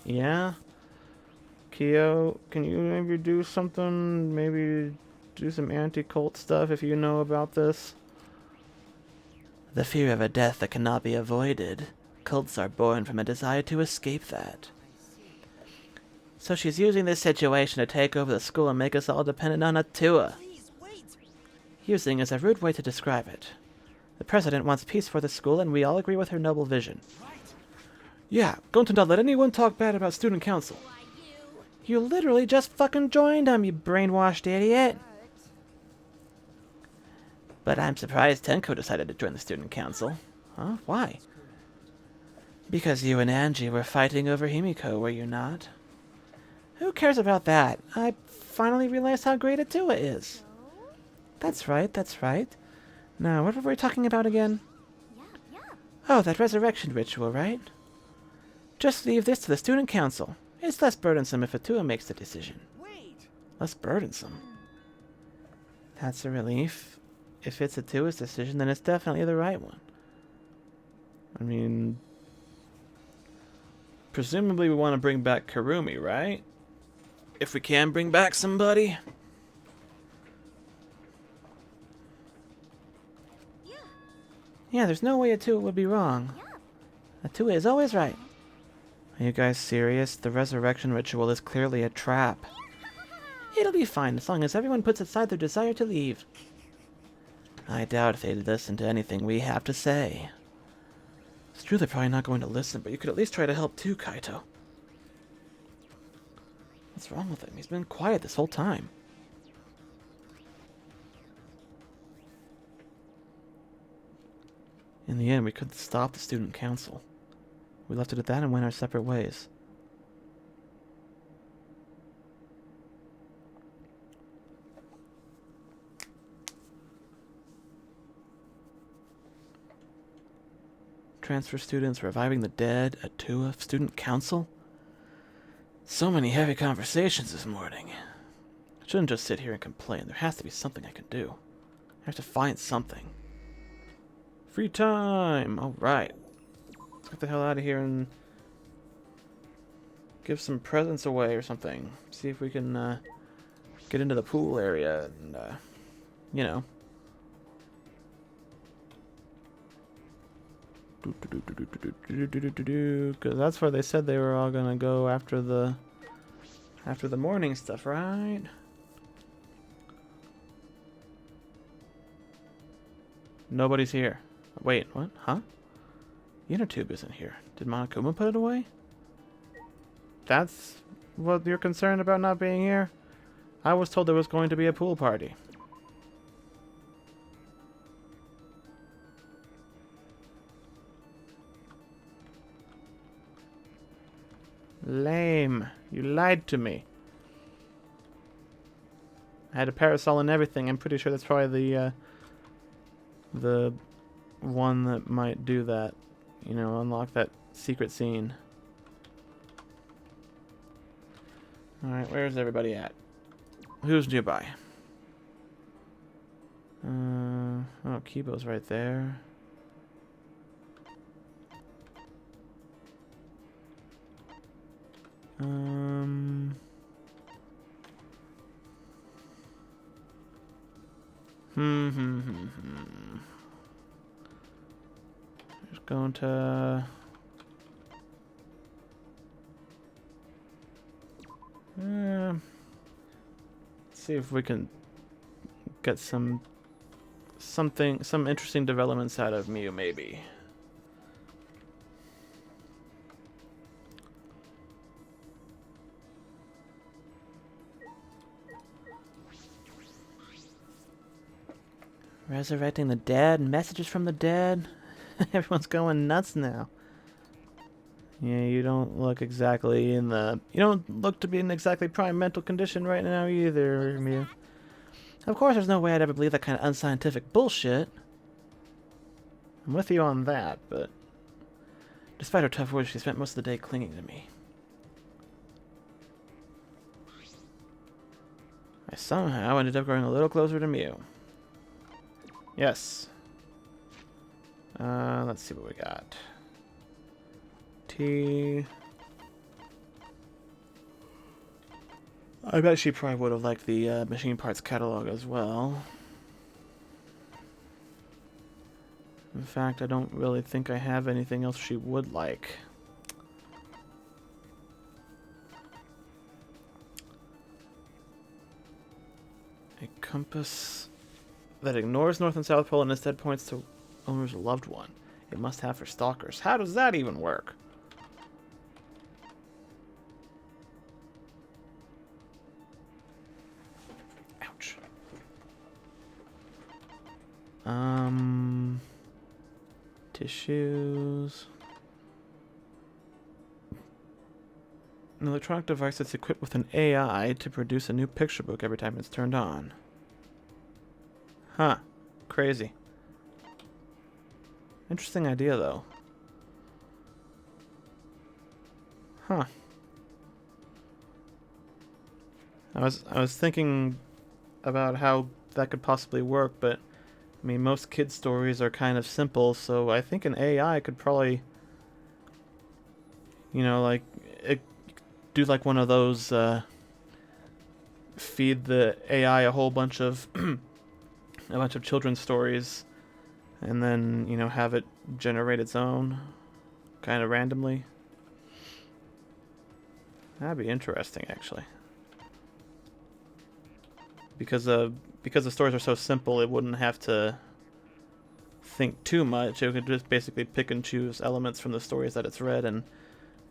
Yeah? Kyo, can you maybe do something? Maybe do some anti-cult stuff if you know about this? The fear of a death that cannot be avoided. Cults are born from a desire to escape that. So she's using this situation to take over the school and make us all dependent on Atua. Please, wait! Using is a rude way to describe it. The president wants peace for the school, and we all agree with her noble vision. Right. Yeah, going to not let anyone talk bad about student council. Why, You literally just fucking joined them, you brainwashed idiot. But I'm surprised Tenko decided to join the student council. Huh? Why? Because you and Angie were fighting over Himiko, were you not? Who cares about that? I finally realized how great Atua is. That's right, that's right. Now, what were we talking about again? Yeah. Oh, that resurrection ritual, right? Just leave this to the student council. It's less burdensome if Atua makes the decision. Wait! Less burdensome. That's a relief. If it's Atua's decision, then it's definitely the right one. I mean, presumably we want to bring back Karumi, right? If we can bring back somebody. Yeah, there's no way Atua would be wrong. Atua is always right. Are you guys serious? The resurrection ritual is clearly a trap. It'll be fine as long as everyone puts aside their desire to leave. I doubt if they'd listen to anything we have to say. It's true they're probably not going to listen, but you could at least try to help too, Kaito. What's wrong with him? He's been quiet this whole time. In the end, we couldn't stop the student council. We left it at that and went our separate ways. Transfer students, reviving the dead, Atua, student council. So many heavy conversations this morning. I shouldn't just sit here and complain. There has to be something I can do. I have to find something. Free time! Alright. Let's get the hell out of here and give some presents away or something. See if we can get into the pool area and, you know. Because that's where they said they were all gonna go after the morning stuff, right? Nobody's here. Wait, what? Huh? The inner tube isn't here. Did Monokuma put it away? That's what you're concerned about not being here? I was told there was going to be a pool party. Lame. You lied to me. I had a parasol and everything. I'm pretty sure that's probably the one that might do that. You know, unlock that secret scene. Alright, where's everybody at? Who's nearby? Oh, Kibo's right there. Just going to see if we can get some interesting developments out of Mew, maybe. Resurrecting the dead, messages from the dead. Everyone's going nuts now. Yeah, you don't look exactly in the... You don't look to be in exactly prime mental condition right now either, Mew. Of course, there's no way I'd ever believe that kind of unscientific bullshit. I'm with you on that, but... Despite her tough words, she spent most of the day clinging to me. I somehow ended up growing a little closer to Mew. Yes. Let's see what we got. T. I bet she probably would have liked the machine parts catalog as well. In fact, I don't really think I have anything else she would like. A compass that ignores North and South Pole and instead points to owner's loved one. It must have for stalkers. How does that even work? Ouch. Tissues. An electronic device that's equipped with an AI to produce a new picture book every time it's turned on. Huh. Crazy. Interesting idea, though. Huh. I was thinking about how that could possibly work, but I mean, most kids' stories are kind of simple, so I think an AI could probably, you know, like do like one of those feed the AI a whole bunch of a bunch of children's stories, and then, you know, have it generate its own kind of randomly. That'd be interesting, actually. Because the stories are so simple, it wouldn't have to think too much. It could just basically pick and choose elements from the stories that it's read and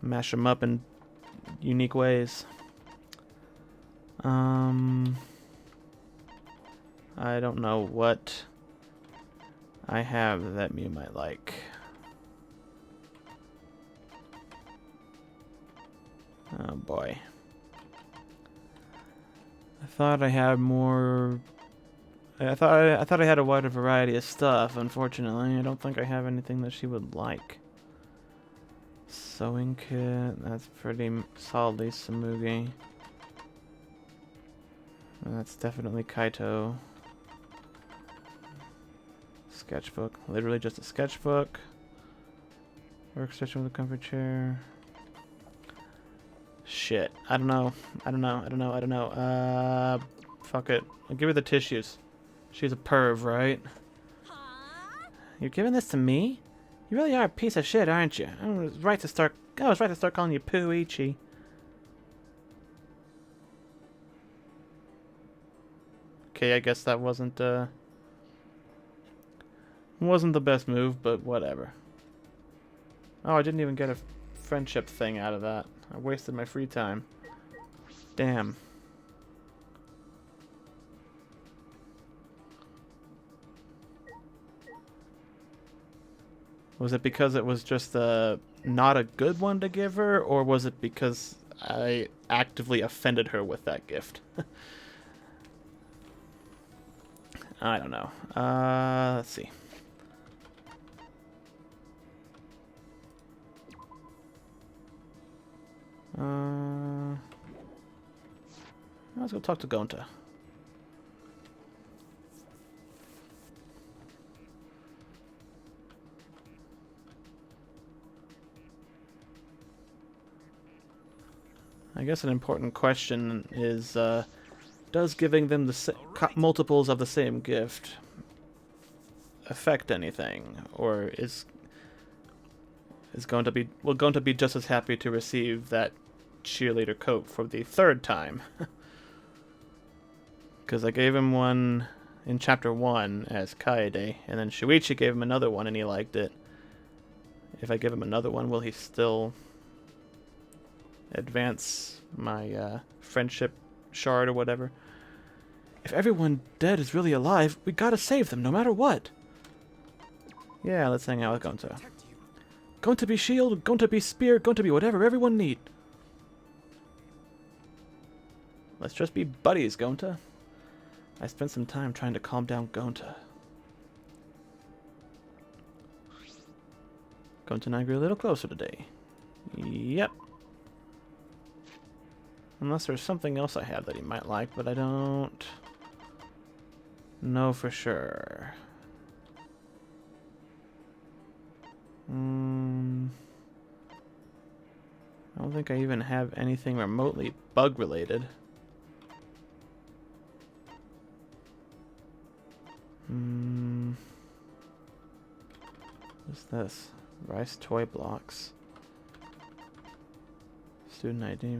mash them up in unique ways. I don't know what I have that Mew might like. Oh boy. I thought I had more. I thought I had a wider variety of stuff. Unfortunately, I don't think I have anything that she would like. Sewing kit. That's pretty solidly Samugi. That's definitely Kaito. Sketchbook. Literally just a sketchbook. Workstation with a comfort chair. Shit. I don't know. Fuck it. I'll give her the tissues. She's a perv, right? Huh? You're giving this to me? You really are a piece of shit, aren't you? I was right to start calling you Pooichi. Okay, I guess that wasn't the best move, but whatever. Oh, I didn't even get a friendship thing out of that. I wasted my free time. Damn. Was it because it was just not a good one to give her, or was it because I actively offended her with that gift? I don't know. Let's see. Let's go talk to Gonta. I guess an important question is, does giving them the multiples of the same gift affect anything, or will going to be just as happy to receive that cheerleader coat for the third time? Because I gave him one in chapter 1 as Kaede, and then Shuichi gave him another one and he liked it. If I give him another one, will he still advance my friendship shard or whatever? If everyone dead is really alive, we gotta save them no matter what. Yeah, let's hang out with Gonta. Going to be shield, going to be spear, going to be whatever everyone need. Let's just be buddies, Gonta. I spent some time trying to calm down Gonta. Gonta and I grew a little closer today. Yep. Unless there's something else I have that he might like, but I don't know for sure. I don't think I even have anything remotely bug related. What's this? Rice toy blocks. Student ID.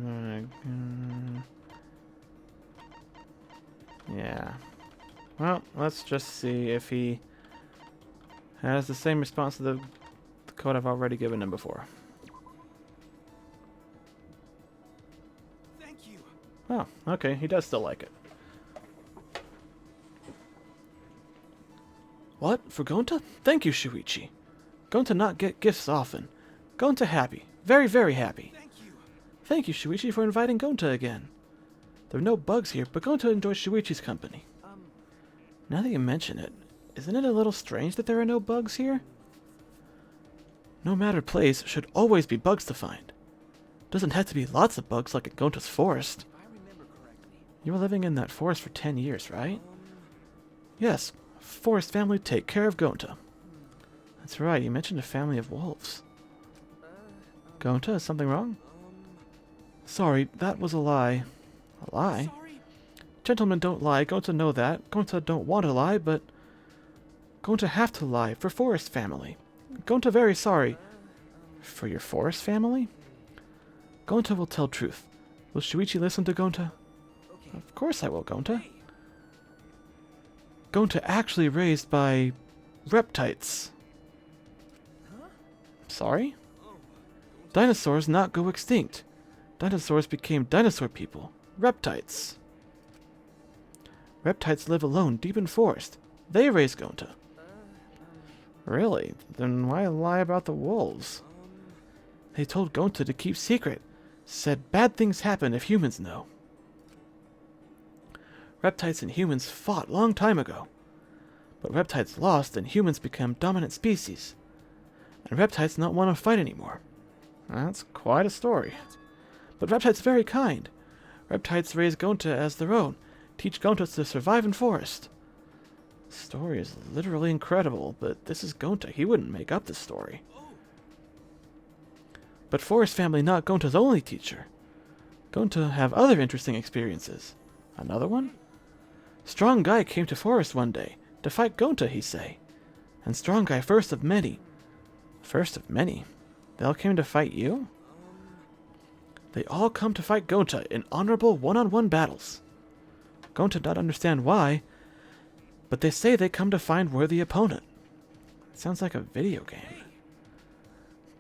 Yeah. Well, let's just see if he has the same response to the code I've already given him before. Thank you. Oh, okay. He does still like it. What? For Gonta? Thank you, Shuichi. Gonta not get gifts often. Gonta happy. Very, very happy. Thank you. Thank you, Shuichi, for inviting Gonta again. There are no bugs here, but Gonta enjoys Shuichi's company. Now that you mention it, isn't it a little strange that there are no bugs here? No matter place should always be bugs to find. Doesn't have to be lots of bugs like in Gonta's forest. If I remember correctly. You were living in that forest for 10 years, right? Yes. Forest family take care of Gonta. That's right, you mentioned a family of wolves. Gonta, is something wrong? Sorry, that was a lie. A lie? Sorry. Gentlemen don't lie, Gonta know that. Gonta don't want to lie, but Gonta have to lie for forest family. Gonta very sorry. For your forest family? Gonta will tell truth. Will Shuichi listen to Gonta? Okay. Of course I will, Gonta. Hey. Gonta actually raised by reptites. Huh? Sorry? Oh. Dinosaurs not go extinct. Dinosaurs became dinosaur people. Reptites. Reptites live alone deep in forest. They raise Gonta. Really? Then why lie about the wolves? They told Gonta to keep secret. Said bad things happen if humans know. Reptites and humans fought long time ago. But reptites lost and humans become dominant species. And reptites not want to fight anymore. That's quite a story. But reptites very kind. Reptites raise Gonta as their own. Teach Gonta to survive in forest. The story is literally incredible, but this is Gonta. He wouldn't make up this story. But forest family not Gonta's only teacher. Gonta have other interesting experiences. Another one? Strong guy came to forest one day to fight Gonta, he say. And strong guy first of many. First of many? They all came to fight you? They all come to fight Gonta in honorable one-on-one battles. Gonta not understand why, but they say they come to find worthy opponent. Sounds like a video game.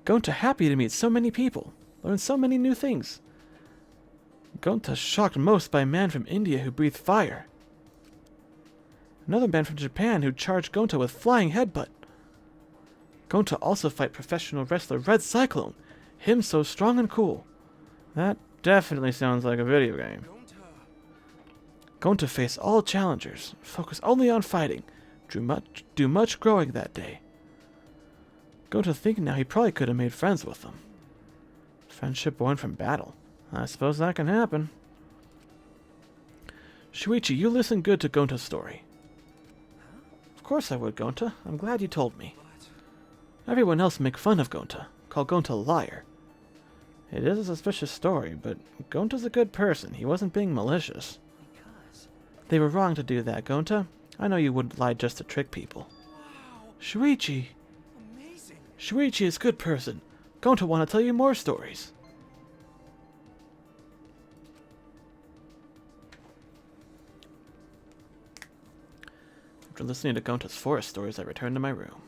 Gonta happy to meet so many people, learn so many new things. Gonta shocked most by a man from India who breathed fire. Another man from Japan who charged Gonta with flying headbutt. Gonta also fight professional wrestler Red Cyclone, him so strong and cool. That definitely sounds like a video game. Gonta face all challengers, focus only on fighting, do much growing that day. Gonta thinking now he probably could have made friends with them. Friendship born from battle. I suppose that can happen. Shuichi, you listen good to Gonta's story. Of course I would, Gonta. I'm glad you told me. Everyone else make fun of Gonta, call Gonta a liar. It is a suspicious story, but Gonta's a good person. He wasn't being malicious. They were wrong to do that, Gonta. I know you wouldn't lie just to trick people. Wow. Shuichi! Amazing. Shuichi is a good person. Gonta want to tell you more stories. After listening to Gonta's forest stories, I returned to my room.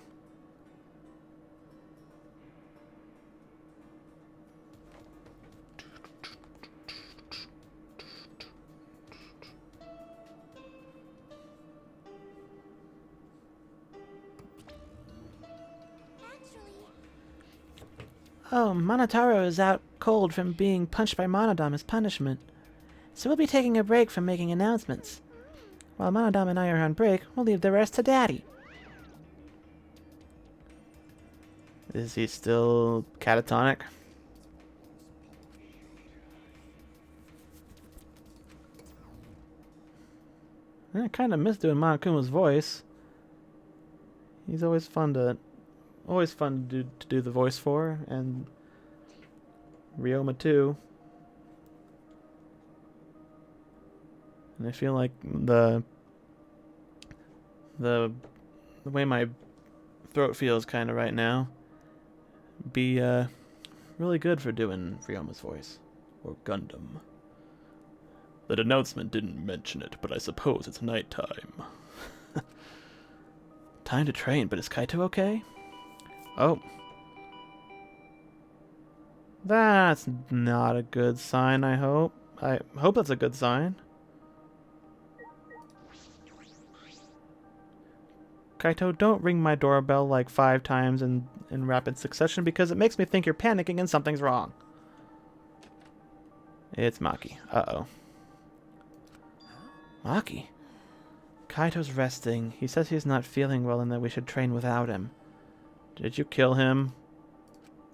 Oh, Monotaro is out cold from being punched by Monodam as punishment. So we'll be taking a break from making announcements. While Monodam and I are on break, we'll leave the rest to Daddy. Is he still catatonic? I kind of miss doing Monokuma's voice. He's always fun to always fun to do the voice for, and Ryoma too. And I feel like the way my throat feels kind of right now be really good for doing Ryoma's voice or Gundam. That announcement didn't mention it, but I suppose it's nighttime. Time to train, but is Kaito okay? Oh. That's not a good sign, I hope. I hope that's a good sign. Kaito, don't ring my doorbell like 5 times in rapid succession because it makes me think you're panicking and something's wrong. It's Maki. Uh-oh. Maki? Kaito's resting. He says he's not feeling well and that we should train without him. Did you kill him?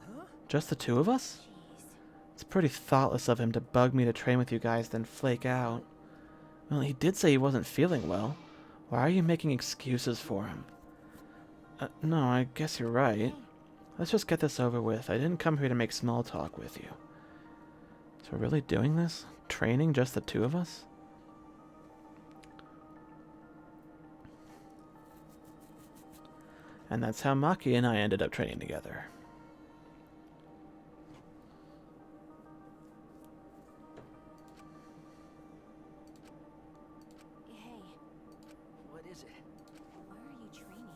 Huh? Just the 2 of us? It's pretty thoughtless of him to bug me to train with you guys, then flake out. Well, he did say he wasn't feeling well. Why are you making excuses for him? No, I guess you're right. Let's just get this over with. I didn't come here to make small talk with you. So we're really doing this? Training just the 2 of us? And that's how Maki and I ended up training together. Hey, What is it? why are you training?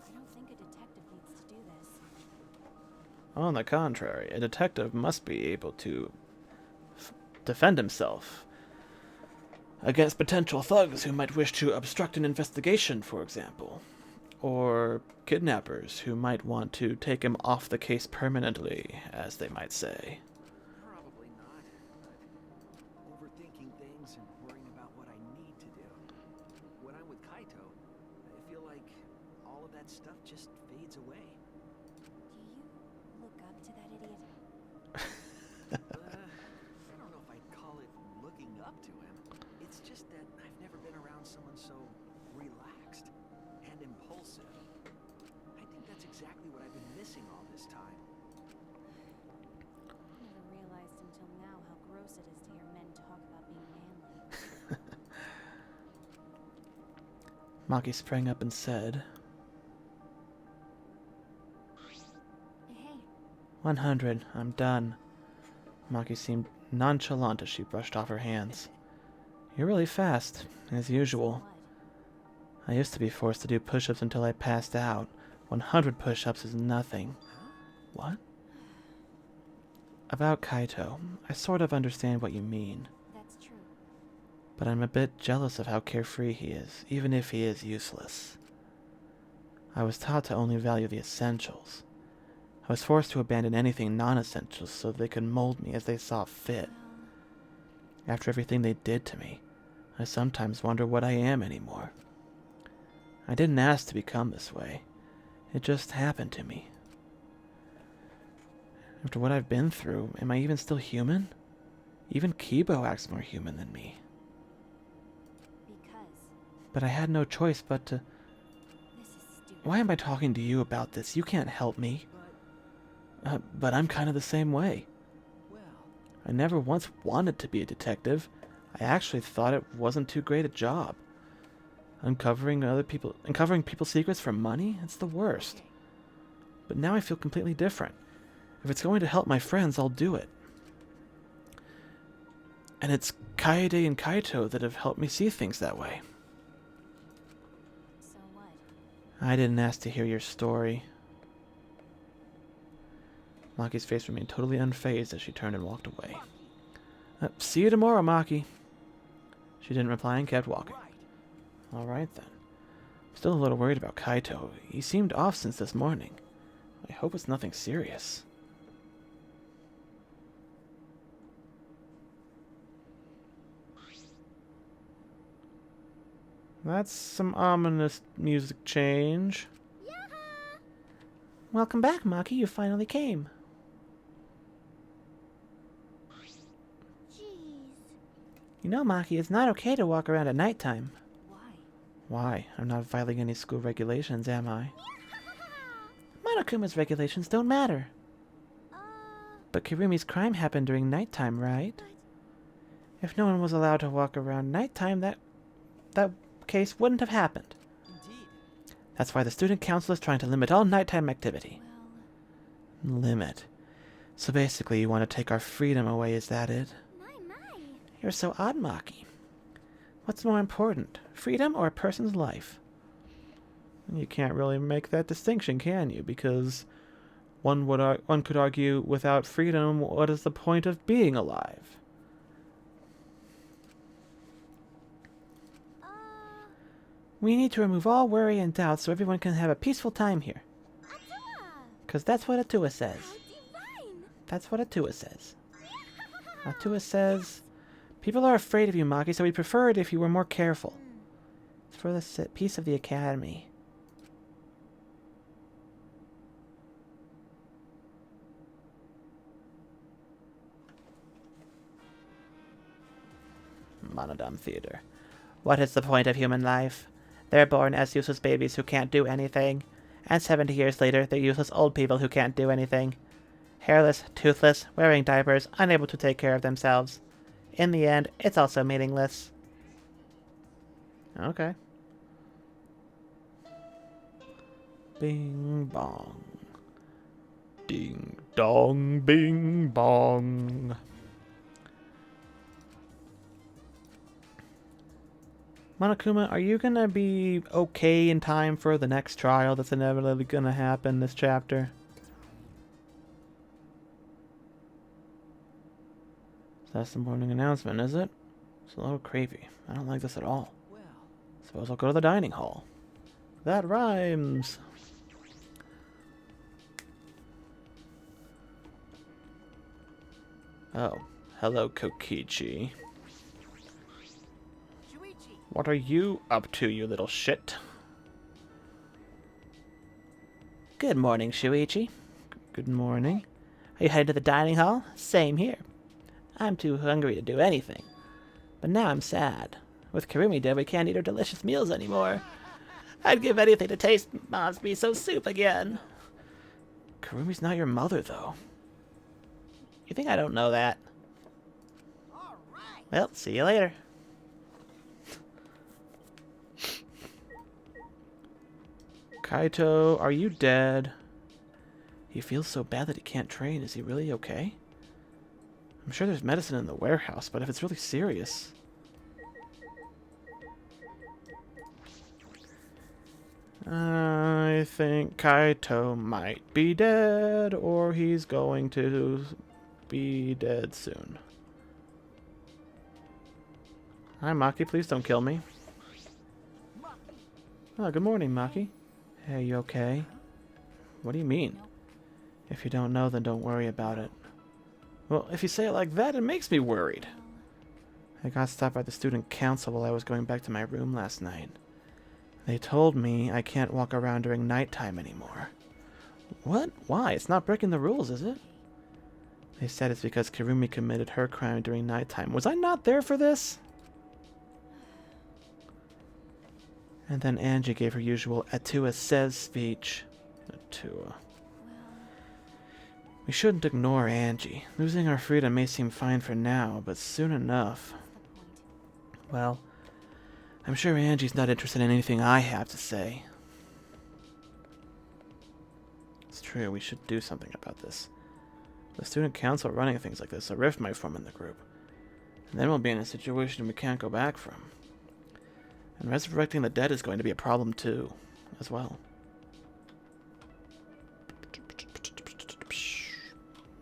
I don't think a detective needs to do this. On the contrary, a detective must be able to defend himself against potential thugs who might wish to obstruct an investigation, for example. Or kidnappers who might want to take him off the case permanently, as they might say. Probably not, but overthinking things and worrying about what I need to do. When I'm with Kaito, I feel like all of that stuff just fades away. Do you look up to that idiot? I don't know if I'd call it looking up to him. It's just that I've never been around someone so relaxed and impulsive. I think that's exactly what I've been missing all this time. Never realized until now how gross it is to hear men talk about being manly. Maki sprang up and said, Hey, 100, I'm done. Maki seemed nonchalant as she brushed off her hands. You're really fast, as usual. what? I used to be forced to do push-ups until I passed out. 100 push-ups is nothing. What? About Kaito, I sort of understand what you mean, That's true. but I'm a bit jealous of how carefree he is, even if he is useless. I was taught to only value the essentials. I was forced to abandon anything non-essential so they could mold me as they saw fit. After everything they did to me, I sometimes wonder what I am anymore. I didn't ask to become this way. It just happened to me. After what I've been through, am I even still human? Even Kibo acts more human than me. Because But I had no choice but to... this is stupid. Why am I talking to you about this? You can't help me. But I'm kind of the same way. Well, I never once wanted to be a detective. I actually thought it wasn't too great a job. Uncovering people's secrets for money? It's the worst. But now I feel completely different. If it's going to help my friends, I'll do it. And it's Kaede and Kaito that have helped me see things that way. So what? I didn't ask to hear your story. Maki's face remained totally unfazed as she turned and walked away. See you tomorrow, Maki. She didn't reply and kept walking. right. Alright then. Still a little worried about Kaito. He seemed off since this morning. I hope it's nothing serious. That's some ominous music change. Yaha! Welcome back, Maki. You finally came. Jeez. You know, Maki, it's not okay to walk around at nighttime. Why? Why? I'm not violating any school regulations, am I? Yaha! My Monokuma's regulations don't matter. Uh, But Kirumi's crime happened during nighttime, right? If no one was allowed to walk around nighttime, that case wouldn't have happened. Indeed. That's why the student council is trying to limit all nighttime activity. well, Limit. So basically you want to take our freedom away, is that it? my. You're so odd, Maki. What's more important, freedom or a person's life? You can't really make that distinction, can you? Because one could argue, without freedom, what is the point of being alive? Uh, We need to remove all worry and doubt so everyone can have a peaceful time here. Atua! Because that's what Atua says. How divine! That's what Atua says. Atua says, people are afraid of you, Maki, so we prefer it if you were more careful. It's for the peace of the academy. Monodam Theater. What is the point of human life? They're born as useless babies who can't do anything. And 70 years later, they're useless old people who can't do anything. Hairless, toothless, wearing diapers, unable to take care of themselves. In the end, it's also meaningless. Okay. Bing bong. Ding dong, bing bong. Monokuma, are you gonna be okay in time for the next trial that's inevitably gonna happen this chapter? That's the morning announcement, is it? It's a little creepy. I don't like this at all. Well, Suppose I'll go to the dining hall. That rhymes. Oh, hello, Kokichi. Shuichi, What are you up to, you little shit? Good morning, Shuichi. Good morning. Are you headed to the dining hall? Same here. I'm too hungry to do anything. But now I'm sad. With Kirumi dead, we can't eat our delicious meals anymore. I'd give anything to taste Mom's miso soup again. Kirumi's not your mother, though. You think I don't know that? all right. Well, see you later. Kaito, are you dead? He feels so bad that he can't train. Is he really okay? I'm sure there's medicine in the warehouse, but if it's really serious... I think Kaito might be dead, or he's going to be dead soon. Hi, Maki. Please don't kill me. Oh, good morning, Maki. Hey, you okay? What do you mean? If you don't know, then don't worry about it. Well, if you say it like that, it makes me worried. I got stopped by the student council while I was going back to my room last night. They told me I can't walk around during nighttime anymore. What? Why? It's not breaking the rules, is it? They said it's because Kirumi committed her crime during nighttime. Was I not there for this? And then Angie gave her usual Atua says speech. Atua. We shouldn't ignore Angie. Losing our freedom may seem fine for now, but soon enough... Well, I'm sure Angie's not interested in anything I have to say. It's true, we should do something about this. The student council running things like this, a rift might form in the group. And then we'll be in a situation we can't go back from. And resurrecting the dead is going to be a problem too, as well.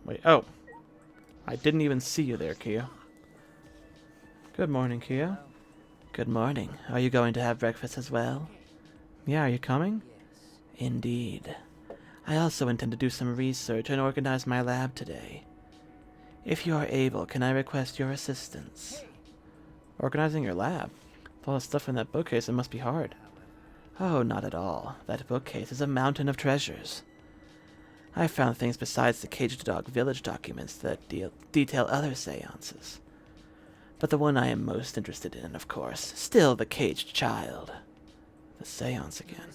Wait, oh. I didn't even see you there, Kia. Good morning, Kia. Good morning. Are you going to have breakfast as well? Yeah, are you coming? Indeed. I also intend to do some research and organize my lab today. If you are able, can I request your assistance? Organizing your lab? With all the stuff in that bookcase, it must be hard. Oh, not at all. That bookcase is a mountain of treasures. I found things besides the Caged Dog Village documents that detail other seances. But the one I am most interested in, of course, still the Caged Child. The seance again.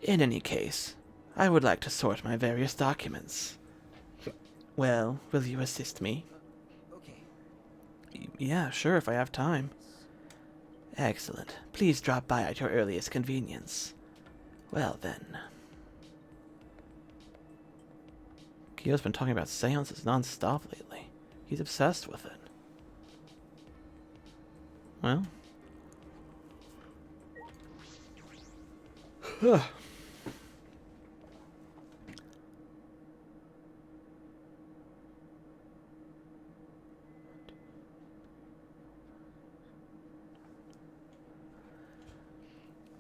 In any case, I would like to sort my various documents. Well, will you assist me? Okay. Yeah, sure, if I have time. Excellent. Please drop by at your earliest convenience. Well then. Kyo's been talking about seances non-stop lately. He's obsessed with it. Well.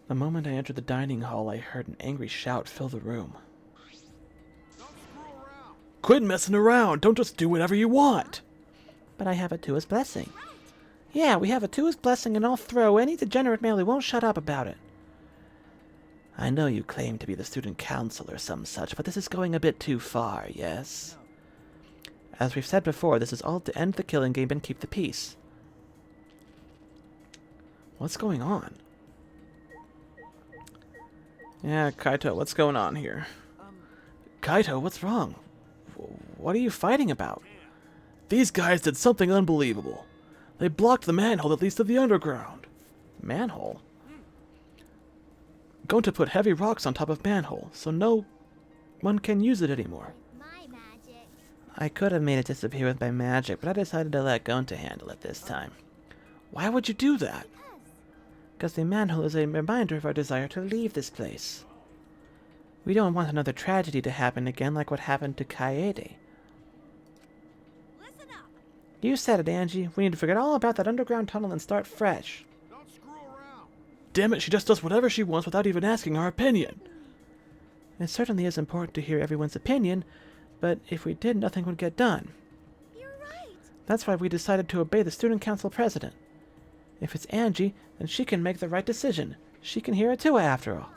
The moment I entered the dining hall, I heard an angry shout fill the room. Quit messing around! Don't just do whatever you want! But I have Atua's blessing. Yeah, we have Atua's blessing, and I'll throw any degenerate male who won't shut up about it. I know you claim to be the student council or some such, but this is going a bit too far, yes? As we've said before, this is all to end the killing game and keep the peace. What's going on? Yeah, Kaito, what's going on here? Kaito, what's wrong? What are you fighting about? These guys did something unbelievable. They blocked the manhole that leads to the underground. Manhole? Going to put heavy rocks on top of manhole, so no one can use it anymore. My magic. I could have made it disappear with my magic, but I decided to let Gonta handle it this time. Why would you do that? Because the manhole is a reminder of our desire to leave this place. We don't want another tragedy to happen again like what happened to Kaede. Listen up. You said it, Angie. We need to forget all about that underground tunnel and start fresh. Don't screw around. Damn it, she just does whatever she wants without even asking our opinion. It certainly is important to hear everyone's opinion, but if we did, nothing would get done. You're right. That's why we decided to obey the student council president. If it's Angie, then she can make the right decision. She can hear Atua after all.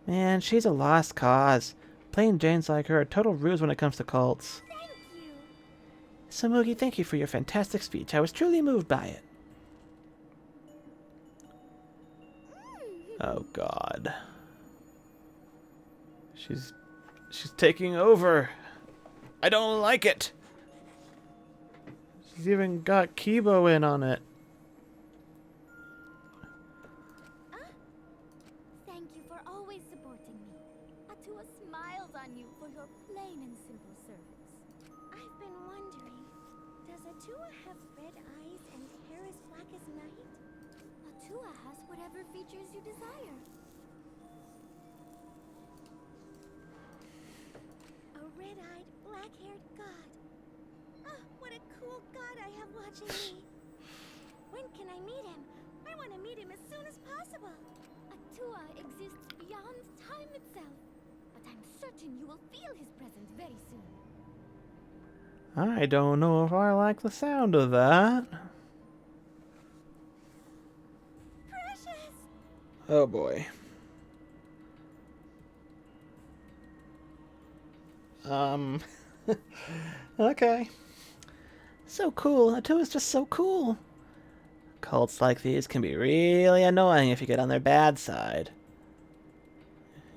Man, she's a lost cause. Plain Jane's like her, a total ruse when it comes to cults. Thank you. Samugi, thank you for your fantastic speech. I was truly moved by it. Oh god. She's taking over. I don't like it. She's even got Kibo in on it. Thank you for always supporting me. Atua smiles on you for your plain and simple service. I've been wondering, does Atua have red eyes and hair as black as night? Atua has whatever features you desire. A red-eyed, black-haired god. Oh, what a cool god I have watching me. When can I meet him? I want to meet him as soon as possible. Atua exists beyond time itself, but I'm certain you will feel his presence very soon. I don't know if I like the sound of that. Precious! Oh boy. Okay. So cool. Atua's just so cool. Cults like these can be really annoying if you get on their bad side.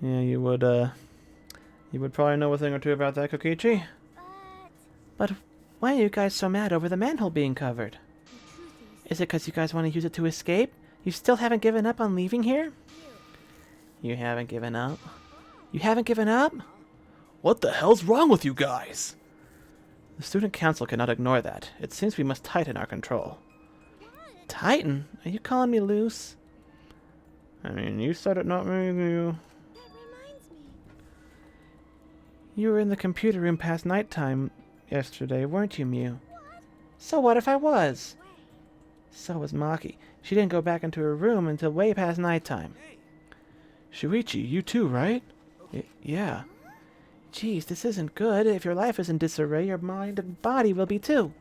Yeah, you would probably know a thing or two about that, Kokichi. But But why are you guys so mad over the manhole being covered? the truth Is it because you guys want to use it to escape? You still haven't given up on leaving here? You haven't given up? You haven't given up? What the hell's wrong with you guys? The student council cannot ignore that. It seems we must tighten our control. Tighten? Are you calling me loose? I mean, you said it, not me. You. That reminds me. You were in the computer room past nighttime yesterday, weren't you, Mew? So what if I was? So was Maki. She didn't go back into her room until way past nighttime. Shuichi, you too, right? Yeah. Geez, this isn't good. If your life is in disarray, your mind and body will be too.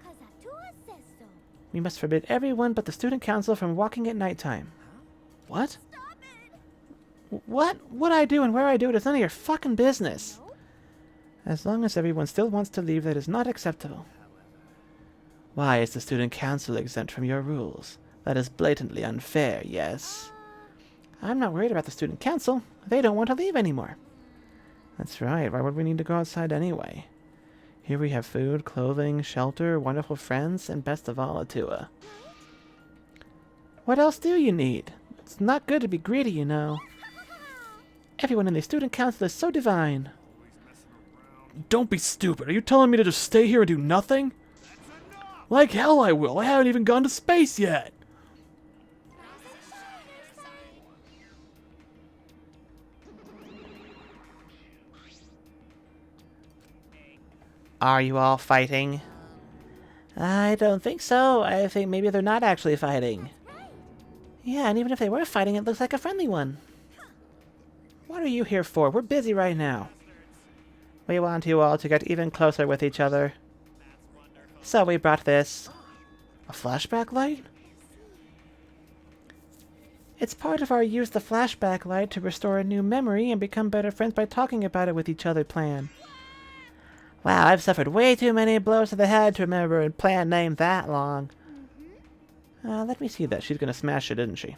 'cause Atua says so. We must forbid everyone but the student council from walking at nighttime. What? Stop it! What I do and where I do it is none of your fucking business. No? As long as everyone still wants to leave, that is not acceptable. Why is the student council exempt from your rules? That is blatantly unfair, yes? I'm not worried about the student council. They don't want to leave anymore. That's right. Why would we need to go outside anyway? Here we have food, clothing, shelter, wonderful friends, and best of all, Atua. What else do you need? It's not good to be greedy, you know. Everyone in the student council is so divine. Don't be stupid. Are you telling me to just stay here and do nothing? Like hell I will. I haven't even gone to space yet. Are you all fighting? I don't think so. I think maybe they're not actually fighting. Yeah, and even if they were fighting, it looks like a friendly one. What are you here for? We're busy right now. We want you all to get even closer with each other. So we brought this. A flashback light? It's part of our use the flashback light to restore a new memory and become better friends by talking about it with each other plan. Wow, I've suffered way too many blows to the head to remember a plan named that long. Let me see that. She's gonna smash it, isn't she?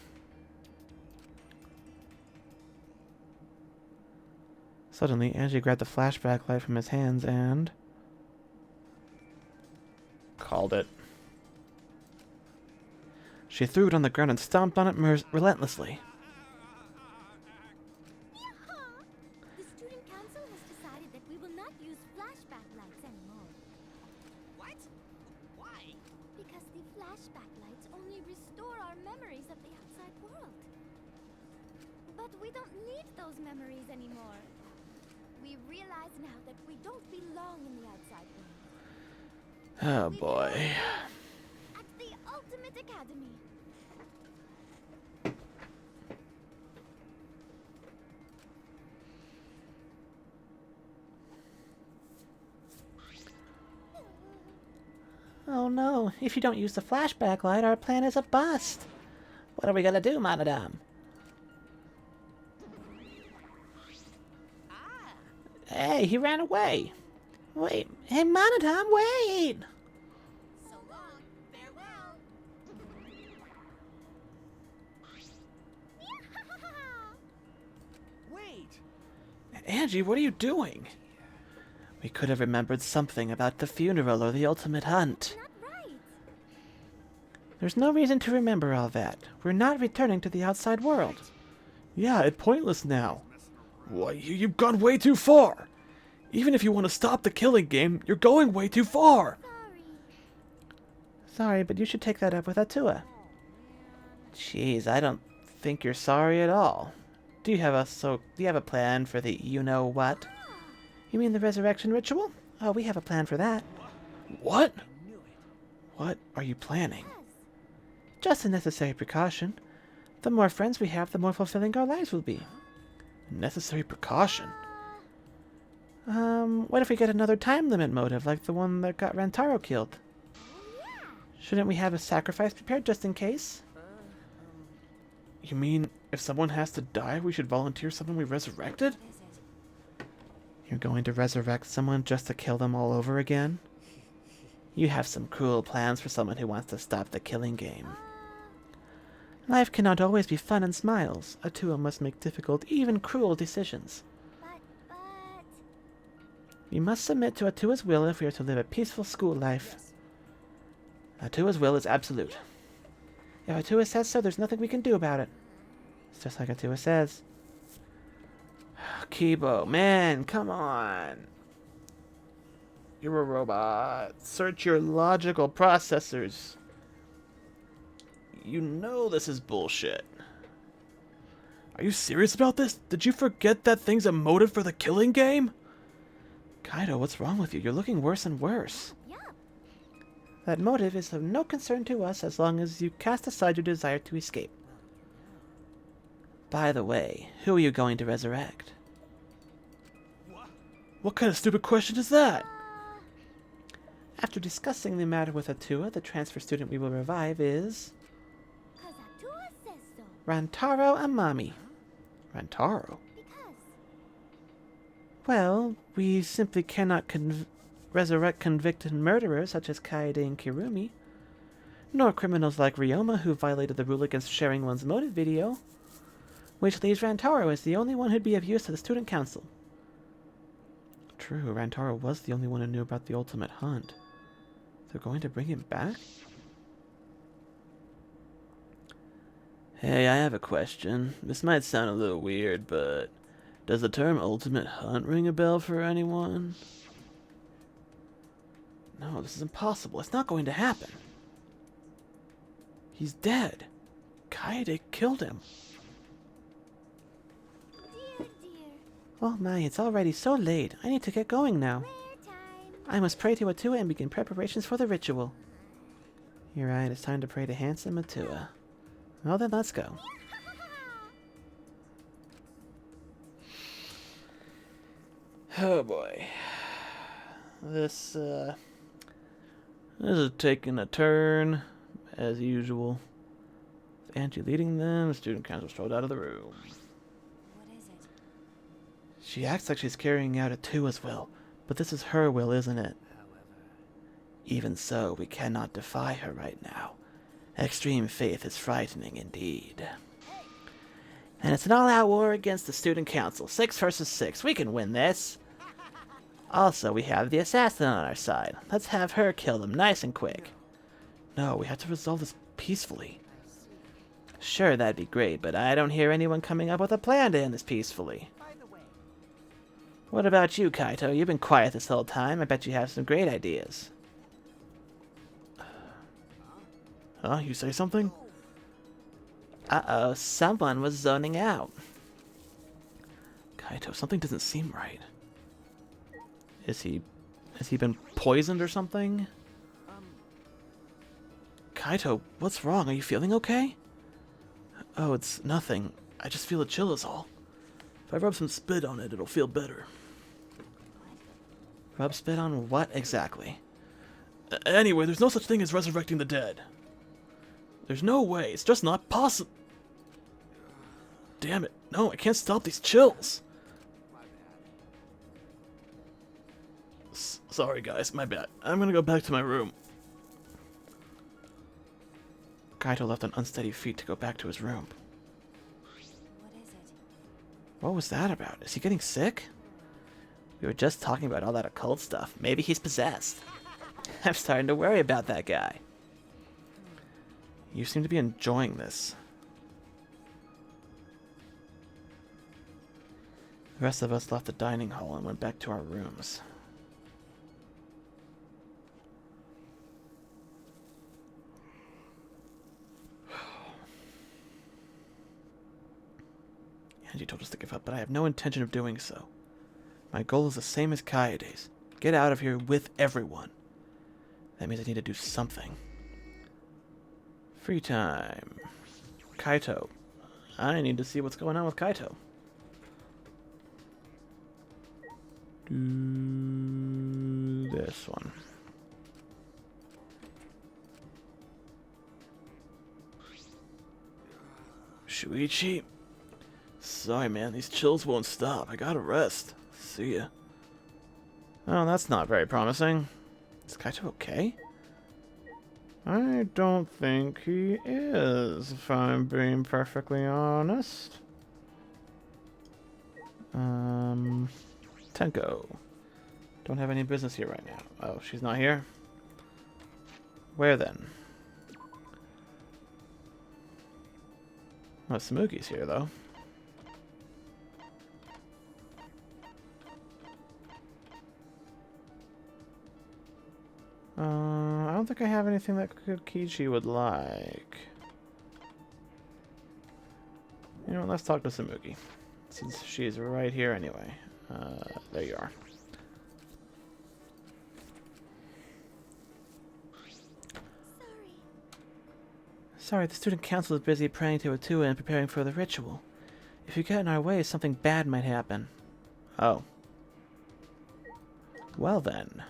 Suddenly, Angie grabbed the flashback light from his hands and... Called it. She threw it on the ground and stomped on it relentlessly. The student council has decided that we will not use flashback lights anymore. What? Why? Because the flashback lights only restore our memories of the outside world. But we don't need those memories anymore. We realize now that we don't belong in the outside world. Oh We boy. belong at the Ultimate Academy. Oh no, if you don't use the flashback light, our plan is a bust. What are we gonna do, Madame? Hey, he ran away. Wait, hey, Madame, wait! So long. Farewell. Wait! Angie, what are you doing? We could have remembered something about the funeral or the ultimate hunt. Not right. There's no reason to remember all that. We're not returning to the outside world. Yeah, it's pointless now. Why, you've gone way too far. Even if you want to stop the killing game, you're going way too far. Sorry. Sorry, but you should take that up with Atua. Jeez, I don't think you're sorry at all. Do you have a plan for the you-know-what? You mean the resurrection ritual? Oh, we have a plan for that. What? Knew it. What are you planning? Just a necessary precaution. The more friends we have, the more fulfilling our lives will be. Necessary precaution? What if we get another time limit motive, like the one that got Rantaro killed? Shouldn't we have a sacrifice prepared just in case? You mean if someone has to die, we should volunteer someone we resurrected? You're going to resurrect someone just to kill them all over again? You have some cruel plans for someone who wants to stop the killing game. Life cannot always be fun and smiles. Atua must make difficult, even cruel decisions. But... We must submit to Atua's will if we are to live a peaceful school life. Atua's will is absolute. If Atua says so, there's nothing we can do about it. It's just like Atua says. Kibo, man, come on. You're a robot. Search your logical processors. You know this is bullshit. Are you serious about this? Did you forget that thing's a motive for the killing game? Kaido, what's wrong with you? You're looking worse and worse. Yeah. That motive is of no concern to us as long as you cast aside your desire to escape. By the way, who are you going to resurrect? What kind of stupid question is that? After discussing the matter with Atua, the transfer student we will revive is... 'Cause Atua says so. Rantaro Amami. Rantaro? Because... Well, we simply cannot resurrect convicted murderers such as Kaede and Kirumi, nor criminals like Ryoma who violated the rule against sharing one's motive video. which leaves Rantaro as the only one who'd be of use to the student council. True, Rantaro was the only one who knew about the ultimate hunt. They're going to bring him back? Hey, I have a question. This might sound a little weird, but does the term ultimate hunt ring a bell for anyone? No, this is impossible. It's not going to happen. He's dead. Kaede killed him. Dear, dear. Oh my, it's already so late. I need to get going now. Prayer time. I must pray to Atua and begin preparations for the ritual. You're right, it's time to pray to handsome Atua. Well then, let's go. Oh boy. This is taking a turn, as usual. With Angie leading them, the student council strolled out of the room. What is it? She acts like she's carrying out Atua's will, but this is her will, isn't it? Even so, we cannot defy her right now. Extreme faith is frightening indeed. And it's an all-out war against the student council. 6 versus 6. We can win this. Also, we have the assassin on our side. Let's have her kill them nice and quick. No, we have to resolve this peacefully. Sure, that'd be great, but I don't hear anyone coming up with a plan to end this peacefully. What about you, Kaito? You've been quiet this whole time. I bet you have some great ideas. Huh? You say something? Uh-oh, someone was zoning out. Kaito, something doesn't seem right. Has he been poisoned or something? Kaito, what's wrong? Are you feeling okay? Oh, it's nothing. I just feel a chill is all. If I rub some spit on it, it'll feel better. Rub spit on what exactly? Anyway, there's no such thing as resurrecting the dead. There's no way. It's just not possible. Damn it. No, I can't stop these chills. Sorry, guys. My bad. I'm gonna go back to my room. Kaito left on unsteady feet to go back to his room. What is it? What was that about? Is he getting sick? We were just talking about all that occult stuff. Maybe he's possessed. I'm starting to worry about that guy. You seem to be enjoying this. The rest of us left the dining hall and went back to our rooms. Angie told us to give up, but I have no intention of doing so. My goal is the same as Kaede's. Get out of here with everyone. That means I need to do something. Free time. Kaito. I need to see what's going on with Kaito. Do this one. Shuichi. Sorry, man. These chills won't stop. I gotta rest. See ya. Oh, that's not very promising. Is Kaito okay? I don't think he is, if I'm being perfectly honest. Tenko. Don't have any business here right now. Oh, she's not here? Where then? Well, Samuki's here, though. I don't think I have anything that Kichi would like. You know what, let's talk to Samuki. Since she's right here anyway. There you are. Sorry, the student council is busy praying to Atua and preparing for the ritual. If you get in our way, something bad might happen. Oh. Well then.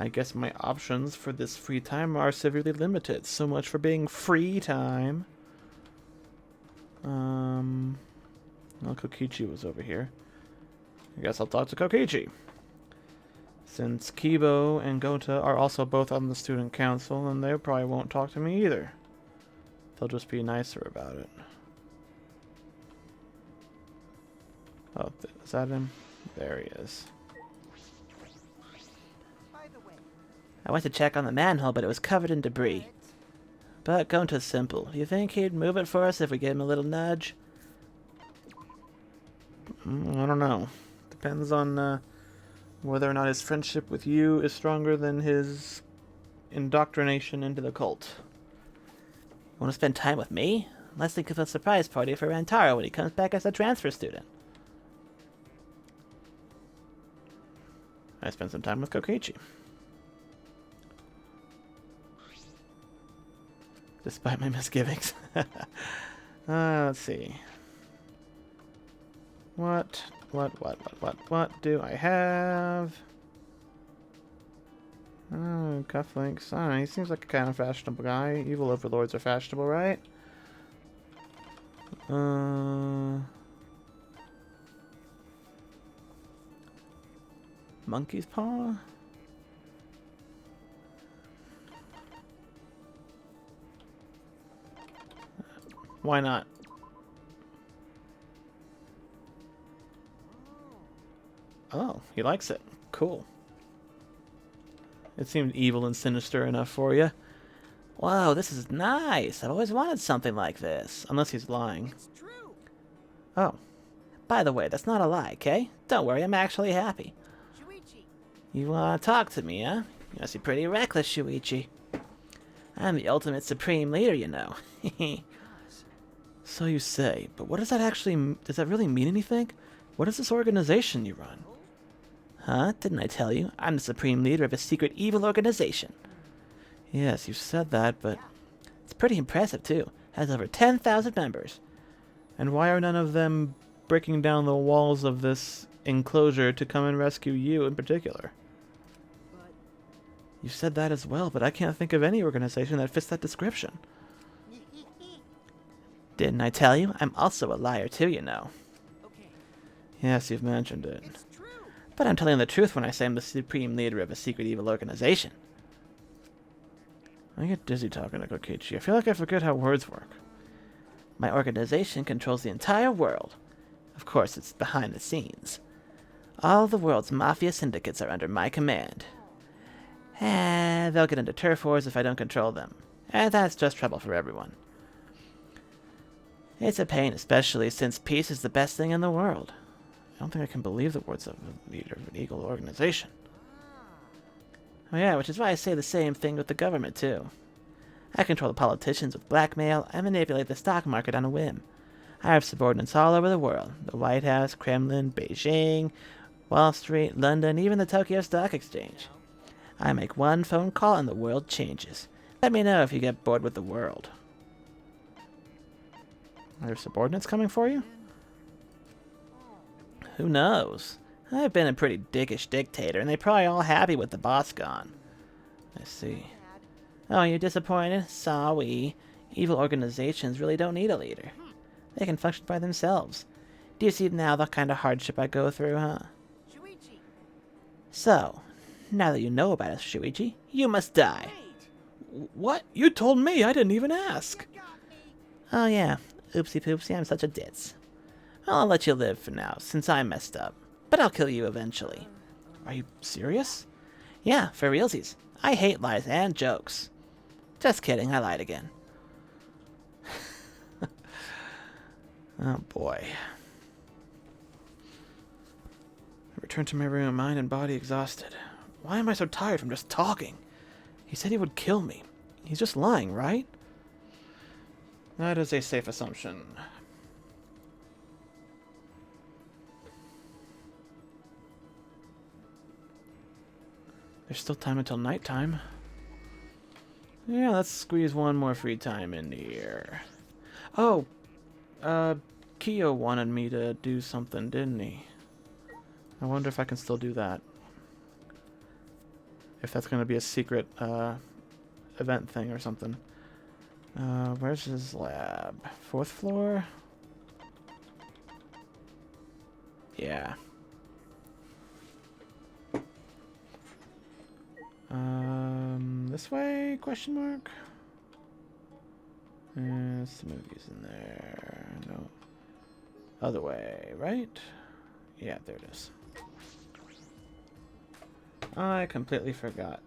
I guess my options for this free time are severely limited. So much for being free time. Well, Kokichi was over here. I guess I'll talk to Kokichi. Since Kibo and Gota are also both on the student council, and they probably won't talk to me either. They'll just be nicer about it. Oh, is that him? There he is. By the way, I went to check on the manhole, but it was covered in debris. But Gonta's simple. You think he'd move it for us if we gave him a little nudge? I don't know. Depends on whether or not his friendship with you is stronger than his indoctrination into the cult. You want to spend time with me? Let's think of a surprise party for Rantaro when he comes back as a transfer student. I spent some time with Kokichi. Despite my misgivings. Let's see. What do I have? Oh, cufflinks. I don't know, he seems like a kind of fashionable guy. Evil overlords are fashionable, right? Monkey's paw? Why not? Oh, he likes it. Cool. It seemed evil and sinister enough for you. Whoa, this is nice. I've always wanted something like this. Unless he's lying. it's true. Oh. By the way, that's not a lie, okay? Don't worry, I'm actually happy. Shuichi, You wanna talk to me, huh? You must be pretty reckless, Shuichi. I'm the ultimate supreme leader, you know. So you say, but what does that actually... Does that really mean anything? What is this organization you run? Huh? Didn't I tell you? I'm the supreme leader of a secret evil organization. Yes, you said that, but... It's pretty impressive, too. Has over 10,000 members. And why are none of them breaking down the walls of this enclosure to come and rescue you in particular? but You said that as well, but I can't think of any organization that fits that description. Didn't I tell you? I'm also a liar, too, you know. okay, Yes, you've mentioned it. it's true. But I'm telling the truth when I say I'm the supreme leader of a secret evil organization. I get dizzy talking to Kokichi. I feel like I forget how words work. My organization controls the entire world. Of course, it's behind the scenes. All the world's mafia syndicates are under my command. And they'll get into turf wars if I don't control them. And that's just trouble for everyone. It's a pain, especially since peace is the best thing in the world. I don't think I can believe the words of the leader of an evil organization. Oh yeah, which is why I say the same thing with the government, too. I control the politicians with blackmail and manipulate the stock market on a whim. I have subordinates all over the world. The White House, Kremlin, Beijing, Wall Street, London, even the Tokyo Stock Exchange. I make one phone call and the world changes. Let me know if you get bored with the world. Are there subordinates coming for you? Who knows? I've been a pretty dickish dictator, and they're probably all happy with the boss gone. I see. Oh, you're disappointed? Sorry. Evil organizations really don't need a leader. They can function by themselves. Do you see now the kind of hardship I go through, huh? Shuichi, So, now that you know about us, Shuichi, you must die. wait. What? You told me. I didn't even ask. You got me. Oh yeah, oopsie poopsie, I'm such a ditz. I'll let you live for now, since I messed up. But I'll kill you eventually. Are you serious? Yeah, for realsies. I hate lies and jokes. Just kidding, I lied again. Oh boy. I returned to my room, mind and body exhausted. Why am I so tired from just talking? He said he would kill me. He's just lying, right? That is a safe assumption. There's still time until nighttime. Yeah, let's squeeze one more free time in here. Oh, Kyo wanted me to do something, didn't he? I wonder if I can still do that. If that's going to be a secret event thing or something. Where's his lab? 4th floor? Yeah. This way? Question mark? Smoothies in there. No. Other way, right? Yeah, there it is. I completely forgot.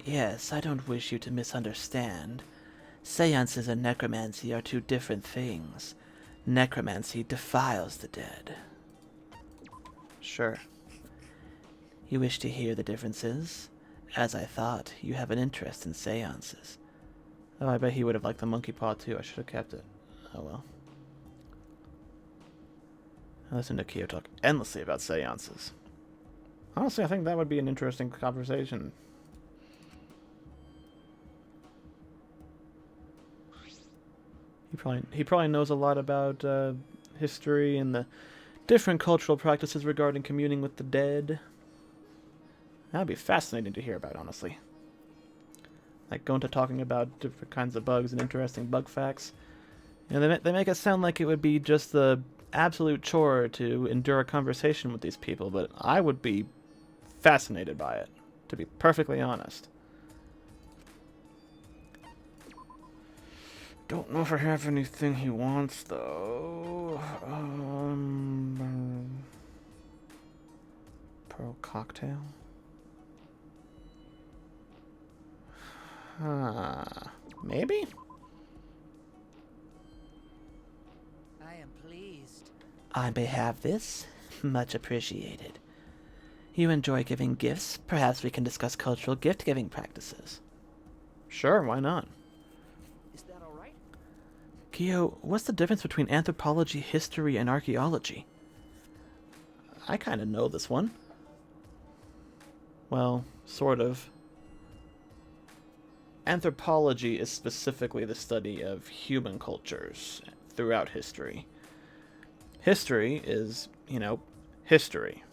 Yes, I don't wish you to misunderstand. Seances and necromancy are two different things. Necromancy defiles the dead. Sure. You wish to hear the differences? As I thought, you have an interest in seances. Oh, I bet he would have liked the monkey paw too. I should have kept it. Oh well. I listened to Kyo talk endlessly about seances. Honestly, I think that would be an interesting conversation. He probably knows a lot about history and the different cultural practices regarding communing with the dead. That'd be fascinating to hear about, honestly. Like going to talking about different kinds of bugs and interesting bug facts. You know, they make it sound like it would be just the absolute chore to endure a conversation with these people, but I would be fascinated by it, to be perfectly honest. Don't know if I have anything he wants, though. Pearl cocktail? Maybe? I am pleased. I may have this. Much appreciated. You enjoy giving gifts? Perhaps we can discuss cultural gift-giving practices. Sure, why not? Is that all right? Kyo, what's the difference between anthropology, history, and archaeology? I kind of know this one. Well, sort of. Anthropology is specifically the study of human cultures throughout history. History is, history.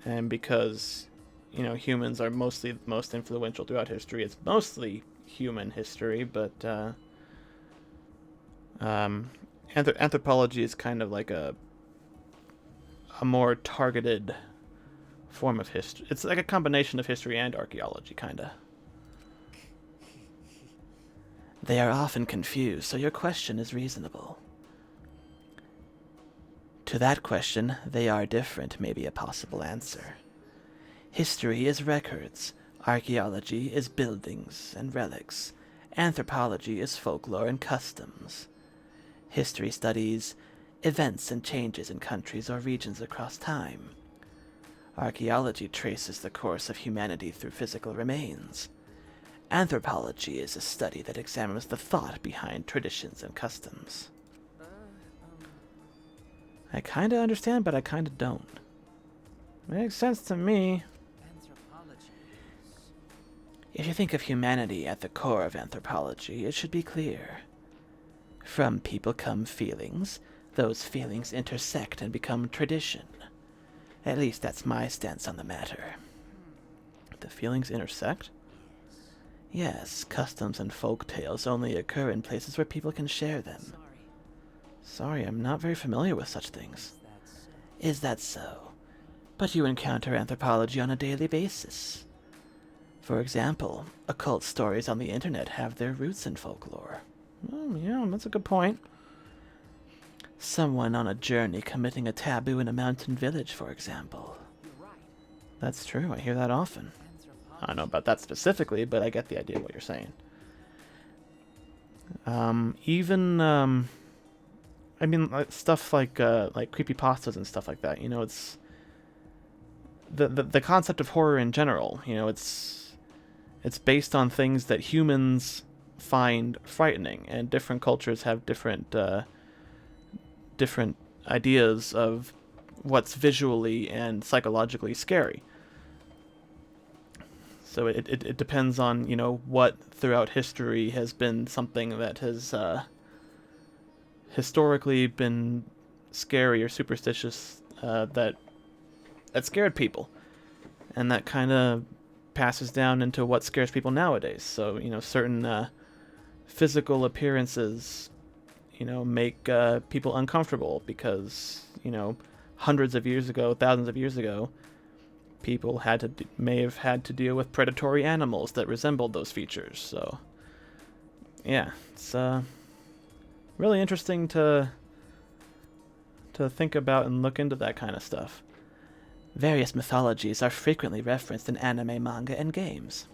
And because, humans are mostly the most influential throughout history, it's mostly human history, but anthropology is kind of like a more targeted form of history. It's like a combination of history and archaeology, kind of. They are often confused, so your question is reasonable. To that question, they are different may be a possible answer. History is records, archaeology is buildings and relics, anthropology is folklore and customs. History studies events and changes in countries or regions across time. Archaeology traces the course of humanity through physical remains. Anthropology is a study that examines the thought behind traditions and customs. I kind of understand, but I kind of don't. Makes sense to me. Anthropology. If you think of humanity at the core of anthropology, it should be clear. From people come feelings. Those feelings intersect and become tradition. At least that's my stance on the matter. The feelings intersect? Yes, customs and folk tales only occur in places where people can share them. Sorry, I'm not very familiar with such things. Is that so? But you encounter anthropology on a daily basis. For example, occult stories on the internet have their roots in folklore. Oh, yeah, that's a good point. Someone on a journey committing a taboo in a mountain village, for example. That's true, I hear that often. I don't know about that specifically, but I get the idea of what you're saying. Stuff like creepypastas and stuff like that. It's the concept of horror in general. It's based on things that humans find frightening, and different cultures have different ideas of what's visually and psychologically scary. So it depends on, what throughout history has been something that has historically been scary or superstitious, that scared people. And that kind of passes down into what scares people nowadays. So, certain physical appearances, make people uncomfortable because, hundreds of years ago, thousands of years ago, people may have had to deal with predatory animals that resembled those features. So, yeah, it's really interesting to think about and look into that kind of stuff. Various mythologies are frequently referenced in anime, manga, and games.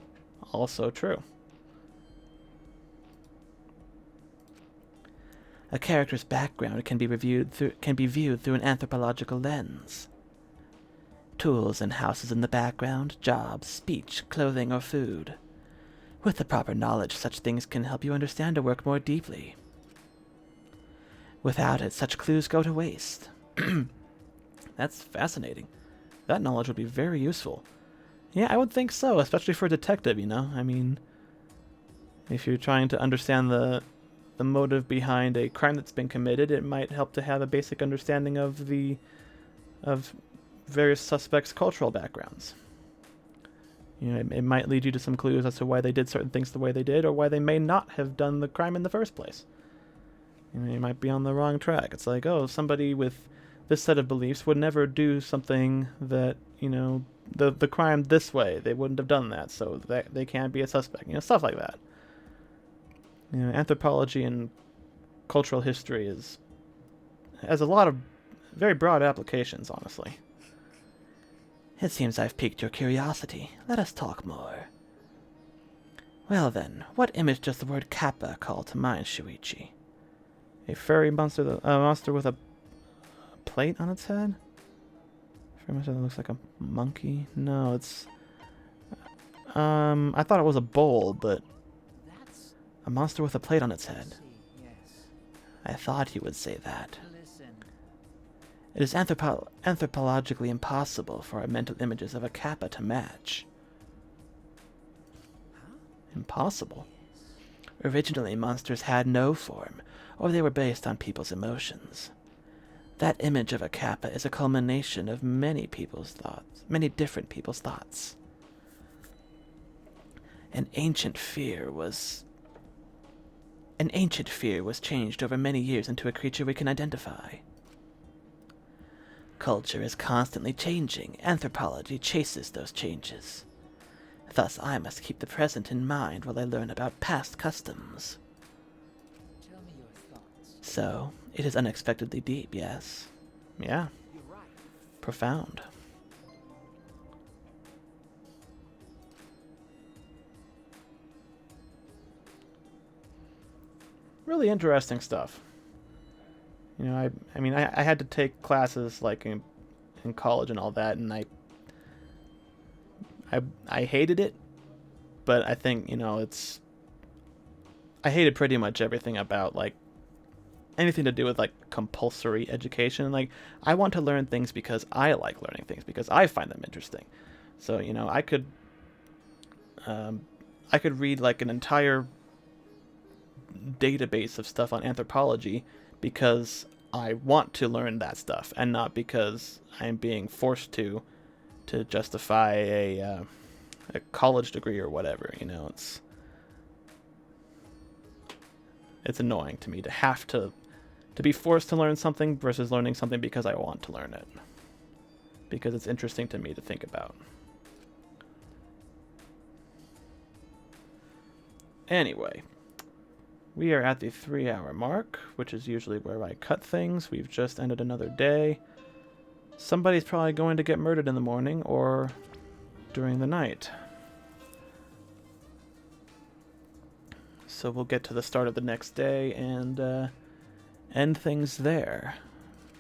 Also true. A character's background can be viewed through an anthropological lens. Tools and houses in the background, jobs, speech, clothing, or food. With the proper knowledge, such things can help you understand a work more deeply. Without it, such clues go to waste. That's fascinating. That knowledge would be very useful. Yeah, I would think so, especially for a detective, you know? I mean, if you're trying to understand the motive behind a crime that's been committed, it might help to have a basic understanding of various suspects' cultural backgrounds. You know, it might lead you to some clues as to why they did certain things the way they did, or why they may not have done the crime in the first place. You know, you might be on the wrong track. It's like, oh, somebody with this set of beliefs would never do something that, you know, the crime this way. They wouldn't have done that, so that they can't be a suspect. You know, stuff like that. You know, anthropology and cultural history has a lot of very broad applications, honestly. It seems I've piqued your curiosity. Let us talk more. Well then, what image does the word kappa call to mind, Shuichi? A furry monster, a monster with a plate on its head? A furry monster that looks like a monkey? No, it's... I thought it was a bowl, but... A monster with a plate on its head. I thought you would say that. It is anthropologically impossible for our mental images of a kappa to match. Impossible? Originally, monsters had no form, or they were based on people's emotions. That image of a kappa is a culmination of many different people's thoughts. An ancient fear was changed over many years into a creature we can identify. Culture is constantly changing. Anthropology chases those changes. Thus, I must keep the present in mind while I learn about past customs. Tell me your thoughts. So, it is unexpectedly deep, yes? Yeah. You're right. Profound. Really interesting stuff. You know, I mean, I had to take classes like in college and all that, and I hated it, but I think, you know, I hated pretty much everything about, like, anything to do with, like, compulsory education. Like, I want to learn things because I like learning things, because I find them interesting. So, you know, I could read, like, an entire database of stuff on anthropology because I want to learn that stuff, and not because I'm being forced to justify a college degree or whatever. You know, it's annoying to me to have to be forced to learn something versus learning something because I want to learn it, because it's interesting to me to think about. Anyway, we are at the 3-hour mark, which is usually where I cut things. We've just ended another day. Somebody's probably going to get murdered in the morning or during the night. So we'll get to the start of the next day and end things there.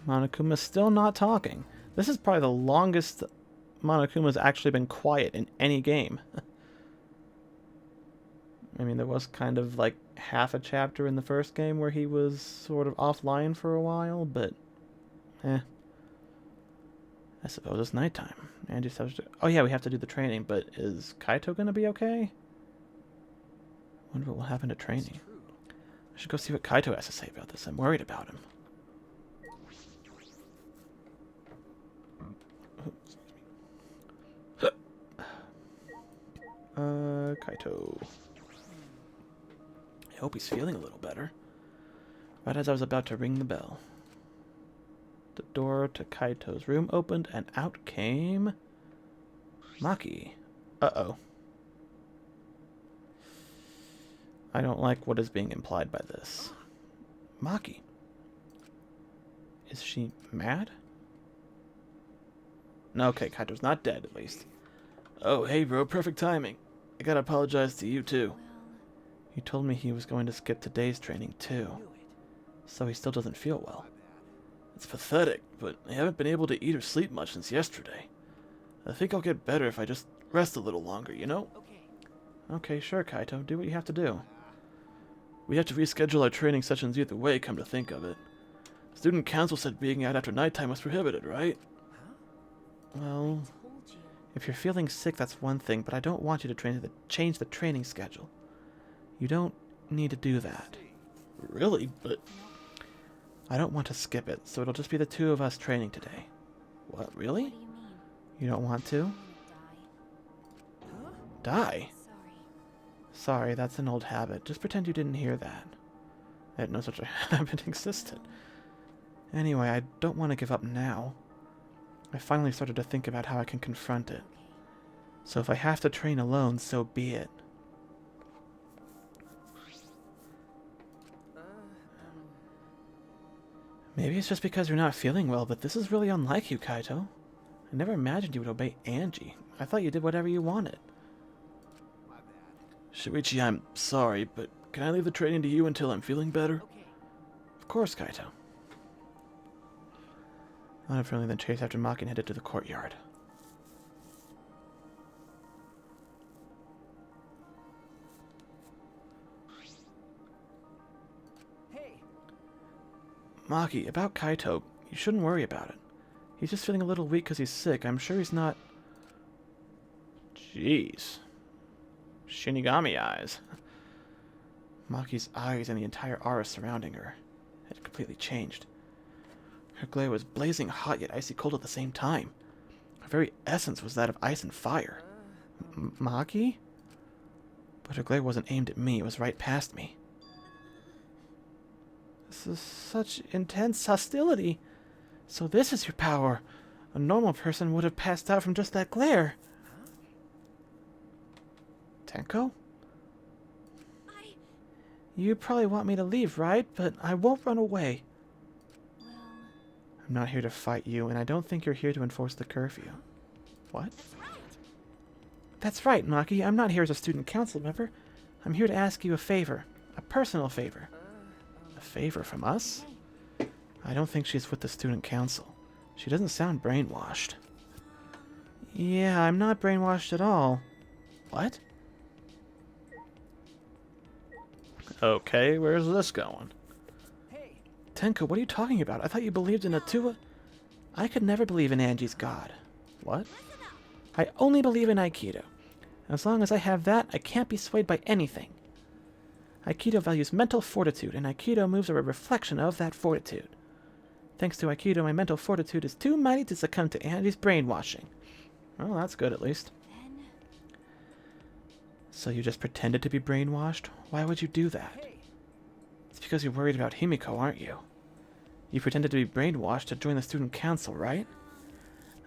Monokuma's still not talking. This is probably the longest Monokuma's actually been quiet in any game. I mean, there was kind of like half a chapter in the first game where he was sort of offline for a while, but I suppose it's nighttime. Andy says, oh yeah, we have to do the training, but is Kaito gonna be okay? Wonder what will happen to training. I should go see what Kaito has to say about this. I'm worried about him. Kaito. I hope he's feeling a little better. Right as I was about to ring the bell, the door to Kaito's room opened and out came Maki. Uh-oh. I don't like what is being implied by this. Maki. Is she mad? No, okay, Kaito's not dead, at least. Oh, hey, bro, perfect timing. I gotta apologize to you, too. He told me he was going to skip today's training, too. So he still doesn't feel well. It's pathetic, but I haven't been able to eat or sleep much since yesterday. I think I'll get better if I just rest a little longer, you know? Okay, sure, Kaito. Do what you have to do. We have to reschedule our training sessions either way, come to think of it. Student council said being out after nighttime was prohibited, right? Well, if you're feeling sick, that's one thing, but I don't want you to change the training schedule. You don't need to do that. Really? But I don't want to skip it, so it'll just be the two of us training today. What, really? What do you mean? You don't want to? Die? Sorry, that's an old habit. Just pretend you didn't hear that. I didn't know such a habit existed. Anyway, I don't want to give up now. I finally started to think about how I can confront it. So if I have to train alone, so be it. Maybe it's just because you're not feeling well, but this is really unlike you, Kaito. I never imagined you would obey Angie. I thought you did whatever you wanted. Shuichi, I'm sorry, but can I leave the training to you until I'm feeling better? Of course, Kaito. Unfriendly then chased after Maki and headed to the courtyard. Hey. Maki, about Kaito, you shouldn't worry about it. He's just feeling a little weak because he's sick. I'm sure he's not... Jeez. Shinigami eyes. Maki's eyes and the entire aura surrounding her had completely changed. Her glare was blazing hot yet icy cold at the same time. Her very essence was that of ice and fire. Maki? But her glare wasn't aimed at me, it was right past me. This is such intense hostility. So this is your power. A normal person would have passed out from just that glare. Tenko? You probably want me to leave, right? But I won't run away. Well, I'm not here to fight you, and I don't think you're here to enforce the curfew. What? That's right, Maki. I'm not here as a student council member. I'm here to ask you a favor. A personal favor. A favor from us? I don't think she's with the student council. She doesn't sound brainwashed. Yeah, I'm not brainwashed at all. What? Okay, where's this going? Hey. Tenko, what are you talking about? I thought you believed in Atua. I could never believe in Angie's god. What? I only believe in Aikido. As long as I have that, I can't be swayed by anything. Aikido values mental fortitude, and Aikido moves are a reflection of that fortitude. Thanks to Aikido, my mental fortitude is too mighty to succumb to Angie's brainwashing. Well, that's good at least. then So you just pretended to be brainwashed? Why would you do that? It's because you're worried about Himiko, aren't you? You pretended to be brainwashed to join the student council, right?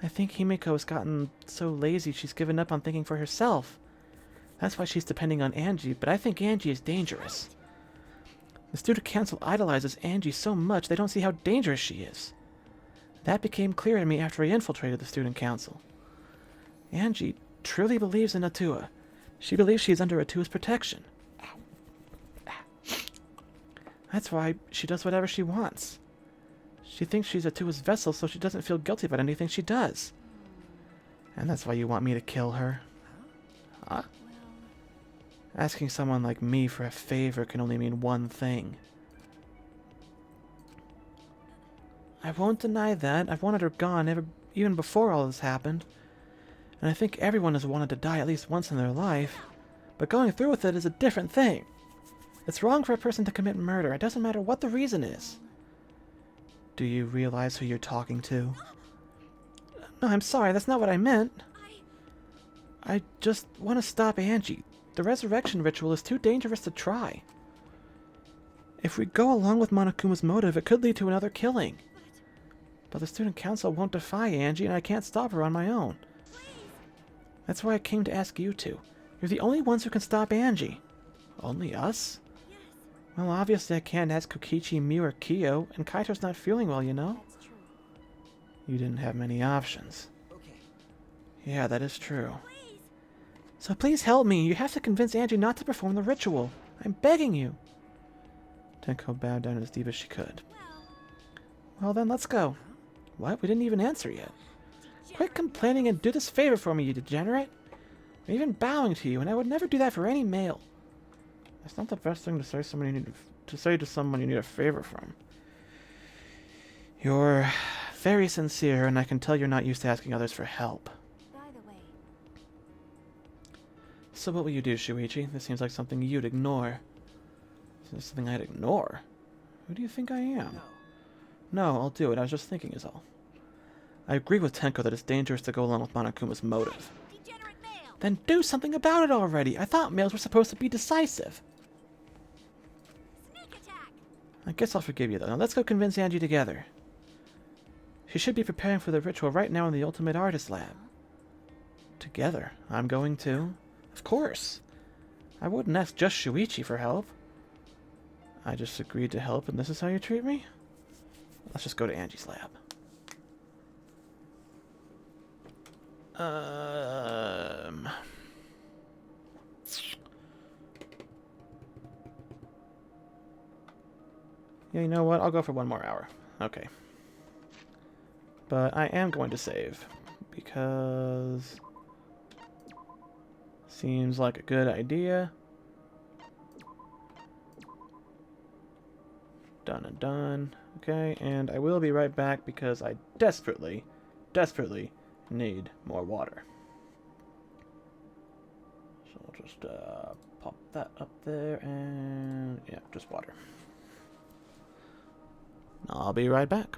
I think Himiko has gotten so lazy she's given up on thinking for herself. That's why she's depending on Angie, but I think Angie is dangerous. The student council idolizes Angie so much they don't see how dangerous she is. That became clear to me after I infiltrated the student council. Angie truly believes in Atua. She believes she is under Atua's protection. That's why she does whatever she wants. She thinks she's Atua's vessel so she doesn't feel guilty about anything she does. And that's why you want me to kill her? Huh? Asking someone like me for a favor can only mean one thing. I won't deny that. I've wanted her gone even before all this happened. And I think everyone has wanted to die at least once in their life. But going through with it is a different thing. It's wrong for a person to commit murder. It doesn't matter what the reason is. Do you realize who you're talking to? No, I'm sorry. That's not what I meant. I just want to stop Angie. The resurrection ritual is too dangerous to try. If we go along with Monokuma's motive, it could lead to another killing. But the student council won't defy Angie, and I can't stop her on my own. That's why I came to ask you two. You're the only ones who can stop Angie. Only us? Yes. Well, obviously I can't ask Kokichi, Mew, or Kyo, and Kaito's not feeling well, you know? That's true. You didn't have many options. Okay. Yeah, that is true. Please. So please help me. You have to convince Angie not to perform the ritual. I'm begging you. Tenko bowed down as deep as she could. Well then, let's go. What? We didn't even answer yet. Quit complaining and do this favor for me, you degenerate. I'm even bowing to you, and I would never do that for any male. That's not the best thing to say to someone you need a favor from. You're very sincere, and I can tell you're not used to asking others for help. By the way, So what will you do, Shuichi? This seems like something you'd ignore. Is this something I'd ignore? Who do you think I am? No, I'll do it. I was just thinking is all. I agree with Tenko that it's dangerous to go along with Monokuma's motive. Degenerate male. Then do something about it already. I thought males were supposed to be decisive. Sneak attack. I guess I'll forgive you, though. Now let's go convince Angie together. She should be preparing for the ritual right now in the Ultimate Artist Lab. Together? I'm going to? Of course. I wouldn't ask just Shuichi for help. I just agreed to help, and this is how you treat me? Let's just go to Angie's lab. Yeah, you know what? I'll go for 1 more hour. Okay. But I am going to save, because seems like a good idea. Done and done. Okay, and I will be right back because I desperately, desperately need more water. So I'll just pop that up there and yeah, just water. I'll be right back.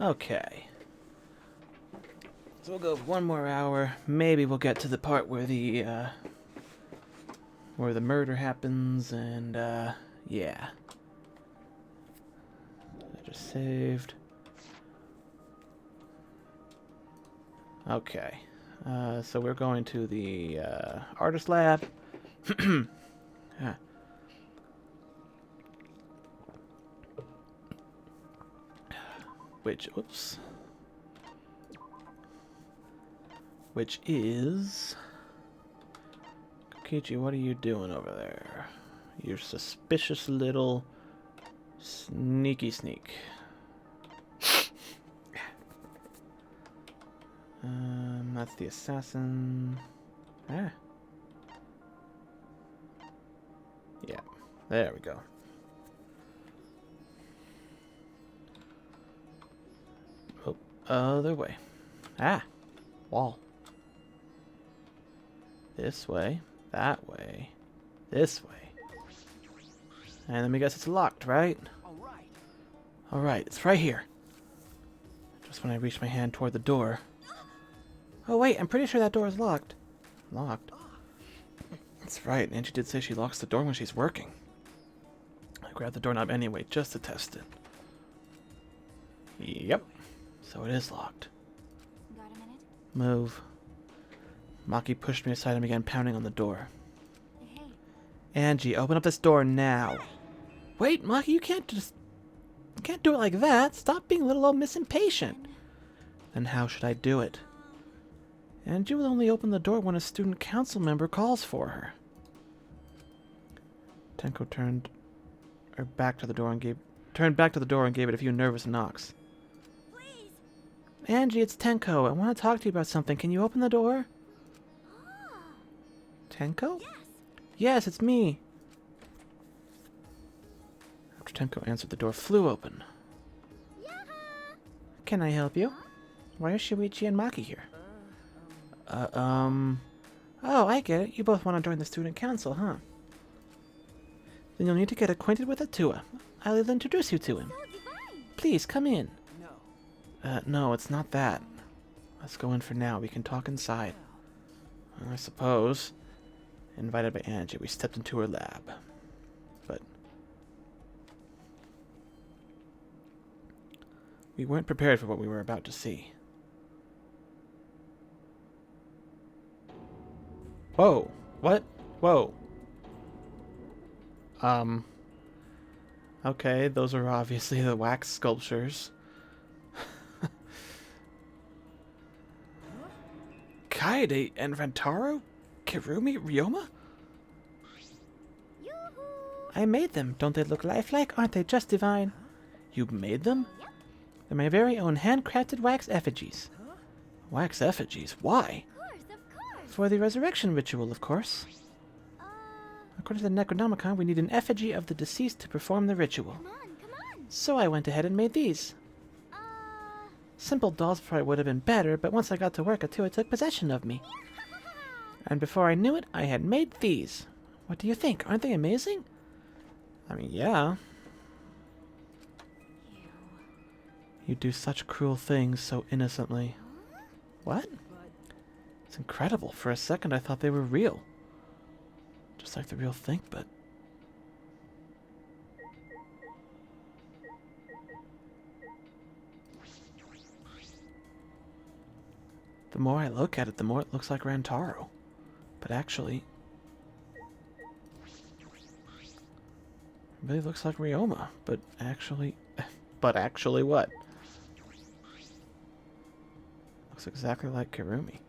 Okay. So we'll go for 1 more hour. Maybe we'll get to the part where the murder happens, and yeah. I just saved. Okay. So we're going to the artist lab. Yeah. Which is... Kokichi, what are you doing over there? You suspicious little sneaky sneak. That's the assassin. Ah. Yeah, there we go. Oh, other way. Ah, wall. This way, that way, this way. And let me guess it's locked, right? Alright, it's right here. Just when I reach my hand toward the door. Oh wait, I'm pretty sure that door is locked. Locked? That's right, and she did say she locks the door when she's working. I grabbed the doorknob anyway, just to test it. Yep. So it is locked. Got a minute? Move. Maki pushed me aside and began pounding on the door. Hey. Angie, open up this door now. Wait, Maki, you can't do it like that. Stop being a little old Miss Impatient. Then how should I do it? Angie will only open the door when a student council member calls for her. Tenko turned back to the door and gave it a few nervous knocks. Please. Angie, it's Tenko. I want to talk to you about something. Can you open the door? Ah, Tenko? yes. Yes, it's me. After Tenko answered, the door flew open. Yaha. Can I help you? Why are Shuichi and Maki here? Oh, I get it. You both want to join the student council, huh? Then you'll need to get acquainted with Atua. I'll introduce you to him. So divine. Please, come in. No. No, it's not that. Let's go in for now. We can talk inside. I suppose. Invited by Angie, we stepped into her lab. But we weren't prepared for what we were about to see. Whoa. What? Whoa. Okay, those are obviously the wax sculptures. Kaede and Rantaro? Kirumi? Ryoma? Yoo-hoo. I made them. Don't they look lifelike? Aren't they just divine? You made them? Yep. They're my very own handcrafted wax effigies. Wax effigies? Why? Of course. For the resurrection ritual, of course. According to the Necronomicon, we need an effigy of the deceased to perform the ritual. Come on. So I went ahead and made these. Simple dolls probably would have been better, but once I got to work, Atua took possession of me. And before I knew it, I had made these. What do you think? Aren't they amazing? I mean, yeah. You do such cruel things so innocently. What? It's incredible. For a second, I thought they were real. Just like the real thing, but... The more I look at it, the more it looks like Rantaro. But actually... It really looks like Ryoma. But actually... But actually what? Looks exactly like Kirumi.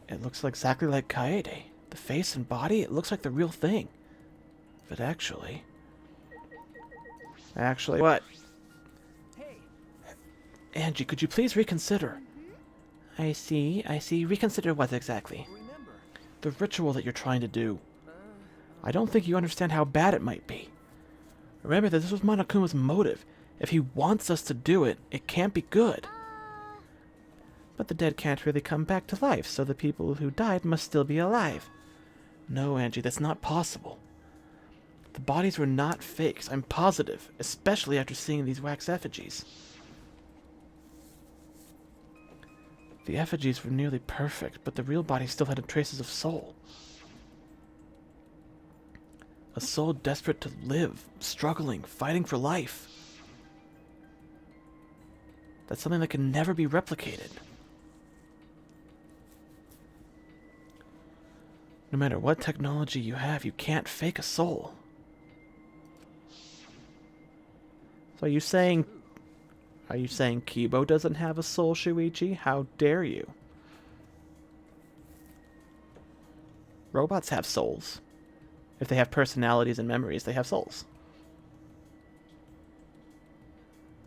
It looks exactly like Kaede. The face and body, it looks like the real thing. But actually... Actually, what? Hey, Angie, could you please reconsider? I see. Reconsider what exactly? remember. The ritual that you're trying to do. I don't think you understand how bad it might be. Remember that this was Monokuma's motive. If he wants us to do it, it can't be good. But the dead can't really come back to life, so the people who died must still be alive. No, Angie, that's not possible. The bodies were not fakes, I'm positive, especially after seeing these wax effigies. The effigies were nearly perfect, but the real bodies still had traces of soul. A soul desperate to live, struggling, fighting for life. That's something that can never be replicated. No matter what technology you have, you can't fake a soul. So are you saying Kibo doesn't have a soul, Shuichi? How dare you? Robots have souls. If they have personalities and memories, they have souls.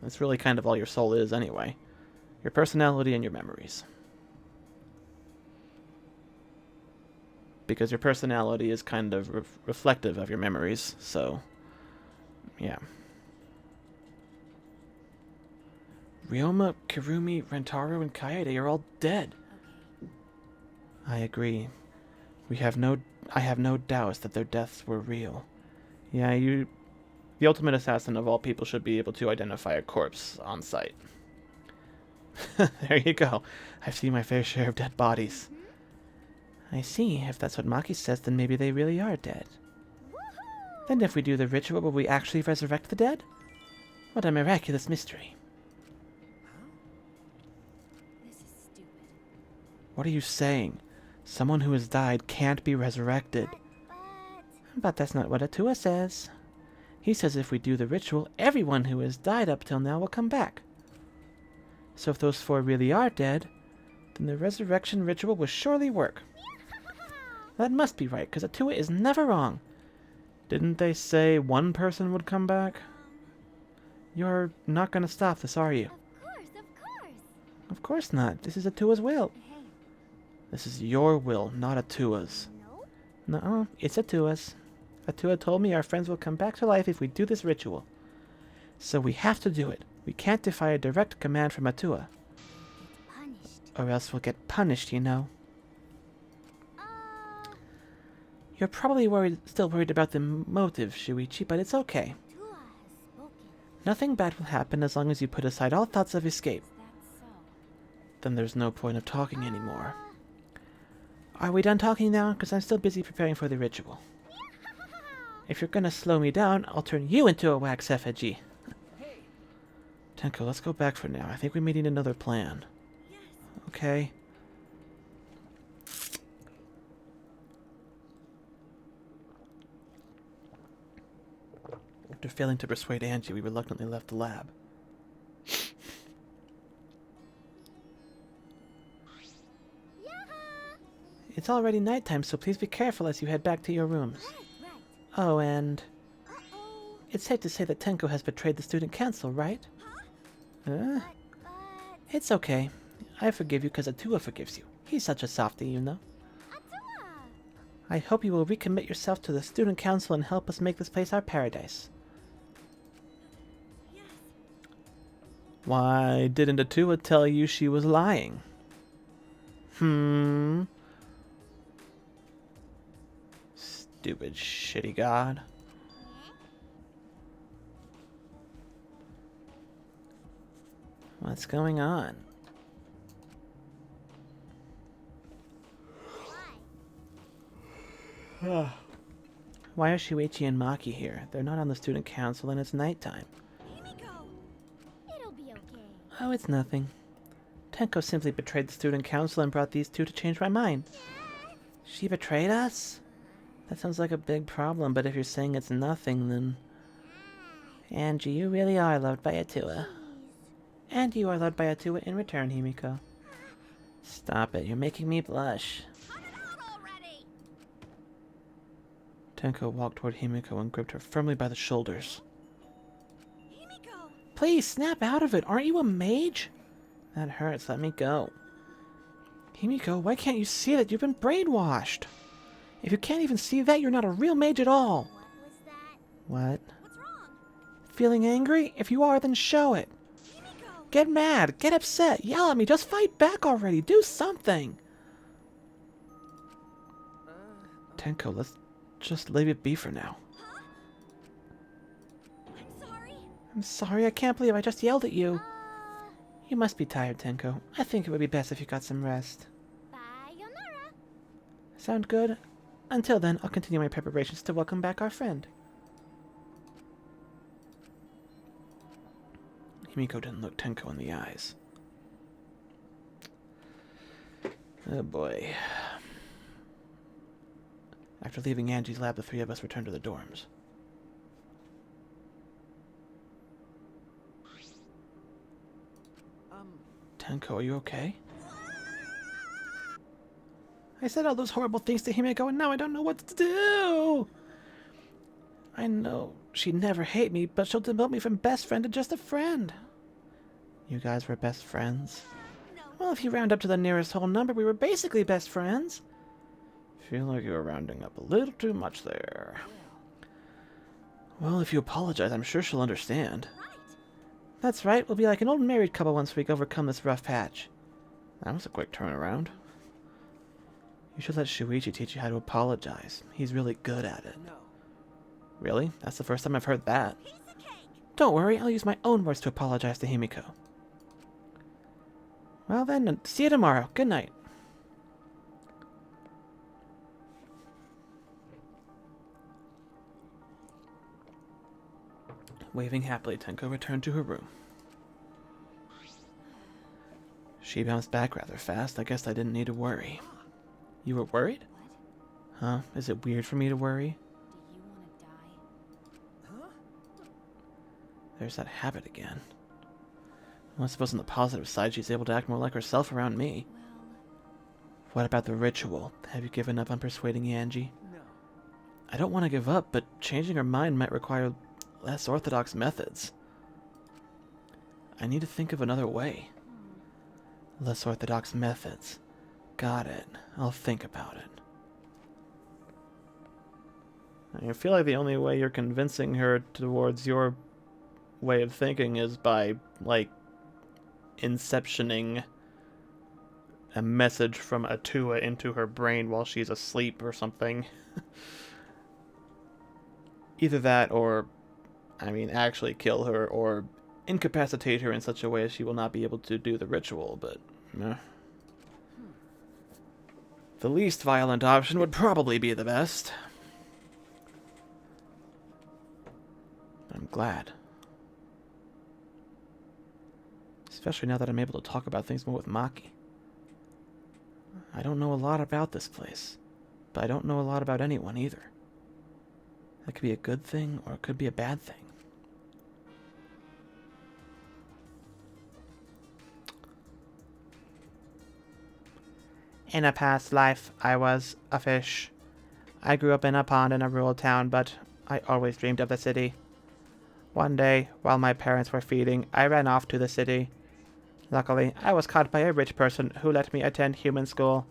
That's really kind of all your soul is anyway. Your personality and your memories. Because your personality is kind of reflective of your memories, so yeah. Ryoma, Kirumi, Rentaro, and Kaede are all dead. Okay. I agree. I have no doubts that their deaths were real. Yeah, the ultimate assassin of all people should be able to identify a corpse on sight. There you go. I've seen my fair share of dead bodies. I see. If that's what Maki says, then maybe they really are dead. Then if we do the ritual, will we actually resurrect the dead? What a miraculous mystery. This is stupid. What are you saying? Someone who has died can't be resurrected. But that's not what Atua says. He says if we do the ritual, everyone who has died up till now will come back. So if those 4 really are dead, then the resurrection ritual will surely work. That must be right, because Atua is never wrong. Didn't they say 1 person would come back? You're not going to stop this, are you? Of course, of course. Of course not. This is Atua's will. Hey, This is your will, not Atua's. No? No, it's Atua's. Atua told me our friends will come back to life if we do this ritual. So we have to do it. We can't defy a direct command from Atua. Get punished. Or else we'll get punished, you know. Uh, You're probably still worried about the motive, Shuichi, but it's okay. Tua has spoken. Nothing bad will happen as long as you put aside all thoughts of escape. is that so? Then there's no point of talking anymore. Are we done talking now? Because I'm still busy preparing for the ritual. If you're gonna slow me down, I'll turn you into a wax effigy. Hey, Tenko, let's go back for now. I think we may need another plan. Yes. Okay? After failing to persuade Angie, we reluctantly left the lab. It's already nighttime, so please be careful as you head back to your rooms. Right. Oh, and Uh-oh. it's safe to say that Tenko has betrayed the student council, right? But, It's okay. I forgive you because Atua forgives you. He's such a softie, you know. Atua! I hope you will recommit yourself to the student council and help us make this place our paradise. Yes. Why didn't Atua tell you she was lying? Stupid shitty god. What's going on? Why? Why are Shuichi and Maki here? They're not on the student council and it's nighttime. Himiko. It'll be okay. Oh, it's nothing. Tenko simply betrayed the student council and brought these 2 to change my mind. She betrayed us? That sounds like a big problem, but if you're saying it's nothing, then... Angie, you really are loved by Atua. And you are loved by Atua in return, Himiko. Stop it, you're making me blush. Cut it out already! Tenko walked toward Himiko and gripped her firmly by the shoulders. Himiko. Please, snap out of it! Aren't you a mage? That hurts, let me go. Himiko, why can't you see that you've been brainwashed? If you can't even see that, you're not a real mage at all. What was that? What? What's wrong? Feeling angry? If you are, then show it. Himiko. Get mad, get upset, yell at me, just fight back already, do something! Tenko, let's just leave it be for now. I'm sorry, I can't believe I just yelled at you. You must be tired, Tenko. I think it would be best if you got some rest. Sayonara. Sound good? Until then, I'll continue my preparations to welcome back our friend. Himiko didn't look Tenko in the eyes. Oh boy. After leaving Angie's lab, the three of us returned to the dorms. Tenko, are you okay? I said all those horrible things to Himiko, and now I don't know what to do. I know she'd never hate me, but she'll demote me from best friend to just a friend. You guys were best friends? Well, if you round up to the nearest whole number, we were basically best friends. Feel like you were rounding up a little too much there. Well, if you apologize, I'm sure she'll understand. That's right, we'll be like an old married couple once we overcome this rough patch. That was a quick turnaround. You should let Shuichi teach you how to apologize. He's really good at it. No. Really? That's the first time I've heard that. Don't worry, I'll use my own words to apologize to Himiko. Well then, see you tomorrow. Good night. Waving happily, Tenko returned to her room. She bounced back rather fast. I guess I didn't need to worry. You were worried? Huh? Is it weird for me to worry? Do you want to die? Huh? There's that habit again. Well, I suppose on the positive side, she's able to act more like herself around me. Well, What about the ritual? Have you given up on persuading Angie? No. I don't want to give up, but changing her mind might require less orthodox methods. I need to think of another way. Less orthodox methods. Got it. I'll think about it. I feel like the only way you're convincing her towards your way of thinking is by, like, inceptioning a message from Atua into her brain while she's asleep or something. Either that or, I mean, actually kill her or incapacitate her in such a way as she will not be able to do the ritual, but the least violent option would probably be the best. I'm glad. Especially now that I'm able to talk about things more with Maki. I don't know a lot about this place, but I don't know a lot about anyone either. That could be a good thing, or it could be a bad thing. In a past life, I was a fish. I grew up in a pond in a rural town, but I always dreamed of the city. One day, while my parents were feeding, I ran off to the city. Luckily, I was caught by a rich person who let me attend human school.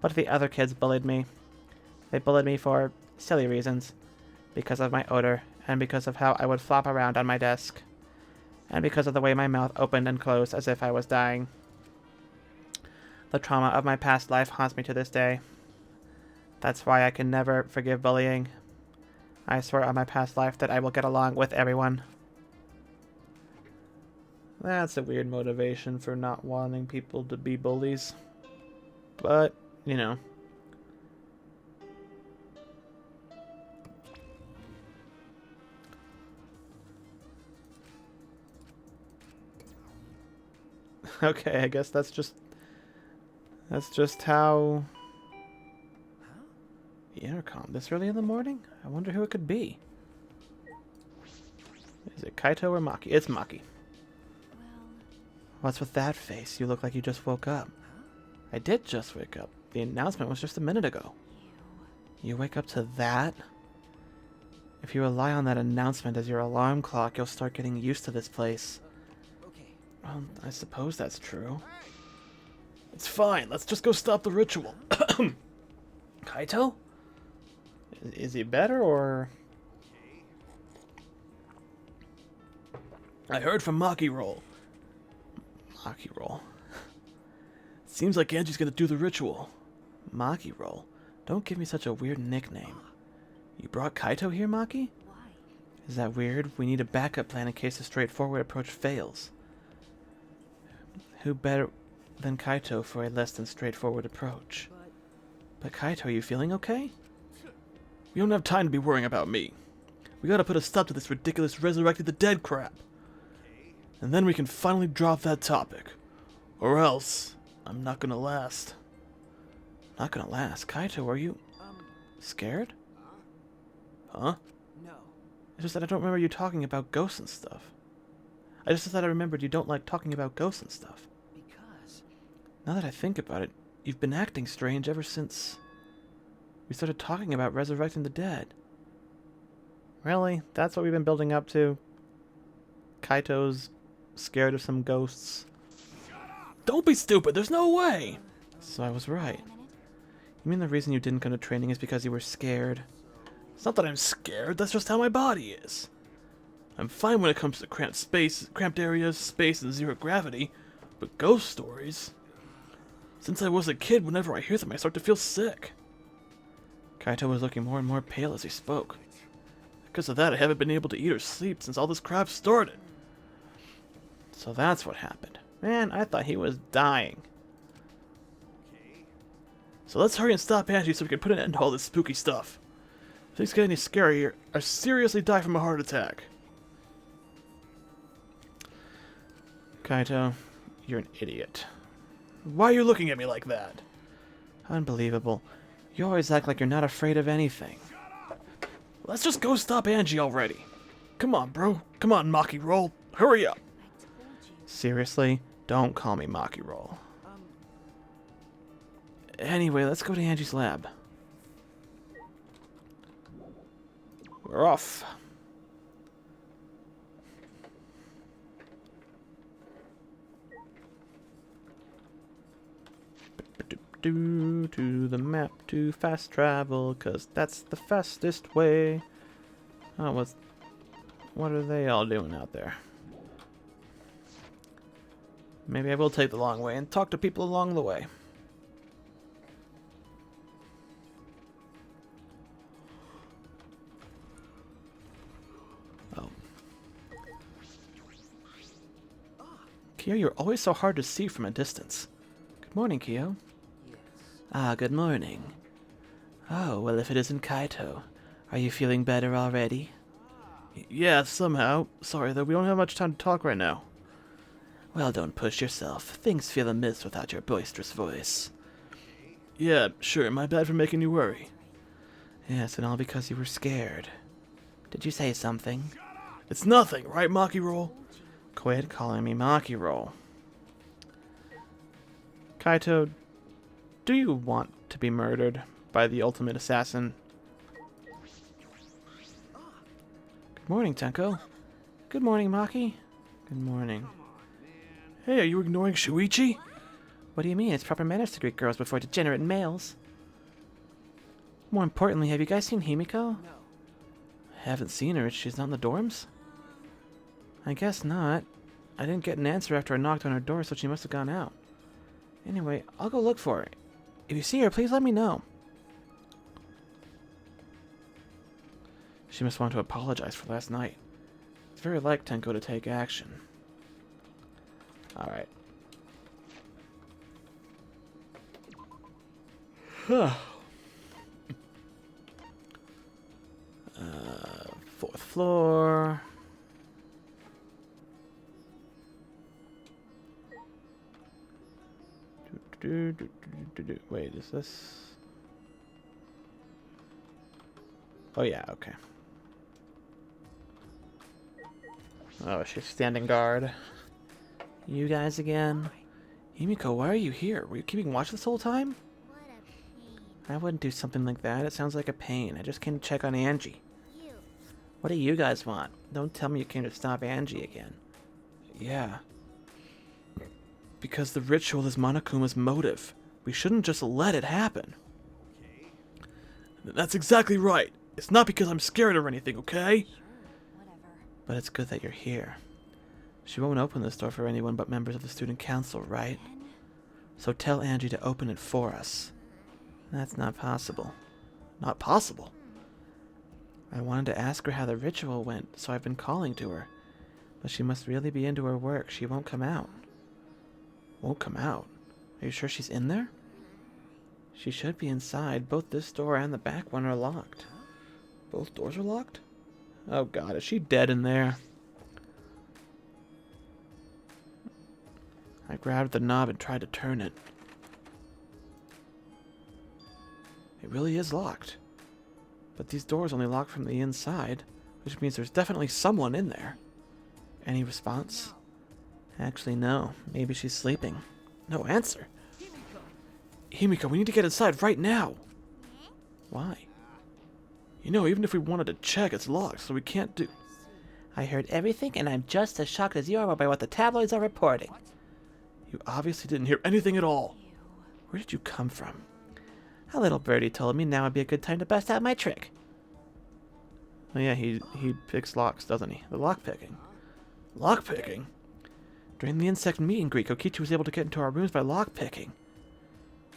But the other kids bullied me. They bullied me for silly reasons. Because of my odor, and because of how I would flop around on my desk. And because of the way my mouth opened and closed as if I was dying. The trauma of my past life haunts me to this day. That's why I can never forgive bullying. I swear on my past life that I will get along with everyone. That's a weird motivation for not wanting people to be bullies. But, you know. Okay, I guess that's just how... The intercom this early in the morning? I wonder who it could be. Is it Kaito or Maki? It's Maki. well, What's with that face? You look like you just woke up. I did just wake up. The announcement was just a minute ago. You wake up to that? If you rely on that announcement as your alarm clock, you'll start getting used to this place. Okay. Well, I suppose that's true. It's fine. Let's just go stop the ritual. Kaito? Is he better, or... I heard from Maki Roll. Maki Roll? Seems like Angie's gonna do the ritual. Maki Roll? Don't give me such a weird nickname. You brought Kaito here, Maki? why? Is that weird? We need a backup plan in case the straightforward approach fails. Who better than Kaito for a less than straightforward approach? But Kaito, are you feeling okay? We don't have time to be worrying about me. We gotta put a stop to this ridiculous resurrected the dead crap. And then we can finally drop that topic. Or else, I'm not gonna last. Not gonna last. Kaito, are you scared? Huh? No. It's just that I don't remember you talking about ghosts and stuff. I just thought I remembered you don't like talking about ghosts and stuff. Because Now that I think about it, you've been acting strange ever since we started talking about resurrecting the dead. Really? That's what we've been building up to? Kaito's scared of some ghosts. Don't be stupid, there's no way! So I was right. You mean the reason you didn't go to training is because you were scared? It's not that I'm scared, that's just how my body is. I'm fine when it comes to cramped areas, space, and zero gravity, but ghost stories? Since I was a kid, whenever I hear them, I start to feel sick. Kaito was looking more and more pale as he spoke. Because of that, I haven't been able to eat or sleep since all this crap started. So that's what happened. Man, I thought he was dying. So let's hurry and stop Angie so we can put an end to all this spooky stuff. If things get any scarier, I seriously die from a heart attack. Kaito, you're an idiot. Why are you looking at me like that? Unbelievable. You always act like you're not afraid of anything. Let's just go stop Angie already. Come on, bro. Come on, Maki Roll. Hurry up. Seriously? Don't call me Maki Roll. Anyway, let's go to Angie's lab. We're off. To the map to fast travel, 'cause that's the fastest way. Oh, what are they all doing out there? Maybe I will take the long way and talk to people along the way. Oh. Kyo, you're always so hard to see from a distance. Good morning, Kyo. Ah, good morning. Oh, well, if it isn't Kaito, are you feeling better already? Yeah, somehow. Sorry, though, we don't have much time to talk right now. Well, don't push yourself. Things feel amiss without your boisterous voice. Yeah, sure, my bad for making you worry. Yes, and all because you were scared. Did you say something? It's nothing, right, Maki Roll? Quit calling me Maki Roll. Kaito, do you want to be murdered by the ultimate assassin? Good morning, Tenko. Good morning, Maki. Good morning. Hey, are you ignoring Shuichi? What do you mean? It's proper manners to greet girls before degenerate males. More importantly, have you guys seen Himiko? no. Haven't seen her. She's not in the dorms? I guess not. I didn't get an answer after I knocked on her door, so she must have gone out. Anyway, I'll go look for her. If you see her, please let me know. She must want to apologize for last night. It's very like Tenko to take action. Alright. Fourth floor. Wait, is this? Oh yeah, okay. Oh, she's standing guard. You guys again? Himiko, why are you here? Were you keeping watch this whole time? What a pain. I wouldn't do something like that. It sounds like a pain. I just came to check on Angie. You. What do you guys want? Don't tell me you came to stop Angie again. Yeah. Because the ritual is Monokuma's motive. We shouldn't just let it happen. That's exactly right. It's not because I'm scared or anything, okay? Whatever. But it's good that you're here. She won't open this door for anyone but members of the student council, right? Then So tell Angie to open it for us. That's not possible. Not possible. I wanted to ask her how the ritual went, so I've been calling to her. But she must really be into her work. She won't come out. Won't come out? Are you sure she's in there? She should be inside. Both this door and the back one are locked. Both doors are locked? Oh god, is she dead in there? I grabbed the knob and tried to turn it. It really is locked. But these doors only lock from the inside, which means there's definitely someone in there. Any response? Actually, no. Maybe she's sleeping. No answer. Himiko, we need to get inside right now. Why? You know, even if we wanted to check, it's locked, so we can't do... I heard everything, and I'm just as shocked as you are by what the tabloids are reporting. You obviously didn't hear anything at all. Where did you come from? A little birdie told me now would be a good time to bust out my trick. Oh yeah, he picks locks, doesn't he? The lock picking. Lock picking? During the insect meet and greet, Kokichi was able to get into our rooms by lock picking.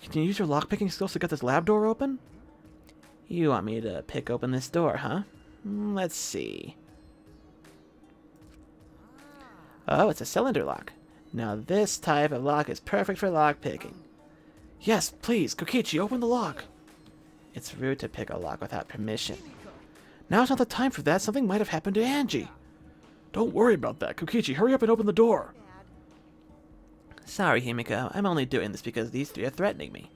Can you use your lock picking skills to get this lab door open? You want me to pick open this door, huh? Let's see. Oh, it's a cylinder lock. Now this type of lock is perfect for lock picking. Yes, please, Kokichi, open the lock. It's rude to pick a lock without permission. Now's not the time for that. Something might have happened to Angie. Don't worry about that. Kokichi, hurry up and open the door. Sorry, Himiko. I'm only doing this because these three are threatening me.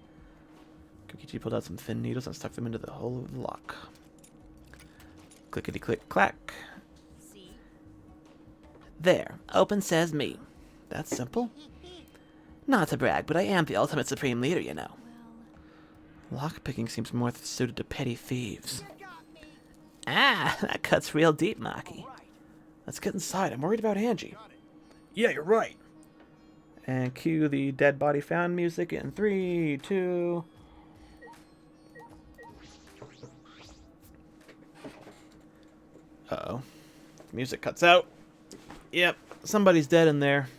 Kokichi pulled out some thin needles and stuck them into the hole of the lock. Clickety-click-clack. There. Open says me. That's simple. Not to brag, but I am the ultimate supreme leader, you know. Lockpicking seems more suited to petty thieves. Ah, that cuts real deep, Maki. Let's get inside. I'm worried about Angie. Yeah, you're right. And cue the dead body found music in 3, 2... Uh-oh. Music cuts out. Yep, somebody's dead in there.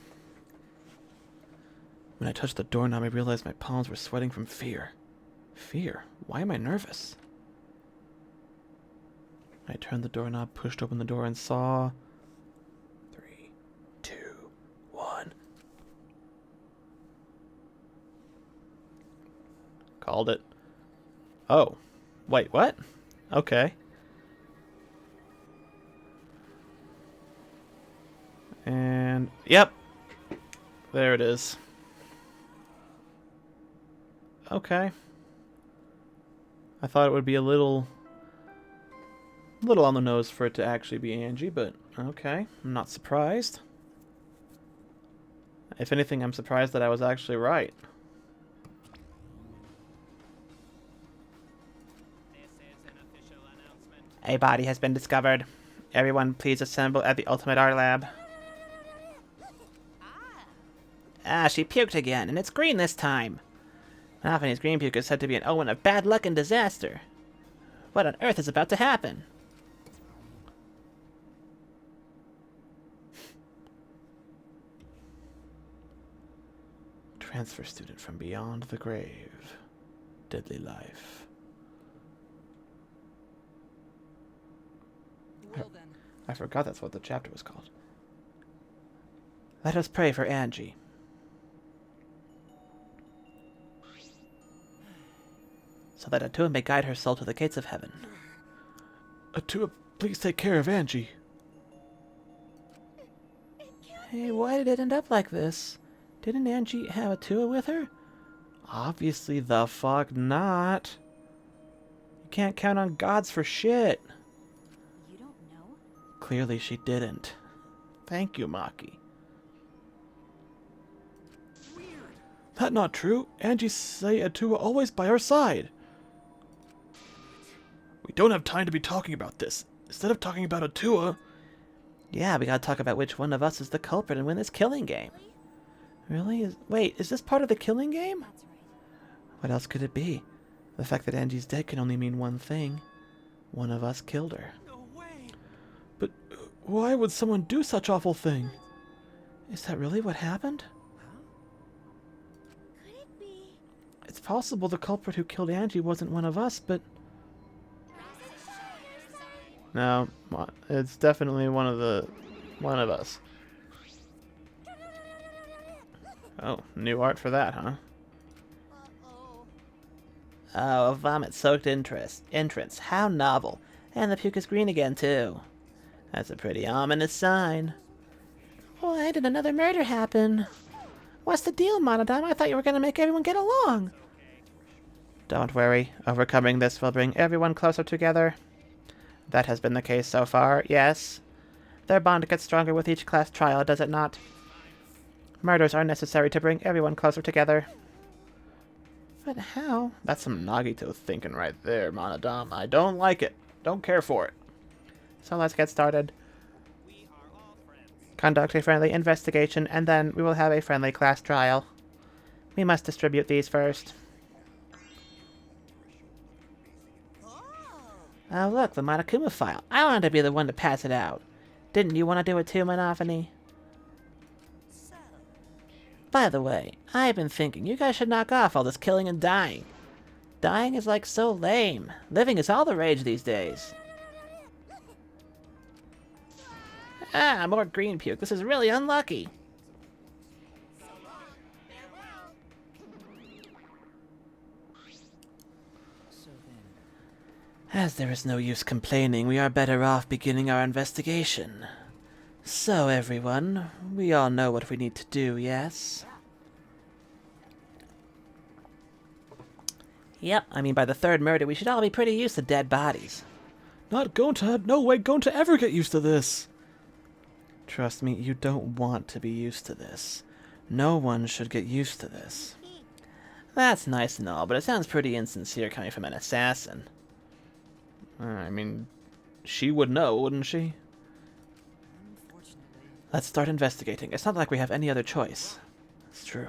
When I touched the doorknob, I realized my palms were sweating from fear. Fear? Why am I nervous? I turned the doorknob, pushed open the door, and saw... 3, 2, 1... Called it. Oh. Wait, what? Okay. And... Yep. There it is. Okay. I thought it would be a little on the nose for it to actually be Angie, but okay. I'm not surprised. If anything, I'm surprised that I was actually right. A body has been discovered. Everyone please assemble at the Ultimate Art Lab. Ah, she puked again, and it's green this time. Naphani's green puke is said to be an omen of bad luck and disaster. What on earth is about to happen? Transfer student from beyond the grave. Deadly life. Well then. I forgot that's what the chapter was called. Let us pray for Angie. So that Atua may guide her soul to the gates of heaven. Atua, please take care of Angie. Hey, why did it end up like this? Didn't Angie have Atua with her? Obviously the fuck not. You can't count on gods for shit. You don't know? Clearly she didn't. Thank you, Maki. Weird. That not true. Angie say Atua always by our side. We don't have time to be talking about this. Instead of talking about Atua... Yeah, we gotta talk about which one of us is the culprit and win this killing game. Really? Wait, is this part of the killing game? That's right. What else could it be? The fact that Angie's dead can only mean one thing. One of us killed her. No way. But why would someone do such awful thing? Is that really what happened? Could it be? It's possible the culprit who killed Angie wasn't one of us, but... No, it's definitely one of us. Oh, new art for that, huh? Oh, a vomit-soaked entrance. How novel. And the puke is green again, too. That's a pretty ominous sign. Why did another murder happen? What's the deal, Monodam? I thought you were going to make everyone get along. Don't worry. Overcoming this will bring everyone closer together. That has been the case so far, yes. Their bond gets stronger with each class trial, does it not? Murders are necessary to bring everyone closer together. But how? That's some Nagito thinking right there, Monodam. I don't like it. Don't care for it. So let's get started. Conduct a friendly investigation, and then we will have a friendly class trial. We must distribute these first. Oh, look, the Monokuma file. I wanted to be the one to pass it out. Didn't you want to do it too, Monophony? By the way, I've been thinking you guys should knock off all this killing and dying. Dying is like so lame. Living is all the rage these days. Ah, more green puke. This is really unlucky. As there is no use complaining, we are better off beginning our investigation. So, everyone, we all know what we need to do, yes? Yep, I mean by the third murder, we should all be pretty used to dead bodies. Not going to, no way going to ever get used to this. Trust me, you don't want to be used to this. No one should get used to this. That's nice and all, but it sounds pretty insincere coming from an assassin. I mean, she would know, wouldn't she? Let's start investigating. It's not like we have any other choice. It's true.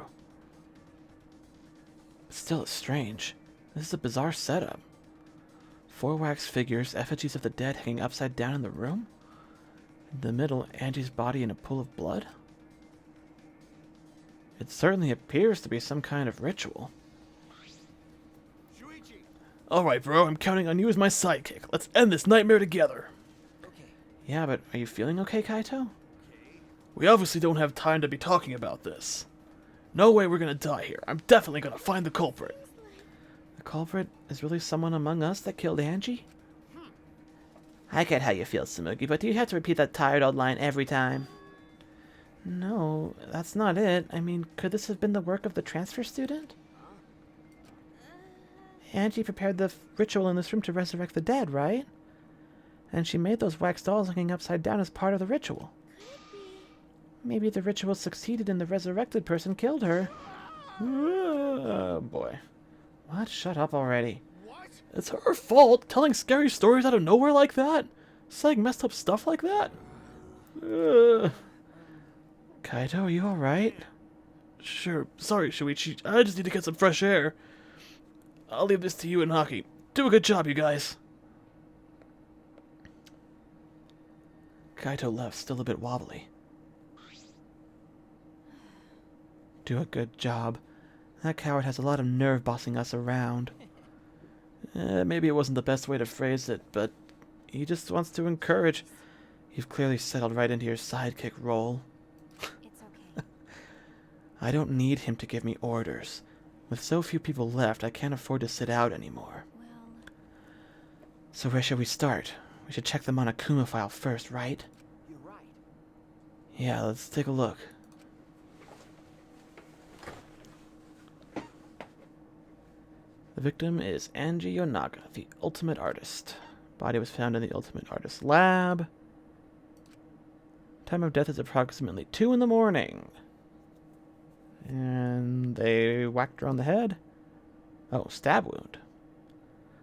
But still, it's strange. This is a bizarre setup. 4 wax figures, effigies of the dead hanging upside down in the room? In the middle, Angie's body in a pool of blood? It certainly appears to be some kind of ritual. Alright, bro, I'm counting on you as my sidekick. Let's end this nightmare together. Yeah, but are you feeling okay, Kaito? We obviously don't have time to be talking about this. No way we're gonna die here. I'm definitely gonna find the culprit. The culprit is really someone among us that killed Angie? I get how you feel, Samugi, but do you have to repeat that tired old line every time? No, that's not it. I mean, could this have been the work of the transfer student? Angie prepared the ritual in this room to resurrect the dead, right? And she made those wax dolls hanging upside down as part of the ritual. Maybe the ritual succeeded and the resurrected person killed her. Oh, boy. What? Shut up already. It's her fault, telling scary stories out of nowhere like that? Saying messed up stuff like that? Kaito, are you alright? Sure. Sorry, Shuichi. I just need to get some fresh air. I'll leave this to you and Hockey. Do a good job, you guys. Kaito left, still a bit wobbly. Do a good job. That coward has a lot of nerve bossing us around. Maybe it wasn't the best way to phrase it, but he just wants to encourage. You've clearly settled right into your sidekick role. It's okay. I don't need him to give me orders. With so few people left, I can't afford to sit out anymore. Well, So where should we start? We should check the Monokuma file first, right? You're right. Yeah, let's take a look. The victim is Angie Yonaga, the Ultimate Artist. Body was found in the Ultimate Artist lab. Time of death is approximately 2 in the morning. And they whacked her on the head. Oh, stab wound.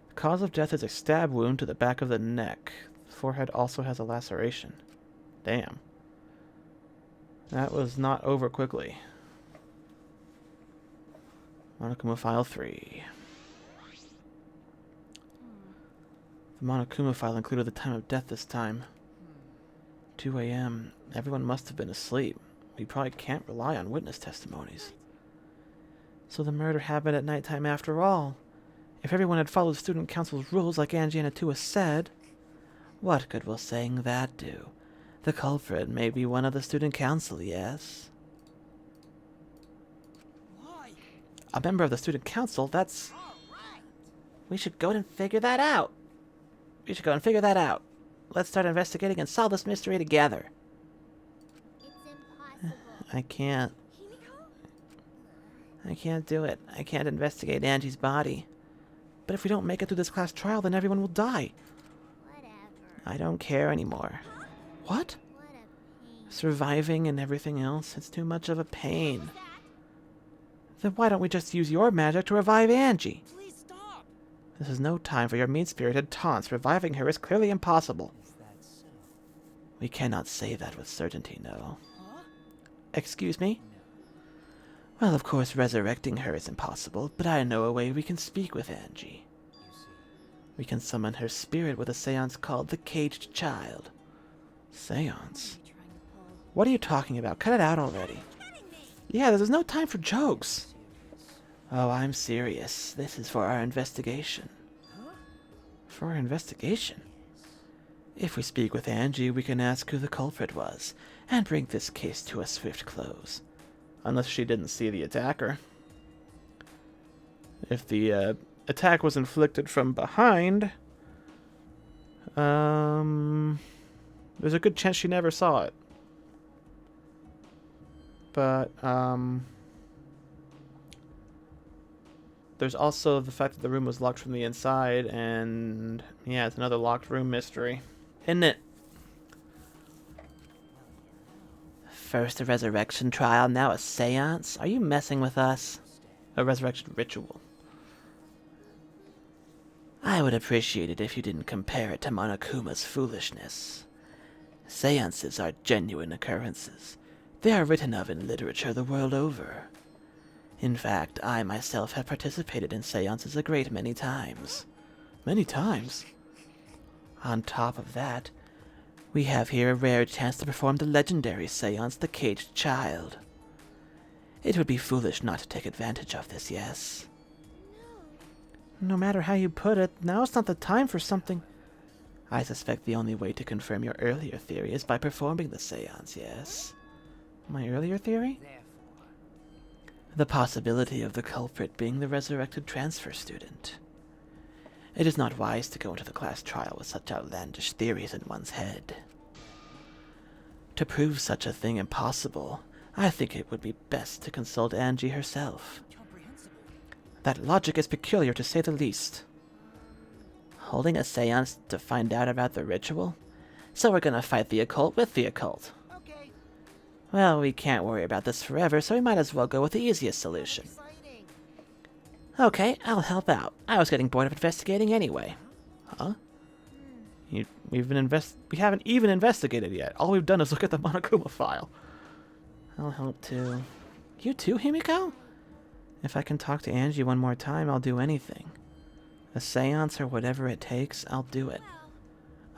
The cause of death is a stab wound to the back of the neck. The forehead also has a laceration. Damn. That was not over quickly. Monokuma File 3. The Monokuma file included the time of death this time. 2 a.m. Everyone must have been asleep. We probably can't rely on witness testimonies. So the murder happened at nighttime after all. If everyone had followed student council's rules like Angie and Atua said, What good will saying that do? The culprit may be one of the student council, yes? Why? A member of the student council? That's... Alright. We should go and figure that out. Let's start investigating and solve this mystery together. It's impossible. I can't. Himiko? I can't do it. I can't investigate Angie's body. But if we don't make it through this class trial, then everyone will die. Whatever. I don't care anymore. What? What a pain. Surviving and everything else, it's too much of a pain. Then why don't we just use your magic to revive Angie? Please stop. This is no time for your mean-spirited taunts. Reviving her is clearly impossible. Is that so? We cannot say that with certainty, no. Huh? Excuse me? No. Well, of course, resurrecting her is impossible, but I know a way we can speak with Angie. You see. We can summon her spirit with a seance called the Caged Child. Seance? What are you trying to pull? What are you talking about? Cut it out already. Yeah, there's no time for jokes. Serious. Oh, I'm serious. This is for our investigation. Huh? For our investigation? If we speak with Angie, we can ask who the culprit was, and bring this case to a swift close. Unless she didn't see the attacker. If the attack was inflicted from behind, there's a good chance she never saw it. But there's also the fact that the room was locked from the inside, and yeah, it's another locked room mystery, isn't it? First a resurrection trial, now a seance? Are you messing with us? A resurrection ritual. I would appreciate it if you didn't compare it to Monokuma's foolishness. Seances are genuine occurrences. They are written of in literature the world over. In fact, I myself have participated in seances a great many times. Many times. On top of that, we have here a rare chance to perform the legendary seance, the Caged Child. It would be foolish not to take advantage of this, yes? No matter how you put it, now's not the time for something. I suspect the only way to confirm your earlier theory is by performing the seance, yes? My earlier theory? Therefore, The possibility of the culprit being the resurrected transfer student. It is not wise to go into the class trial with such outlandish theories in one's head. To prove such a thing impossible, I think it would be best to consult Angie herself. Incomprehensible. That logic is peculiar, to say the least. Holding a seance to find out about the ritual? So we're gonna fight the occult with the occult. Okay. Well, we can't worry about this forever, so we might as well go with the easiest solution. Exciting. Okay, I'll help out. I was getting bored of investigating anyway. Huh? We haven't even investigated yet. All we've done is look at the Monokuma file. I'll help too. You too, Himiko? If I can talk to Angie one more time, I'll do anything. A seance or whatever it takes, I'll do it.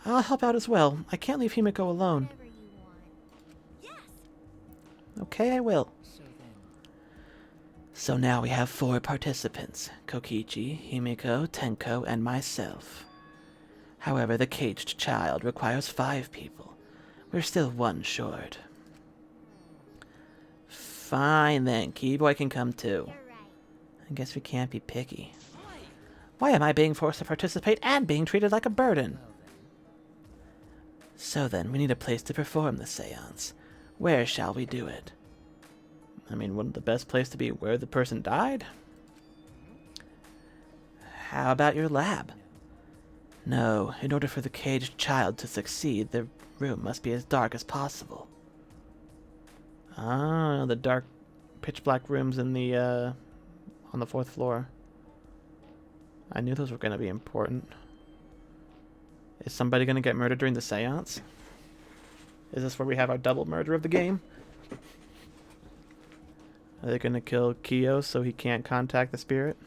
I'll help out as well. I can't leave Himiko alone. Whatever you want. Yes! Okay, I will. so then, So now we have 4 participants. Kokichi, Himiko, Tenko, and myself. However, the Caged Child requires 5 people. We're still 1 short. Fine then, Keyboy can come too. You're right. I guess we can't be picky. Why? Why am I being forced to participate and being treated like a burden? well then, So then, we need a place to perform the seance. Where shall we do it? I mean, wouldn't the best place to be where the person died? How about your lab? No, in order for the Caged Child to succeed, the room must be as dark as possible. Ah, the dark, pitch-black rooms in the, on the 4th floor. I knew those were going to be important. Is somebody going to get murdered during the seance? Is this where we have our double murder of the game? Are they going to kill Kyo so he can't contact the spirit?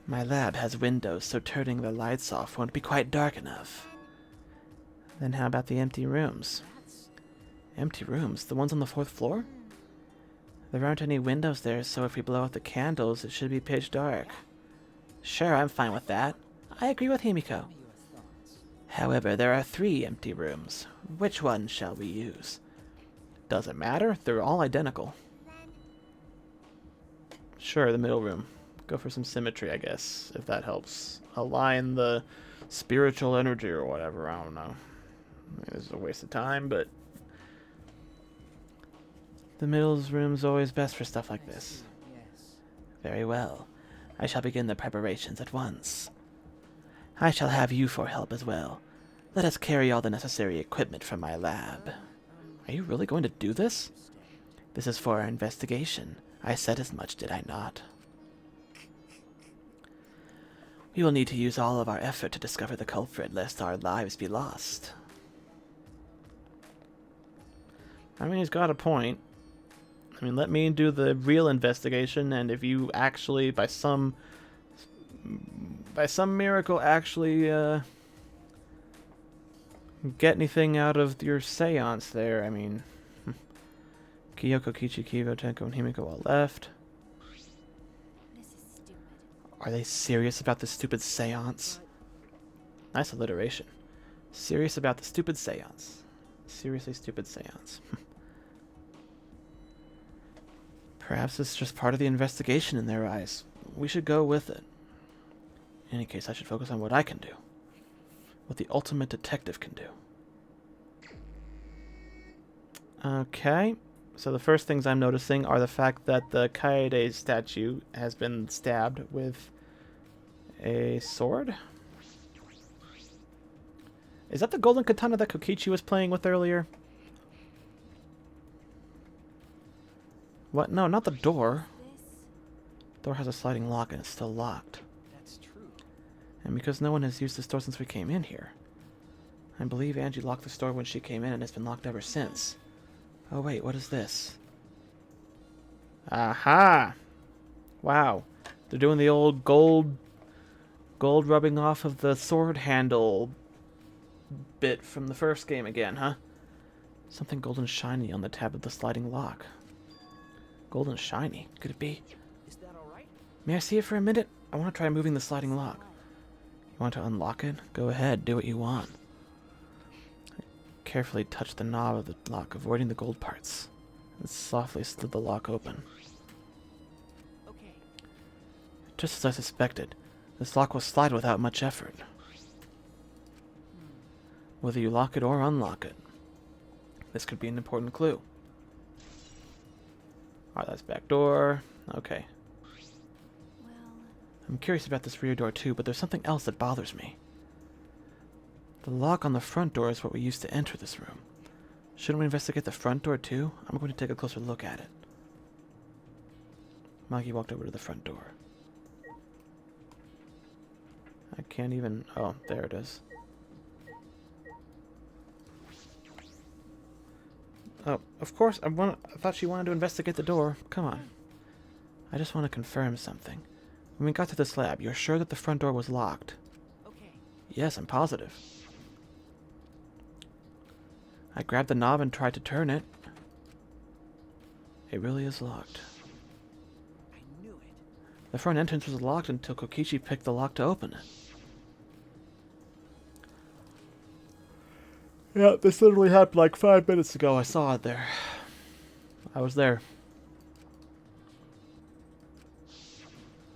My lab has windows, so turning the lights off won't be quite dark enough. Then how about the empty rooms? That's Empty rooms? The ones on the 4th floor? There aren't any windows there, so if we blow out the candles, it should be pitch dark. Sure, I'm fine with that. I agree with Himiko. However, there are 3 empty rooms. Which one shall we use? Doesn't matter. They're all identical. Sure, the middle room. Go for some symmetry, I guess, if that helps. Align the spiritual energy or whatever. I don't know. This is a waste of time, but The middle room's always best for stuff like this. Yes. Very well. I shall begin the preparations at once. I shall have you for help as well. Let us carry all the necessary equipment from my lab. are you really going to do this? This is for our investigation. I said as much, did I not? We will need to use all of our effort to discover the culprit, lest our lives be lost. I mean, he's got a point. I mean, let me do the real investigation, and if you actually, by some miracle, actually get anything out of your seance there, I mean, Kyoko, Kichi, Kivo, Tenko, and Himiko all left. This is stupid. Are they serious about the stupid seance? Nice alliteration. Serious about the stupid seance. Seriously stupid seance. Perhaps it's just part of the investigation in their eyes. We should go with it. In any case, I should focus on what I can do. What the ultimate detective can do. Okay. So the first things I'm noticing are the fact that the Kaede statue has been stabbed with a sword. Is that the golden katana that Kokichi was playing with earlier? What? No, not the door. Door has a sliding lock and it's still locked. That's true. And because no one has used this door since we came in here. I believe Angie locked this door when she came in and it's been locked ever since. Oh wait, what is this? Aha! Wow. They're doing the old gold rubbing off of the sword handle bit from the first game again, huh? Something golden shiny on the tab of the sliding lock. Golden shiny? Could it be? Is that all right? May I see it for a minute? I want to try moving the sliding lock. You want to unlock it? Go ahead, do what you want. Carefully touch the knob of the lock, avoiding the gold parts. And softly slid the lock open. Okay. Just as I suspected, this lock will slide without much effort. Whether you lock it or unlock it. This could be an important clue. Alright, that's back door. Okay. Well, I'm curious about this rear door too, but there's something else that bothers me. The lock on the front door is what we used to enter this room. Shouldn't we investigate the front door too? I'm going to take a closer look at it. Maki walked over to the front door. I can't even... Oh, there it is. Oh, of course, I thought she wanted to investigate the door. Come on. I just want to confirm something. When we got to this lab, you're sure that the front door was locked? Okay. Yes, I'm positive. I grabbed the knob and tried to turn it. It really is locked. I knew it. The front entrance was locked until Kokichi picked the lock to open it. Yeah, this literally happened like 5 minutes ago. I saw it there. I was there.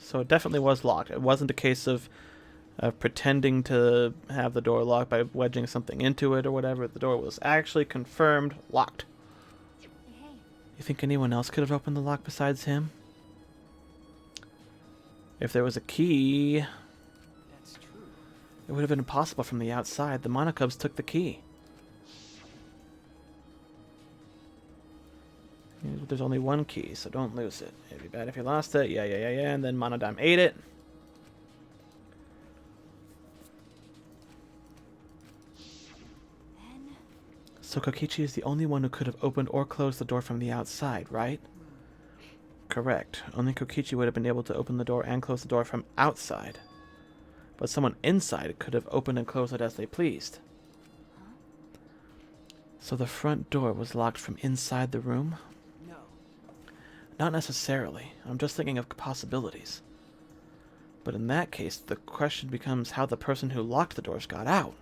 So it definitely was locked. It wasn't a case of pretending to have the door locked by wedging something into it or whatever. The door was actually confirmed locked. hey, You think anyone else could have opened the lock besides him? If there was a key, That's true. it would have been impossible from the outside. The Monocubs took the key. There's only one key, so don't lose it. It'd be bad if you lost it. Yeah. And then Monodime ate it. then So Kokichi is the only one who could have opened or closed the door from the outside, right? Correct. Only Kokichi would have been able to open the door and close the door from outside. But someone inside could have opened and closed it as they pleased. So the front door was locked from inside the room? No. Not necessarily. I'm just thinking of possibilities. But in that case, the question becomes how the person who locked the doors got out.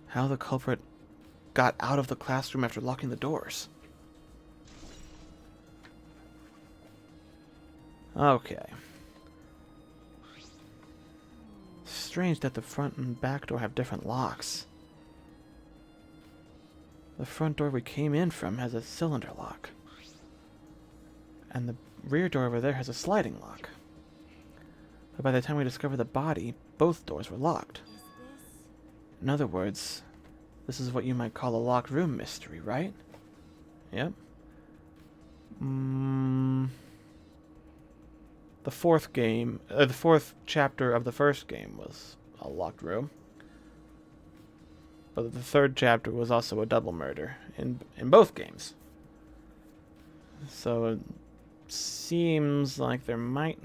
How the culprit got out of the classroom after locking the doors. Okay. Strange that the front and back door have different locks. The front door we came in from has a cylinder lock. And the rear door over there has a sliding lock. But by the time we discovered the body, both doors were locked. Is this... In other words, this is what you might call a locked room mystery, right? Yep. The fourth chapter of the first game was a locked room. But the third chapter was also a double murder in both games. So it seems like that might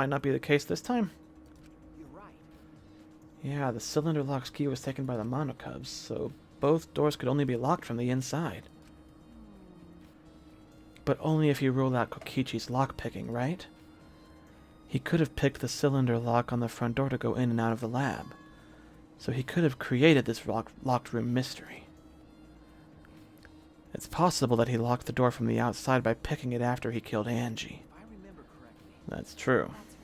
not be the case this time. You're right. Yeah, the cylinder lock's key was taken by the monocubs, so both doors could only be locked from the inside. But only if you rule out Kokichi's lockpicking, right? He could have picked the cylinder lock on the front door to go in and out of the lab. So he could have created this locked room mystery. It's possible that he locked the door from the outside by picking it after he killed Angie. If I remember correctly, That's true. That's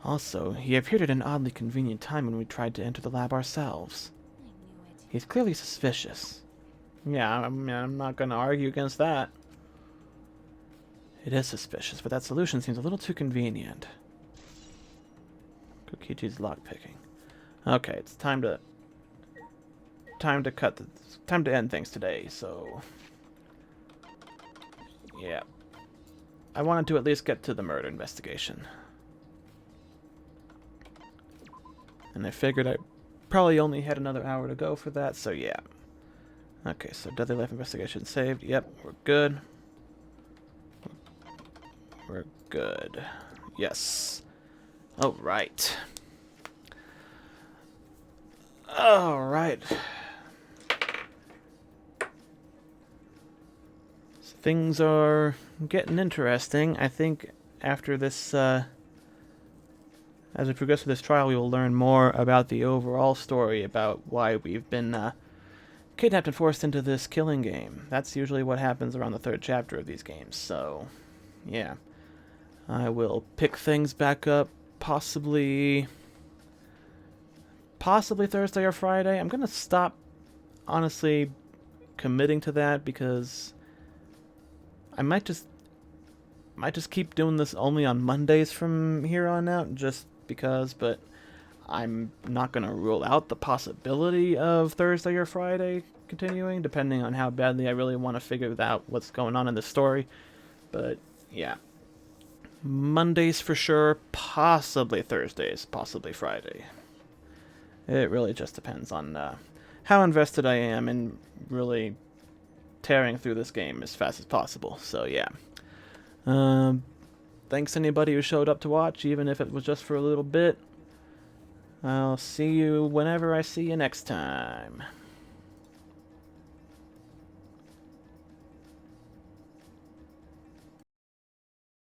right. Also, he appeared at an oddly convenient time when we tried to enter the lab ourselves. I knew it. He's clearly suspicious. Yeah, I'm not going to argue against that. It is suspicious, but that solution seems a little too convenient. Kokichi's lockpicking. Okay, it's time to end things today, so yeah. I wanted to at least get to the murder investigation. And I figured I probably only had another hour to go for that, so yeah. Okay, so deadly life investigation saved. Yep, we're good. We're good. Yes. Alright. Alright. So things are getting interesting. I think after this, as we progress through this trial, we will learn more about the overall story, about why we've been kidnapped and forced into this killing game. That's usually what happens around the third chapter of these games, so yeah. I will pick things back up possibly Thursday or Friday. I'm gonna stop honestly committing to that because I might just keep doing this only on Mondays from here on out, just because, but I'm not gonna rule out the possibility of Thursday or Friday continuing, depending on how badly I really want to figure out what's going on in the story. But yeah. Mondays for sure, possibly Thursdays, possibly Friday. It really just depends on how invested I am in really tearing through this game as fast as possible. So yeah. Thanks anybody who showed up to watch, even if it was just for a little bit. I'll see you whenever I see you next time.